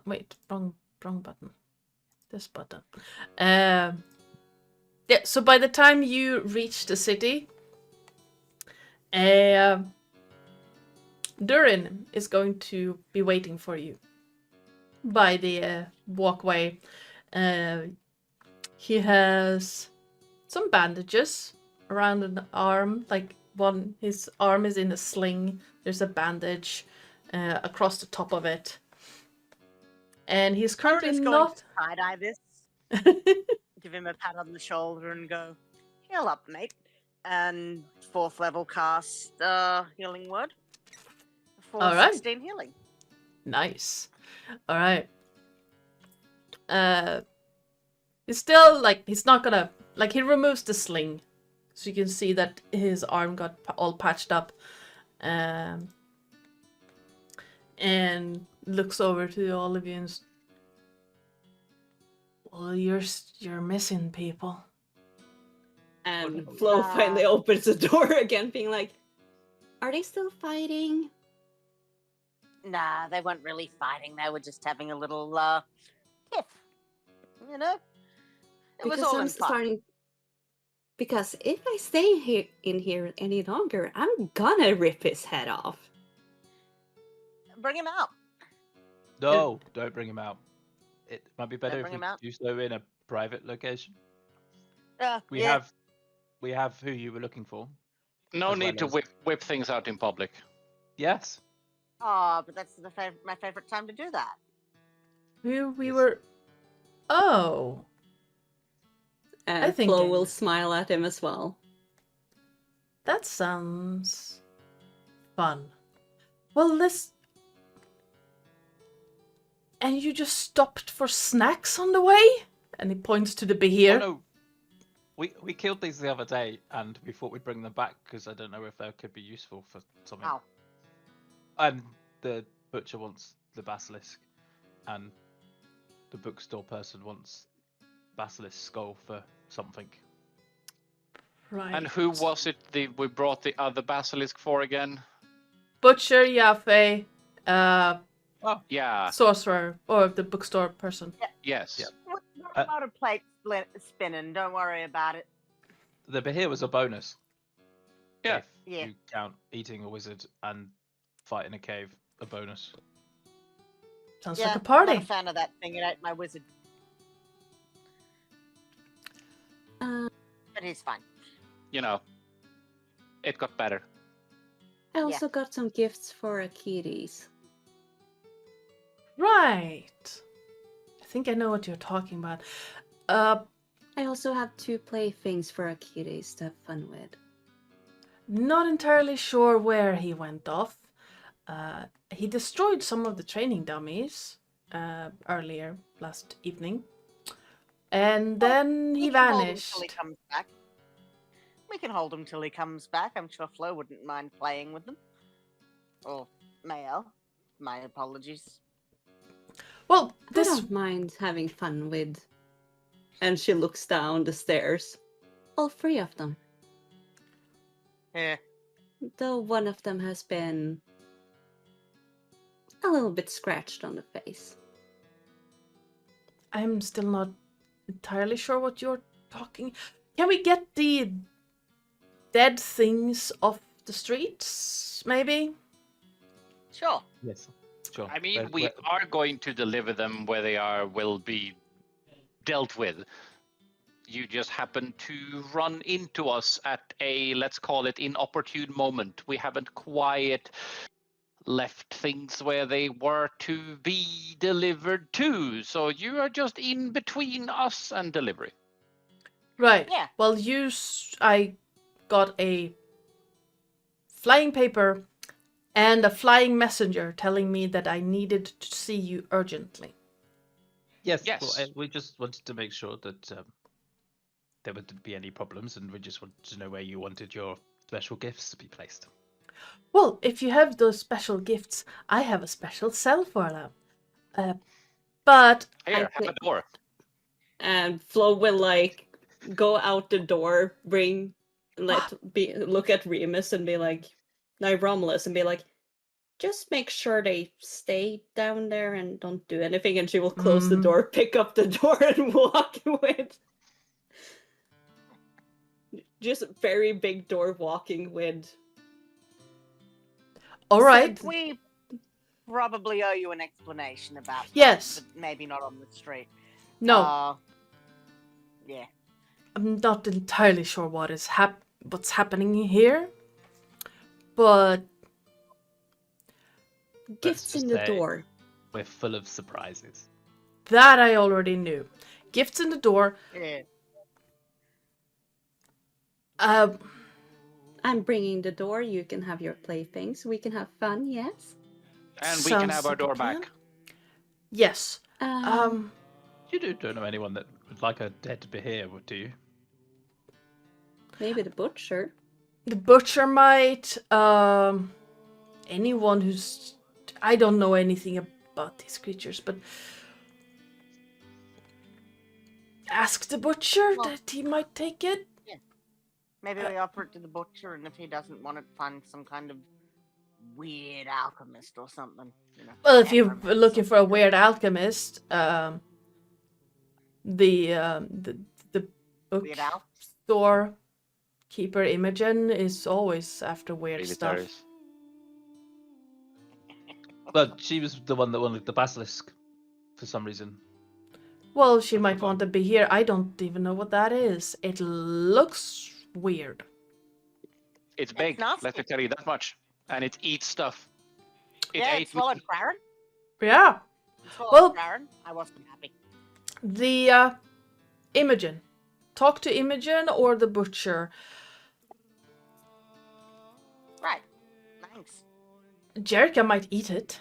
wait, wrong button. This button. Yeah, so by the time you reach the city, Durin is going to be waiting for you by the walkway. He has some bandages around an arm, like his arm is in a sling. There's a bandage across the top of it. And he's currently Aaron's going not... to side-eye this, give him a pat on the shoulder and go, heal up, mate. And 4th level cast Healing Word for All right. 16 healing. Nice. All right. He's still like, he's not gonna, like, he removes the sling, so you can see that his arm got all patched up, and looks over to all of you and well, you're missing people. And Flo finally opens the door again, being like, "Are they still fighting?" Nah, they weren't really fighting. They were just having a little tiff. You know? It was all in fun. Because if I stay in here any longer, I'm gonna rip his head off. Bring him out. No, don't bring him out. It might be better if bring we him out. do so in a private location. We yeah. have who you were looking for. No As need to well as- whip things out in public. Yes. Oh, but that's my favorite time to do that. We Yes. were... Oh. And I think Flo I will know. smile at him as well. That sounds fun. Well, and you just stopped for snacks on the way? And he points to the behir. Oh, no. We killed these the other day, and we thought we'd bring them back because I don't know if they could be useful for something. Oh. And the butcher wants the basilisk, and the bookstore person wants basilisk skull for something. Right. And who was it we brought the other basilisk for again? Butcher, Yaffe, Yeah. sorcerer, or the bookstore person. Yes. Yeah. What about a plate spinning? Don't worry about it. The behir was a bonus. Yeah. If Yeah. you count eating a wizard and fight in a cave, a bonus. Sounds Yeah, like a I'm party. not a fan of that thing. It ate my wizard. But he's fine. You know, it got better. I also got some gifts for Achilles. Right. I think I know what you're talking about. I also have 2 playthings for Achilles to have fun with. Not entirely sure where he went off. He destroyed some of the training dummies earlier last evening. And then he We can hold him vanished. till he comes back. We can hold him till he comes back. I'm sure Flo wouldn't mind playing with them. Or Mael. My apologies. Well, I this don't mind having fun with. And she looks down the stairs. All 3 of them. Yeah. Though one of them has been a little bit scratched on the face. I'm still not entirely sure what you're talking. Can we get the dead things off the streets, maybe? Sure. Yes. Sure. I mean, we are going to deliver them where they will be dealt with. You just happen to run into us at a, let's call it, inopportune moment. We haven't quite left things where they were to be delivered to. So you are just in between us and delivery. Right. Yeah. Well, I got a flying paper and a flying messenger telling me that I needed to see you urgently. Yes. Yes. Well, we just wanted to make sure that there wouldn't be any problems, and we just wanted to know where you wanted your special gifts to be placed. Well, if you have those special gifts, I have a special cell for them. But Here, have a think- door. And Flo will like go out the door, look at Remus and be like, no, Romulus, and be like, just make sure they stay down there and don't do anything. And she will close the door, pick up the door, and walk with. Just very big door walking with. all right. We probably owe you an explanation about Yes. that, but maybe not on the street. No, Yeah. I'm not entirely sure what's happening here, but Gifts in just the say- door. We're full of surprises. that I already knew. Gifts in the door. Yeah. I'm bringing the door. You can have your playthings. We can have fun. Yes. And we can sounds have our like a door plan. back. Yes. You don't know anyone that would like a dead Behir, do you? Maybe the butcher. The butcher might. Anyone who's. I don't know anything about these creatures, but. Ask the butcher Well- that he might take it. Maybe we offer it to the butcher, and if he doesn't want it, find some kind of weird alchemist or something. You know, Well, if you're necromancer. looking for a weird alchemist, the Weird Al. bookstore keeper Imogen is always after weird Really, stuff. Terris. Well, she was the one that wanted the basilisk for some reason. Well, she I might forgot. want to be here. I don't even know what that is. It looks weird. It's big, nasty. let me tell you that much. And it eats stuff. It Yeah, ate it swallowed Claren. Yeah. It swallowed Well- Claren. I wasn't happy. The Imogen. Talk to Imogen or the butcher. Right. Thanks. Jerica might eat it.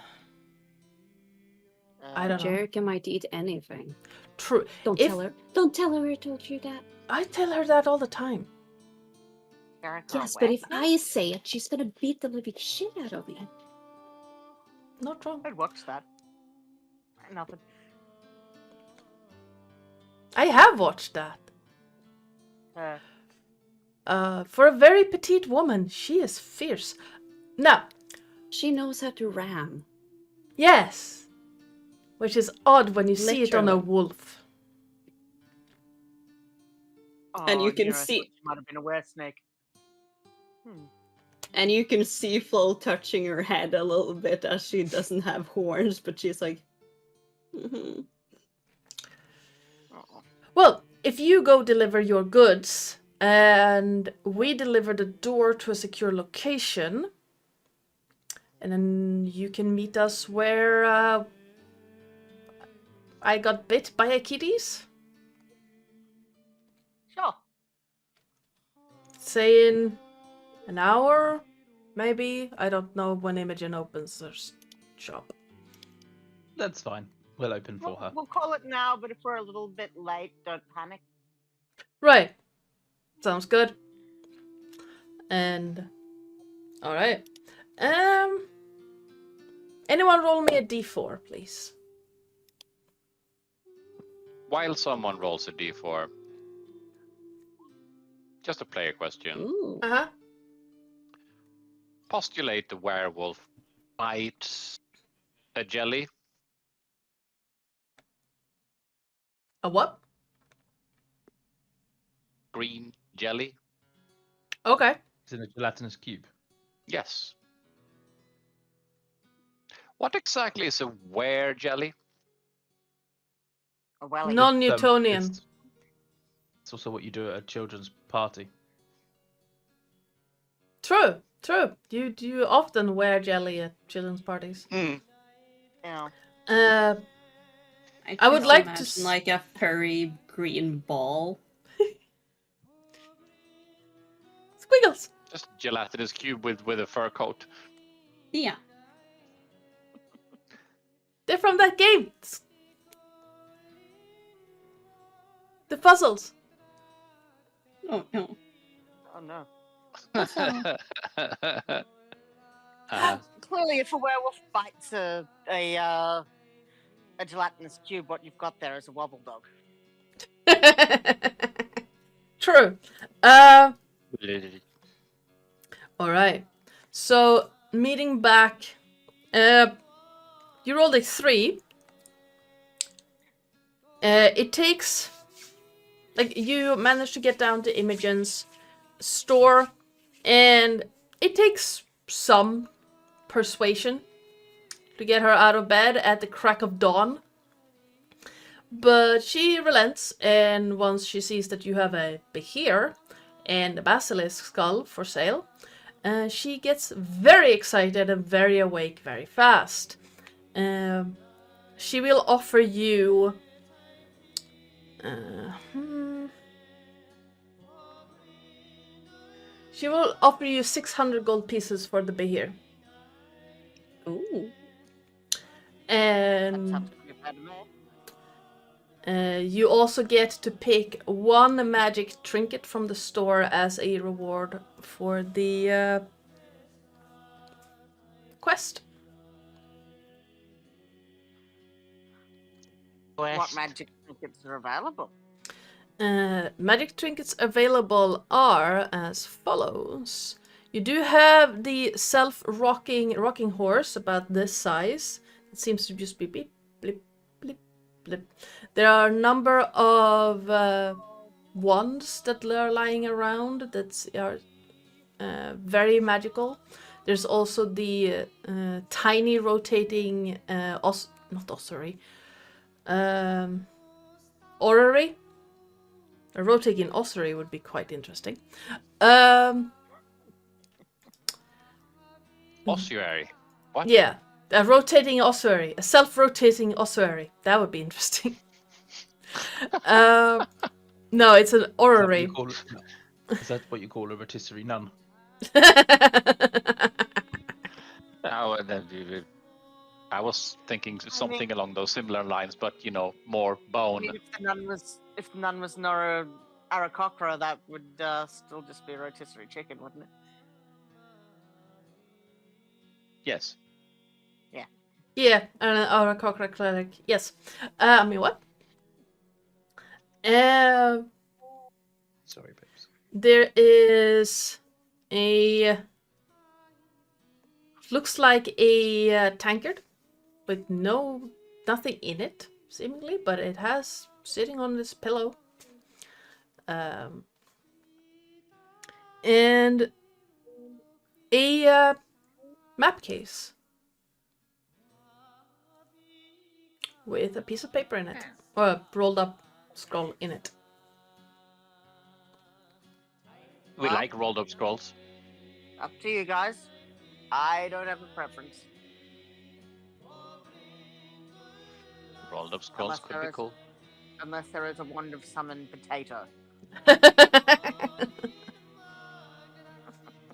I don't know. Jerica might eat anything. True. Don't If- tell her. Don't tell her I told you that. I tell her that all the time. Jerica Yes, but if Wagner? I say it, she's gonna beat the living shit out of me. Not wrong. I'd watch that. Nothing. I have watched that. For a very petite woman, she is fierce. Now, She knows how to ram. yes. Which is odd when you see it on a Literally. wolf. And you oh, can know, I see- thought she might have been a were snake. And you can see Flo touching her head a little bit as she doesn't have horns, but she's like, "Mhm." Oh. Well, if you go deliver your goods and we deliver the door to a secure location, and then you can meet us where I got bit by a kitties, Sure. say in an hour, maybe. I don't know when Imogen opens their shop. That's fine. We'll open for her. We'll call it now, but if we're a little bit late, don't panic. Right. Sounds good. And all right. Anyone roll me a d4, please? While someone rolls a d4, just a player question. Ooh. Uh-huh. Postulate the werewolf bites a jelly. A what? Green jelly. Okay. It's in a gelatinous cube. Yes. What exactly is a were jelly? Or well, Non-Newtonian. It's It's also what you do at a children's party. True. You often wear jelly at children's parties. Mm. Yeah. I would just like to imagine, like a furry green ball. Squiggles. Just gelatinous cube with a fur coat. Yeah. They're from that game. The puzzles. Oh no. Oh no. Uh, Clearly, if a werewolf bites a gelatinous cube, what you've got there is a wobble dog. True. Alright. So, meeting back. You rolled a 3. It takes... Like, you managed to get down to Imogen's store, and it takes some persuasion to get her out of bed at the crack of dawn. But she relents, and once she sees that you have a behir and a basilisk skull for sale, she gets very excited and very awake very fast. She will offer you... She will offer you 600 gold pieces for the behir. Ooh. That And sounds pretty bad to me. you also get to pick one magic trinket from the store as a reward for the quest. What magic trinkets are available? Magic trinkets available are as follows. You do have the rocking horse about this size. It seems to just be blip, blip, blip, blip. There are a number of wands that are lying around that are very magical. There's also the tiny rotating orrery. A rotating ossuary would be quite interesting. Ossuary. What? Yeah, a rotating ossuary, a self-rotating ossuary. That would be interesting. No, it's an orrery. Is that what you call a rotisserie nun? I was thinking something along those similar lines, but more bone. I mean, if the nun was Nora Arakocra, that would still just be a rotisserie chicken, wouldn't it? Yes. Yeah, an Arakocra cleric. Yes. What? Sorry, babes. There is a... Looks like a tankard with nothing in it, seemingly, but it has sitting on this pillow. And a map case with a piece of paper in it, or a rolled up scroll in it. We Well. like rolled up scrolls. Up to you guys. I don't have a preference. Rolled up scrolls Unless could there be is- cool. Unless there is a wand of summon potato.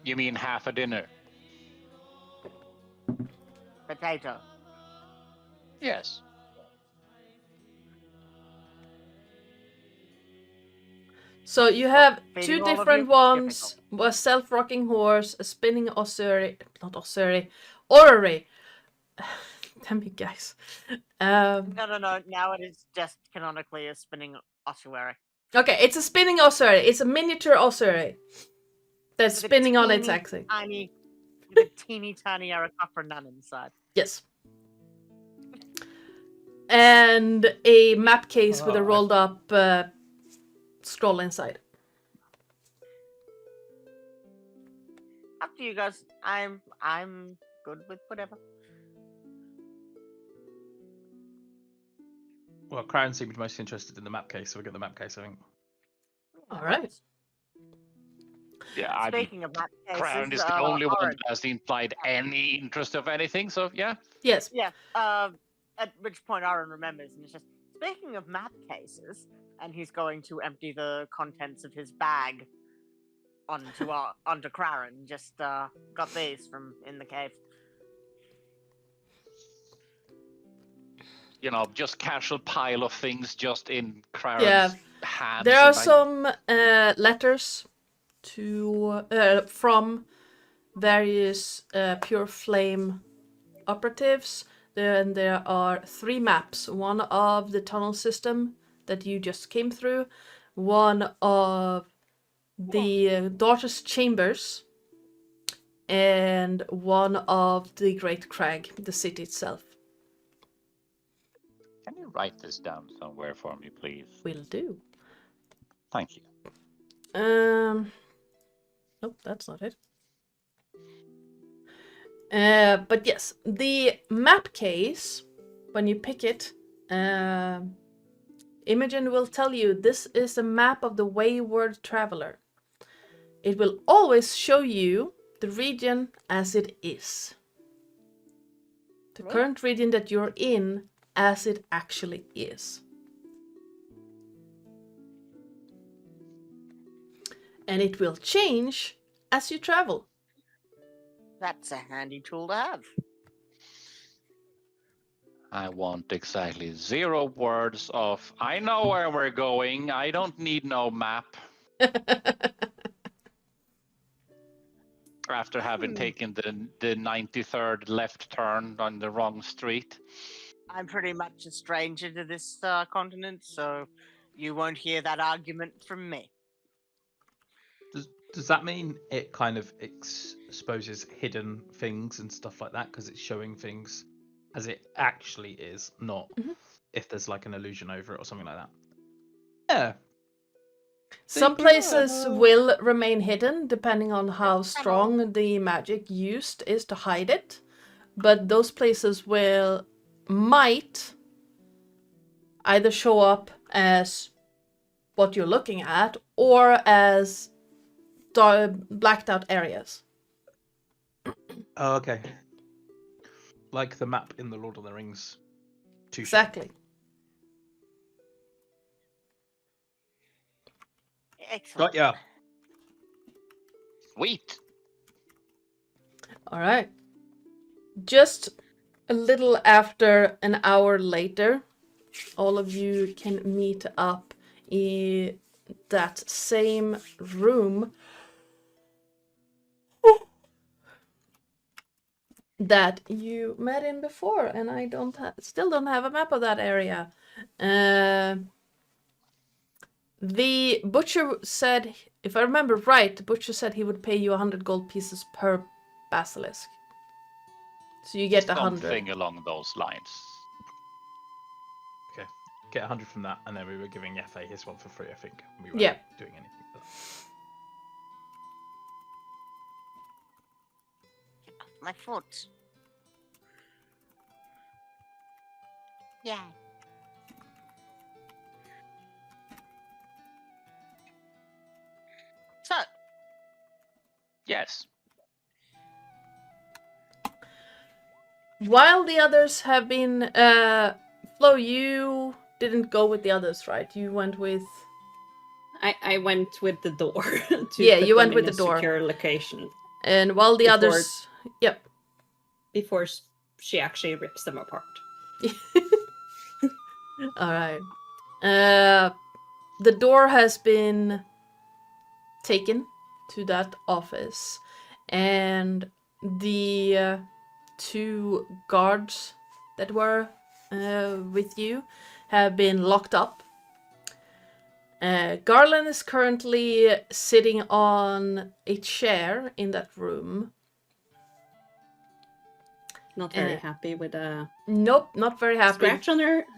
You mean half a dinner? Potato. Yes. So you have feeding two all of different you? ones: a self-rocking horse, a spinning orrery. Damn you guys. No. Now it is just canonically a spinning ossuary. Okay, it's a spinning ossuary. It's a miniature ossuary that's With a spinning on its teeny axis. Tiny, with a teeny tiny Arakocra nun inside. Yes. And a map case with a Oh, rolled up scroll inside. Up to you guys. I'm good with whatever. Well, Crown seemed most interested in the map case, so we get the map case, I think. All right. Yeah, Speaking of map Crown cases, is the only one Oren, that has implied any interest of anything. So yeah, Yes. yeah. At which point Aaron remembers and is just speaking of map cases, and he's going to empty the contents of his bag onto Craren. Just got these from in the cave. you know, just casual pile of things just in Crown's Yeah. hands. There are and some letters to from various Pure Flame operatives. Then there are 3 maps. One of the tunnel system that you just came through, one of the Daughter's Chambers, and one of the Great Crag, the city itself. Can you write this down somewhere for me, please? Will do. Thank you. Nope, that's not it. But yes, the map case, when you pick it, Imogen will tell you this is a map of the Wayward Traveler. It will always show you the region as it is. The Right. current region that you're in as it actually is. And it will change as you travel. That's a handy tool to have. I want exactly 0 words of, I know where we're going, I don't need no map. After having taken the 93rd left turn on the wrong street. I'm pretty much a stranger to this continent, so you won't hear that argument from me. Does that mean it kind of exposes hidden things and stuff like that because it's showing things as it actually is, not if there's like an illusion over it or something like that? Yeah. Some places will remain hidden depending on how strong the magic used is to hide it, but those places might either show up as what you're looking at or as blacked out areas. Oh, okay. Like the map in the Lord of the Rings 2 show. Exactly. Excellent. Got ya. Sweet. All right. Just a little after an hour later, all of you can meet up in that same room that you met in before, and I still don't have a map of that area. The butcher said, if I remember right, the butcher said he would pay you 100 gold pieces per basilisk. So you get 100. Something along those lines. Okay. Get 100 from that, and then we were giving Yefe his one for free, I think. We weren't Yeah. doing anything for that. My foot. Yeah. So, Yes. While the others have been, Flo, you didn't go with the others, right? You went with. I went with the door. To Yeah, put you went them with in the a door. secure location And while the Before- others. Yep. before she actually rips them apart. All right. The door has been taken to that office, and the 2 guards that were with you have been locked up. Garlen is currently sitting on a chair in that room. Not very happy with a Nope, not very happy.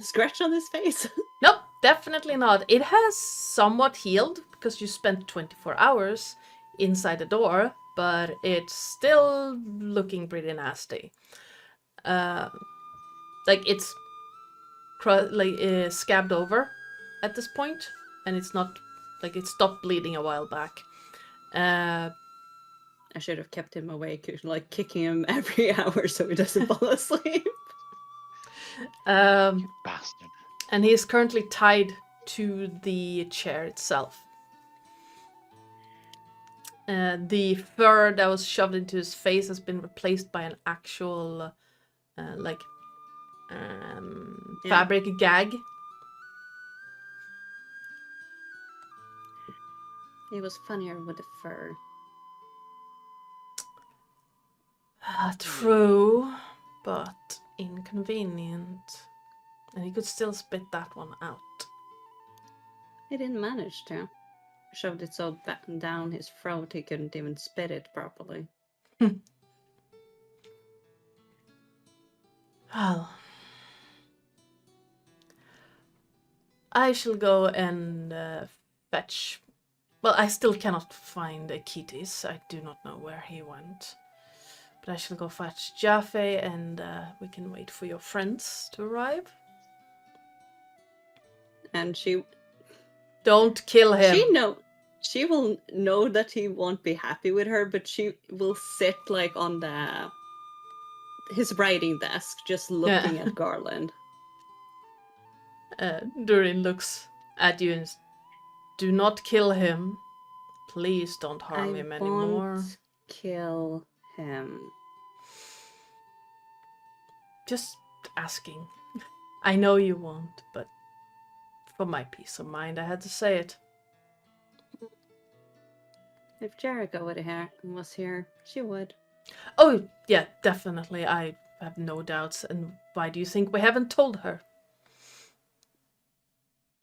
scratch on his face. Nope, definitely not. It has somewhat healed because you spent 24 hours inside the door, but it's still looking pretty nasty. Like it's scabbed over at this point, and it's not Like it stopped bleeding a while back. I should have kept him awake, like kicking him every hour so he doesn't fall asleep. Bastard. And he is currently tied to the chair itself. The fur that was shoved into his face has been replaced by an actual, fabric gag. He was funnier with the fur. True, but inconvenient. And he could still spit that one out. He didn't manage to. Shoved it so down his throat he couldn't even spit it properly. Well, I shall go and fetch. Well, I still cannot find Akitis. I do not know where he went. But I shall go fetch Jaffe, and we can wait for your friends to arrive. And she Don't kill him. She will know that he won't be happy with her, but she will sit like on his writing desk, just looking at Garland. Durin looks at you and do not kill him. Please don't harm him anymore. Won't kill him. Just asking. I know you won't, but for my peace of mind, I had to say it. If Jericho was here, she would. Oh, yeah, definitely. I have no doubts. And why do you think we haven't told her?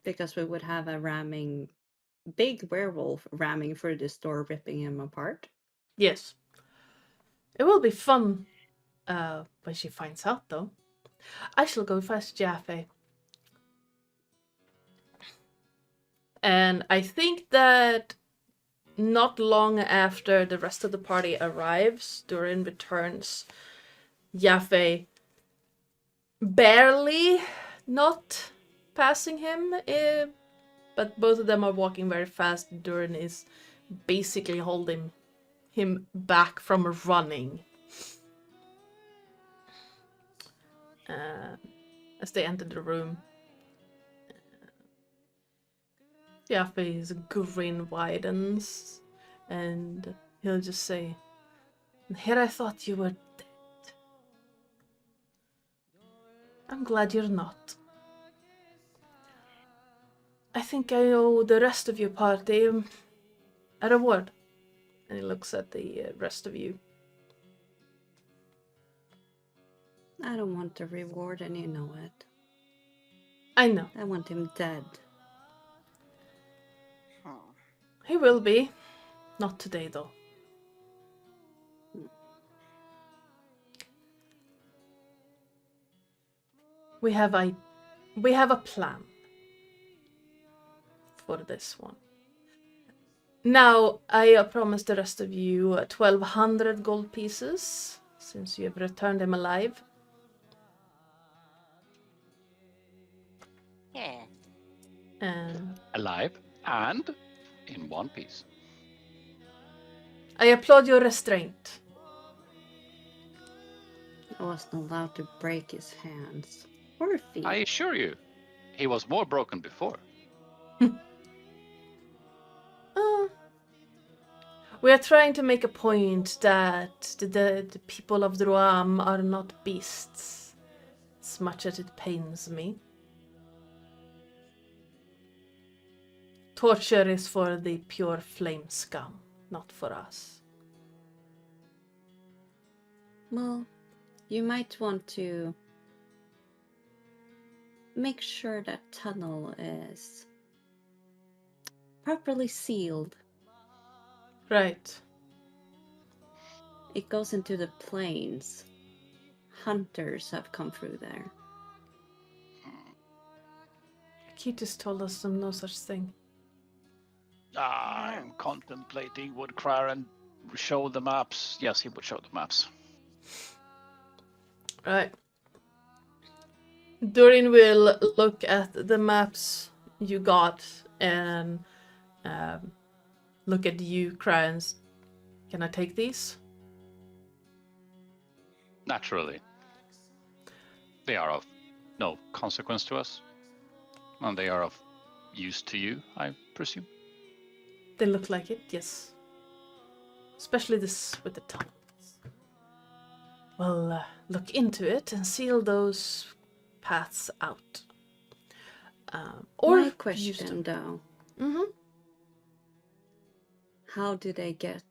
Because we would have a big werewolf ramming through this door, ripping him apart. Yes. It will be fun when she finds out, though. I shall go fetch Jaffe. And I think that not long after the rest of the party arrives, Durin returns. Jaffe barely not passing him, but both of them are walking very fast. Durin is basically holding him back from running. As they enter the room, Jaffe's grin widens, and he'll just say, "Here I thought you were dead. I'm glad you're not. I think I owe the rest of your party a reward." And he looks at the rest of you. I don't want a reward, and you know it. I know. I want him dead. He will be. Not today, though. We have a plan for this one. Now, I promised the rest of you 1,200 gold pieces, since you have returned him alive. Yeah. Alive and in one piece. I applaud your restraint. I wasn't allowed to break his hands or feet. I assure you, he was more broken before. We are trying to make a point that the people of Droam are not beasts, as much as it pains me. Torture is for the pure flame scum, not for us. Well, you might want to make sure that tunnel is properly sealed. Right. It goes into the plains. Hunters have come through there. Ketis told us no such thing. I'm contemplating would Craren show the maps. Yes, he would show the maps. Right. Durin will look at the maps you got and look at you, Crayons. Can I take these? Naturally. They are of no consequence to us. And they are of use to you, I presume. They look like it, yes. Especially this with the tunnels. Well, look into it and seal those paths out. Or My use question, them. though. Mm-hmm. How do they get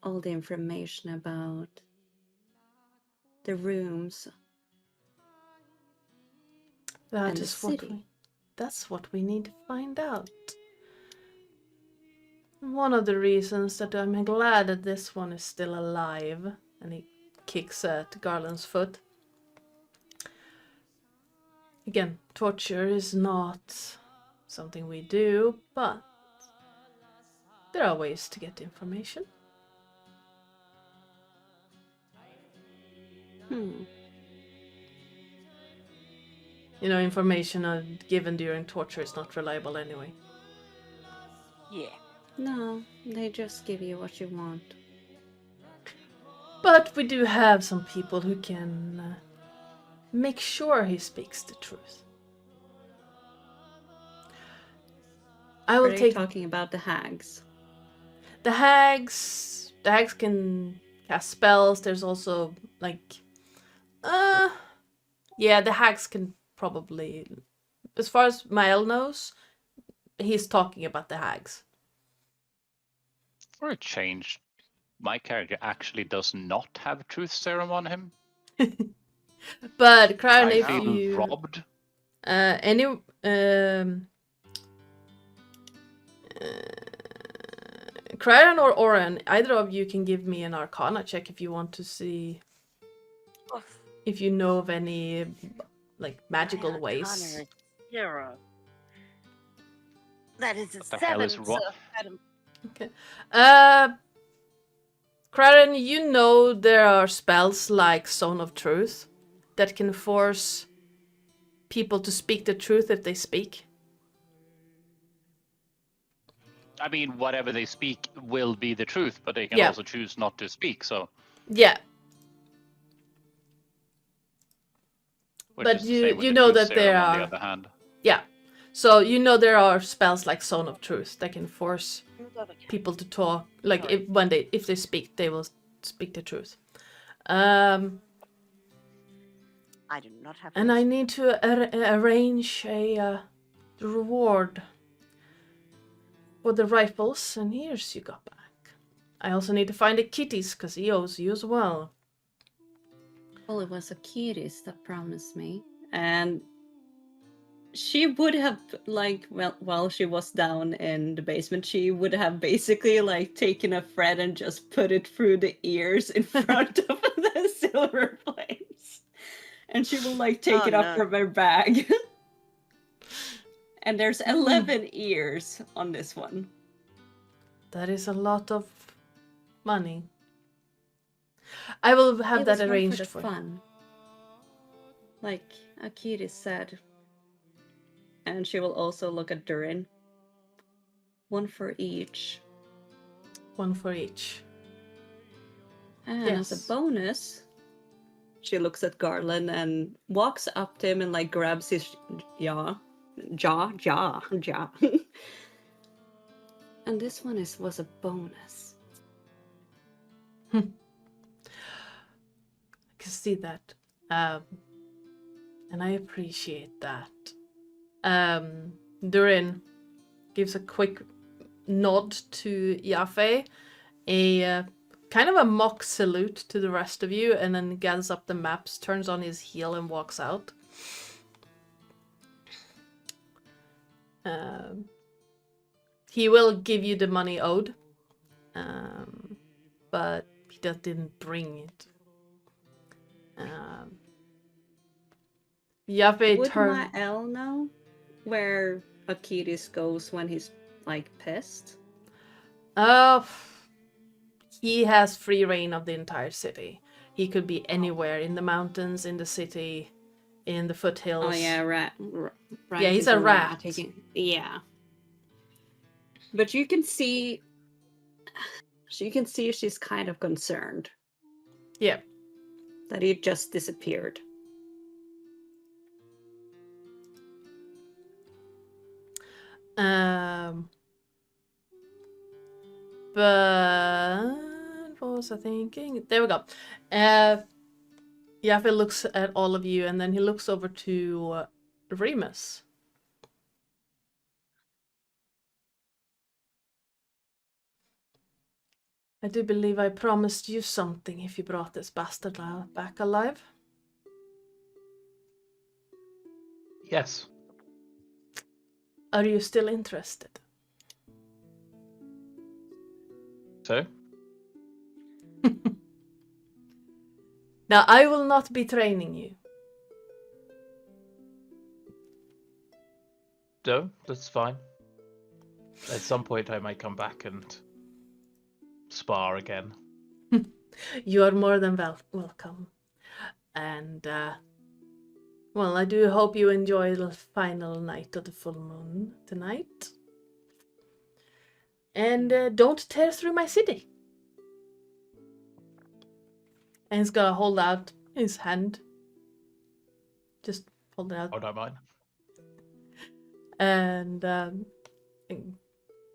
all the information about the rooms That and the is what city? that's what we need to find out. One of the reasons that I'm glad that this one is still alive, and he kicks at Garland's foot. Again, torture is not something we do, but there are ways to get information. You know, information given during torture is not reliable anyway. Yeah. No, they just give you what you want. But we do have some people who can make sure he speaks the truth. I will Are you take talking about the hags? the hags. The hags can cast spells. There's also like, yeah, the hags can probably, as far as Mael knows, he's talking about the hags. For a change, my character actually does not have truth serum on him. But Crown, I if feel you robbed. Cryon or Oren, either of you can give me an Arcana check if you want to see if you know of any like magical My ways. Arcana is 0. That is a What the hell 7. is So wrong? I don't- Okay. Cryon, you know there are spells like Zone of Truth that can force people to speak the truth if they speak. I mean, whatever they speak will be the truth, but they can Yeah. also choose not to speak. So, Yeah, which But is the you- same with you the know truth that there serum, on are- the other hand. yeah. So you know there are spells like Zone of Truth that can force people to talk. Like Sorry. if they speak, they will speak the truth. I do not have. And those. I need to arrange a reward for the rifles, and here's you got back. I also need to find the kitties, because he owes you as well. Well, it was Akiris that promised me. And she would have, like, well, while she was down in the basement, she would have basically, like, taken a thread and just put it through the ears in front of the silver plates. And she will, like, take Oh, it up no. from her bag. And there's 11 ears on this one. That is a lot of money. I will have It that was more arranged for for the you. fun. Like Akiris said. And she will also look at Durin. One for each. One for each. And as Yes. a bonus, she looks at Garlen and walks up to him and like grabs his jaw. And this one was a bonus. I can see that. And I appreciate that. Durin gives a quick nod to Yafe, a kind of a mock salute to the rest of you, and then gathers up the maps, turns on his heel, and walks out. He will give you the money owed, but he just didn't bring it. Yafe Would turned. Mael know where Akiris goes when he's like pissed? He has free reign of the entire city. He could be anywhere in the mountains, in the city, in the foothills. Oh yeah, right. Yeah, he's a rat. Yeah. But you can see she's kind of concerned Yeah. that he just disappeared. But what was I thinking? There we go. Yaffe looks at all of you, and then he looks over to Remus. I do believe I promised you something if you brought this bastard back alive. Yes. Are you still interested? So? Now, I will not be training you. No, that's fine. At some point I might come back and spar again. You are more than welcome. And, well, I do hope you enjoy the final night of the full moon tonight. And don't tear through my city. And he's gonna hold out his hand. Just hold it out. Oh, don't mind. And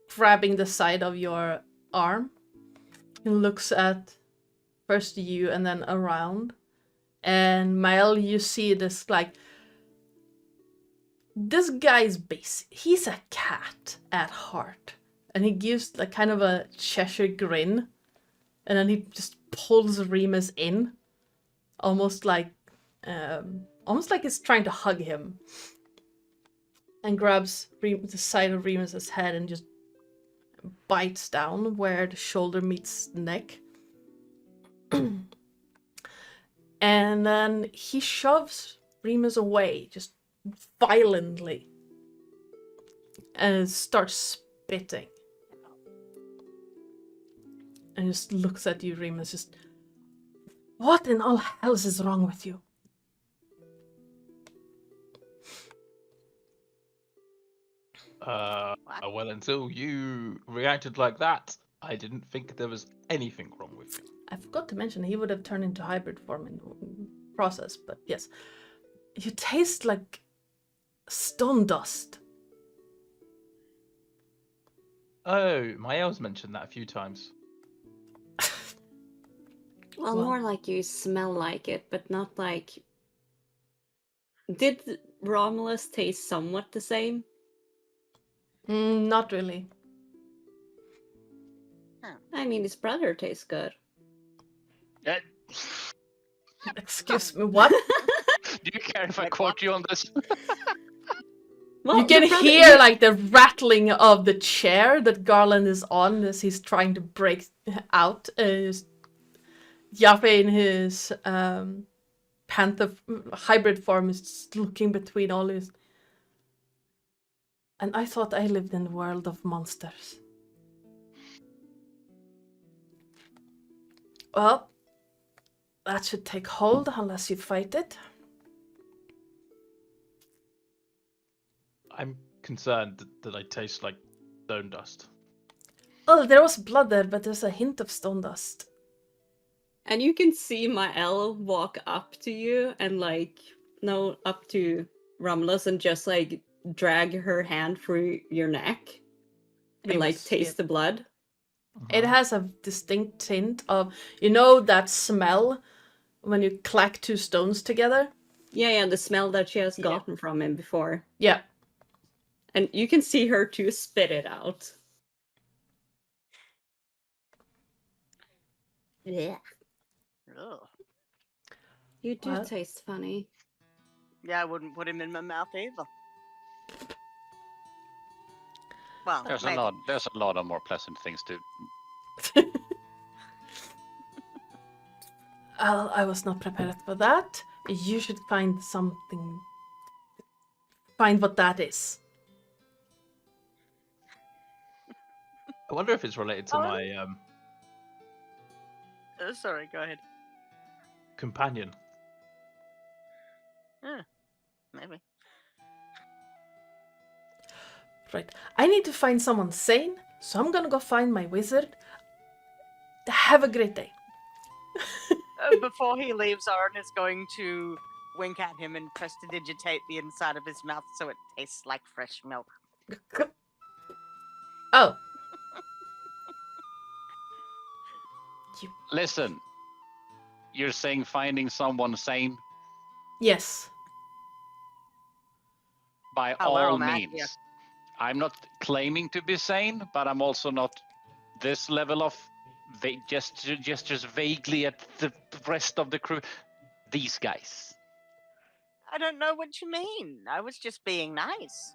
grabbing the side of your arm, he looks at first you and then around. And Mel, you see this like, this guy's basic. He's a cat at heart, and he gives like kind of a Cheshire grin, and then he just pulls Remus in, almost like he's trying to hug him, and grabs the side of Remus's head and just bites down where the shoulder meets the neck. And then he shoves Remus away, just violently, and starts spitting. And just looks at you, Remus, just, what in all hell is wrong with you? Well, until you reacted like that, I didn't think there was anything wrong with you. I forgot to mention he would have turned into hybrid form in the process, but yes. You taste like stone dust. Oh, my elves mentioned that a few times. Well, more like you smell like it, but not like... Did Romulus taste somewhat the same? Not really. I mean, his brother tastes good. Excuse me, what? Do you care if I quote you on this? Well, You can the brother- hear like the rattling of the chair that Garlen is on as he's trying to break out. Yaffe in his panther hybrid form is just looking between all his. And I thought I lived in the world of monsters. Well, that should take hold unless you fight it. I'm concerned that I taste like stone dust. Oh, there was blood there, but there's a hint of stone dust. And you can see Mael walk up to you and up to Romulus and just like drag her hand through your neck and like Remus, taste the blood. It has a distinct hint of, you know, that smell when you clack two stones together? Yeah, the smell that she has gotten from him before. Yeah. And you can see her too spit it out. Yeah. Ugh. You do What? taste funny. Yeah, I wouldn't put him in my mouth either. Well, There's maybe. a lot of more pleasant things to. I was not prepared for that. You should find something. Find what that is. I wonder if it's related to my Sorry, go ahead. companion. Maybe. Right. I need to find someone sane, so I'm gonna go find my wizard. Have a great day. Before he leaves, Oren is going to wink at him and prestidigitate the inside of his mouth so it tastes like fresh milk. Oh. Listen, you're saying finding someone sane? Yes. By Oh, we're all on that, means. yeah. I'm not claiming to be sane, but I'm also not this level of just vaguely at the rest of the crew. These guys. I don't know what you mean. I was just being nice.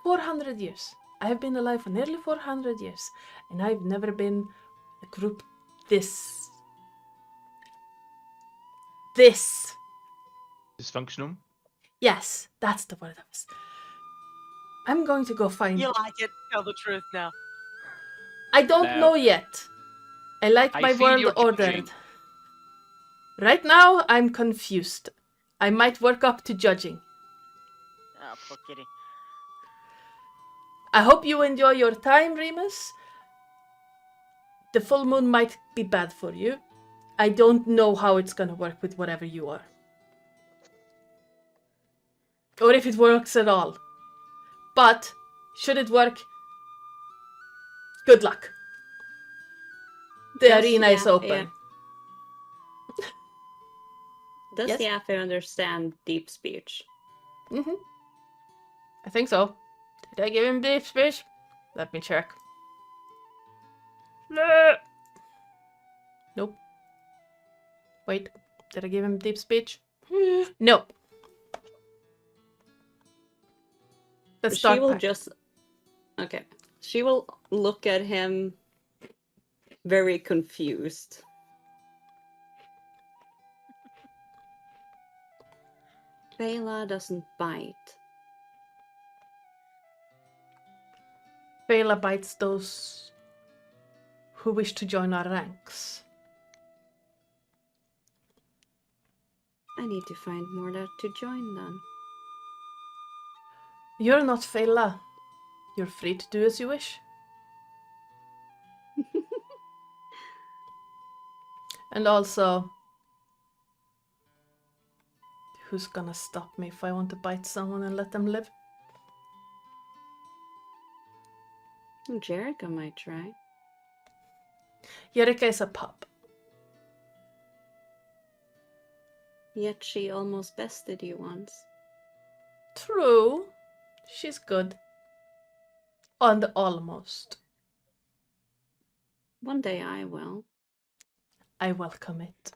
400 years. I have been alive for nearly 400 years, and I've never been a group this Dysfunctional. Yes, that's the word. I'm going to go find. You like it? Tell the truth now. I don't No. know yet. I like I my feel world you're ordered. judging. Right now, I'm confused. I might work up to judging. Oh, poor kitty. I hope you enjoy your time, Remus. The full moon might be bad for you. I don't know how it's gonna work with whatever you are. Or if it works at all. But, should it work, good luck. The Does arena is Yafe- open. Does Yes? Yafe understand deep speech? Mm-hmm. I think so. Did I give him deep speech? Let me check. No. Nope. Wait, did I give him deep speech? No. Let's She start will back. just... Okay. She will look at him very confused. Bela doesn't bite. Bela bites those who wish to join our ranks. I need to find more to join then. You're not Fela. You're free to do as you wish. And also, who's gonna stop me if I want to bite someone and let them live? Jerica might try. Jerika is a pup. Yet she almost bested you once. True. She's good. And almost. One day I will. I welcome it.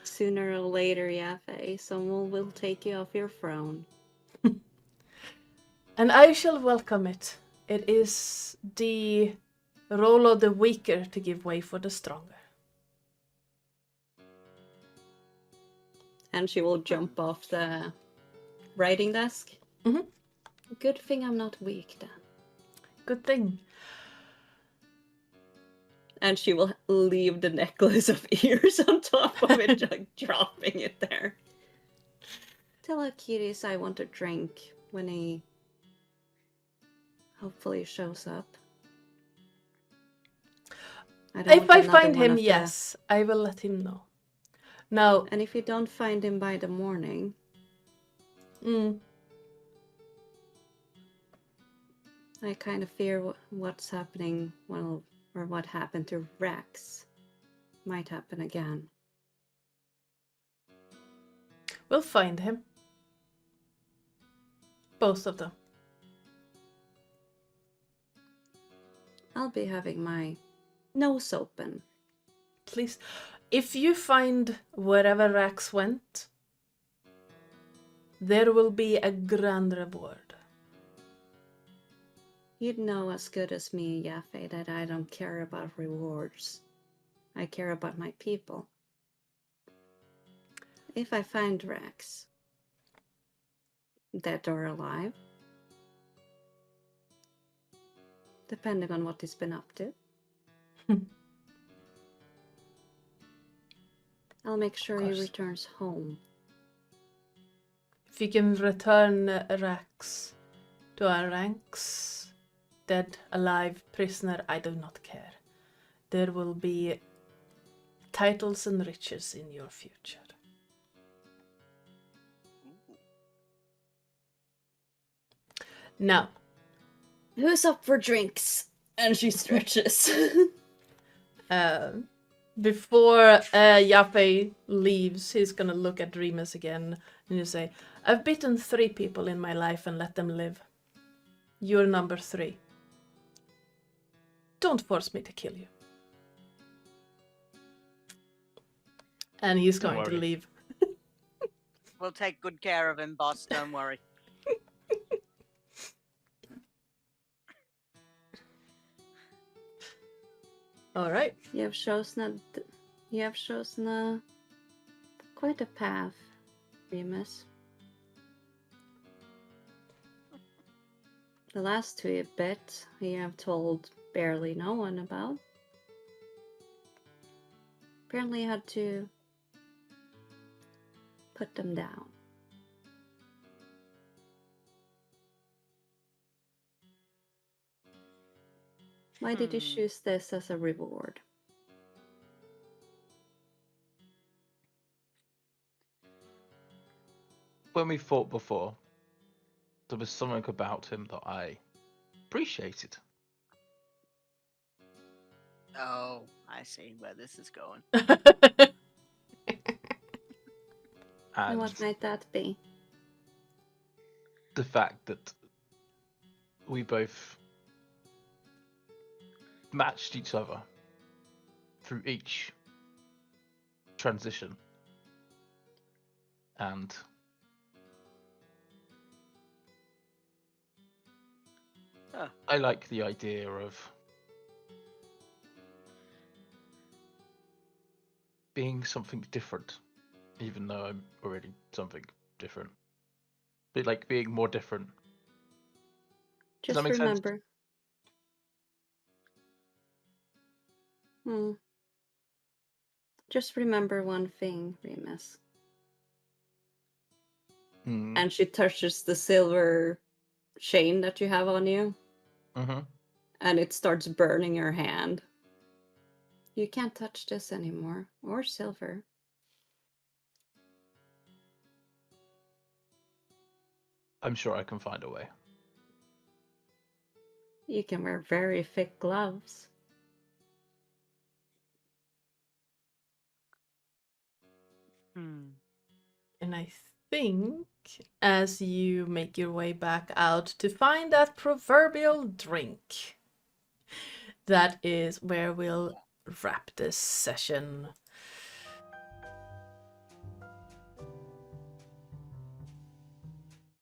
Sooner or later, Yafe, someone will take you off your throne. And I shall welcome it. It is the role of the weaker to give way for the stronger. And she will jump off the writing desk. Mhm. Good thing I'm not weak then. Good thing. And she will leave the necklace of ears on top of it, like dropping it there. Tell Akiris I want a drink when he hopefully shows up. don't If want I another find one him, of the- yes, I will let him know. Now, And if you don't find him by the morning, I kind of fear what's happening, well, or what happened to Rex might happen again. we'll find him. Both of them. I'll be having my nose open. Please. If you find wherever Rax went, there will be a grand reward. You'd know as good as me, Yafe, that I don't care about rewards. I care about my people. If I find Rex, dead or alive, depending on what he's been up to, I'll make sure he course. returns home If you can return Rax to our ranks, dead, alive, prisoner, I do not care. There will be titles and riches in your future. Now, Who's up for drinks? And she stretches. before Yafe leaves, he's gonna look at Remus again and you say, I've bitten 3 people in my life and let them live. You're number 3. Don't force me to kill you. And he's Don't going to worry. leave. We'll take good care of him, boss. Don't worry. All right. You have chosen quite a path, Remus. The last 2 bit you have told barely no one about. Apparently you had to put them down. Why did you choose this as a reward? When we fought before, there was something about him that I appreciated. Oh, I see where this is going. And And what might that be? the fact that we both matched each other through each transition. And I like the idea of being something different, even though I'm already something different. But like being more different. Does Just that make sense? remember. Just remember one thing, Remus. Mm. And she touches the silver chain that you have on you, Mm-hmm. and it starts burning your hand. You can't touch this anymore, or silver. I'm sure I can find a way. You can wear very thick gloves. And I think as you make your way back out to find that proverbial drink, that is where we'll wrap this session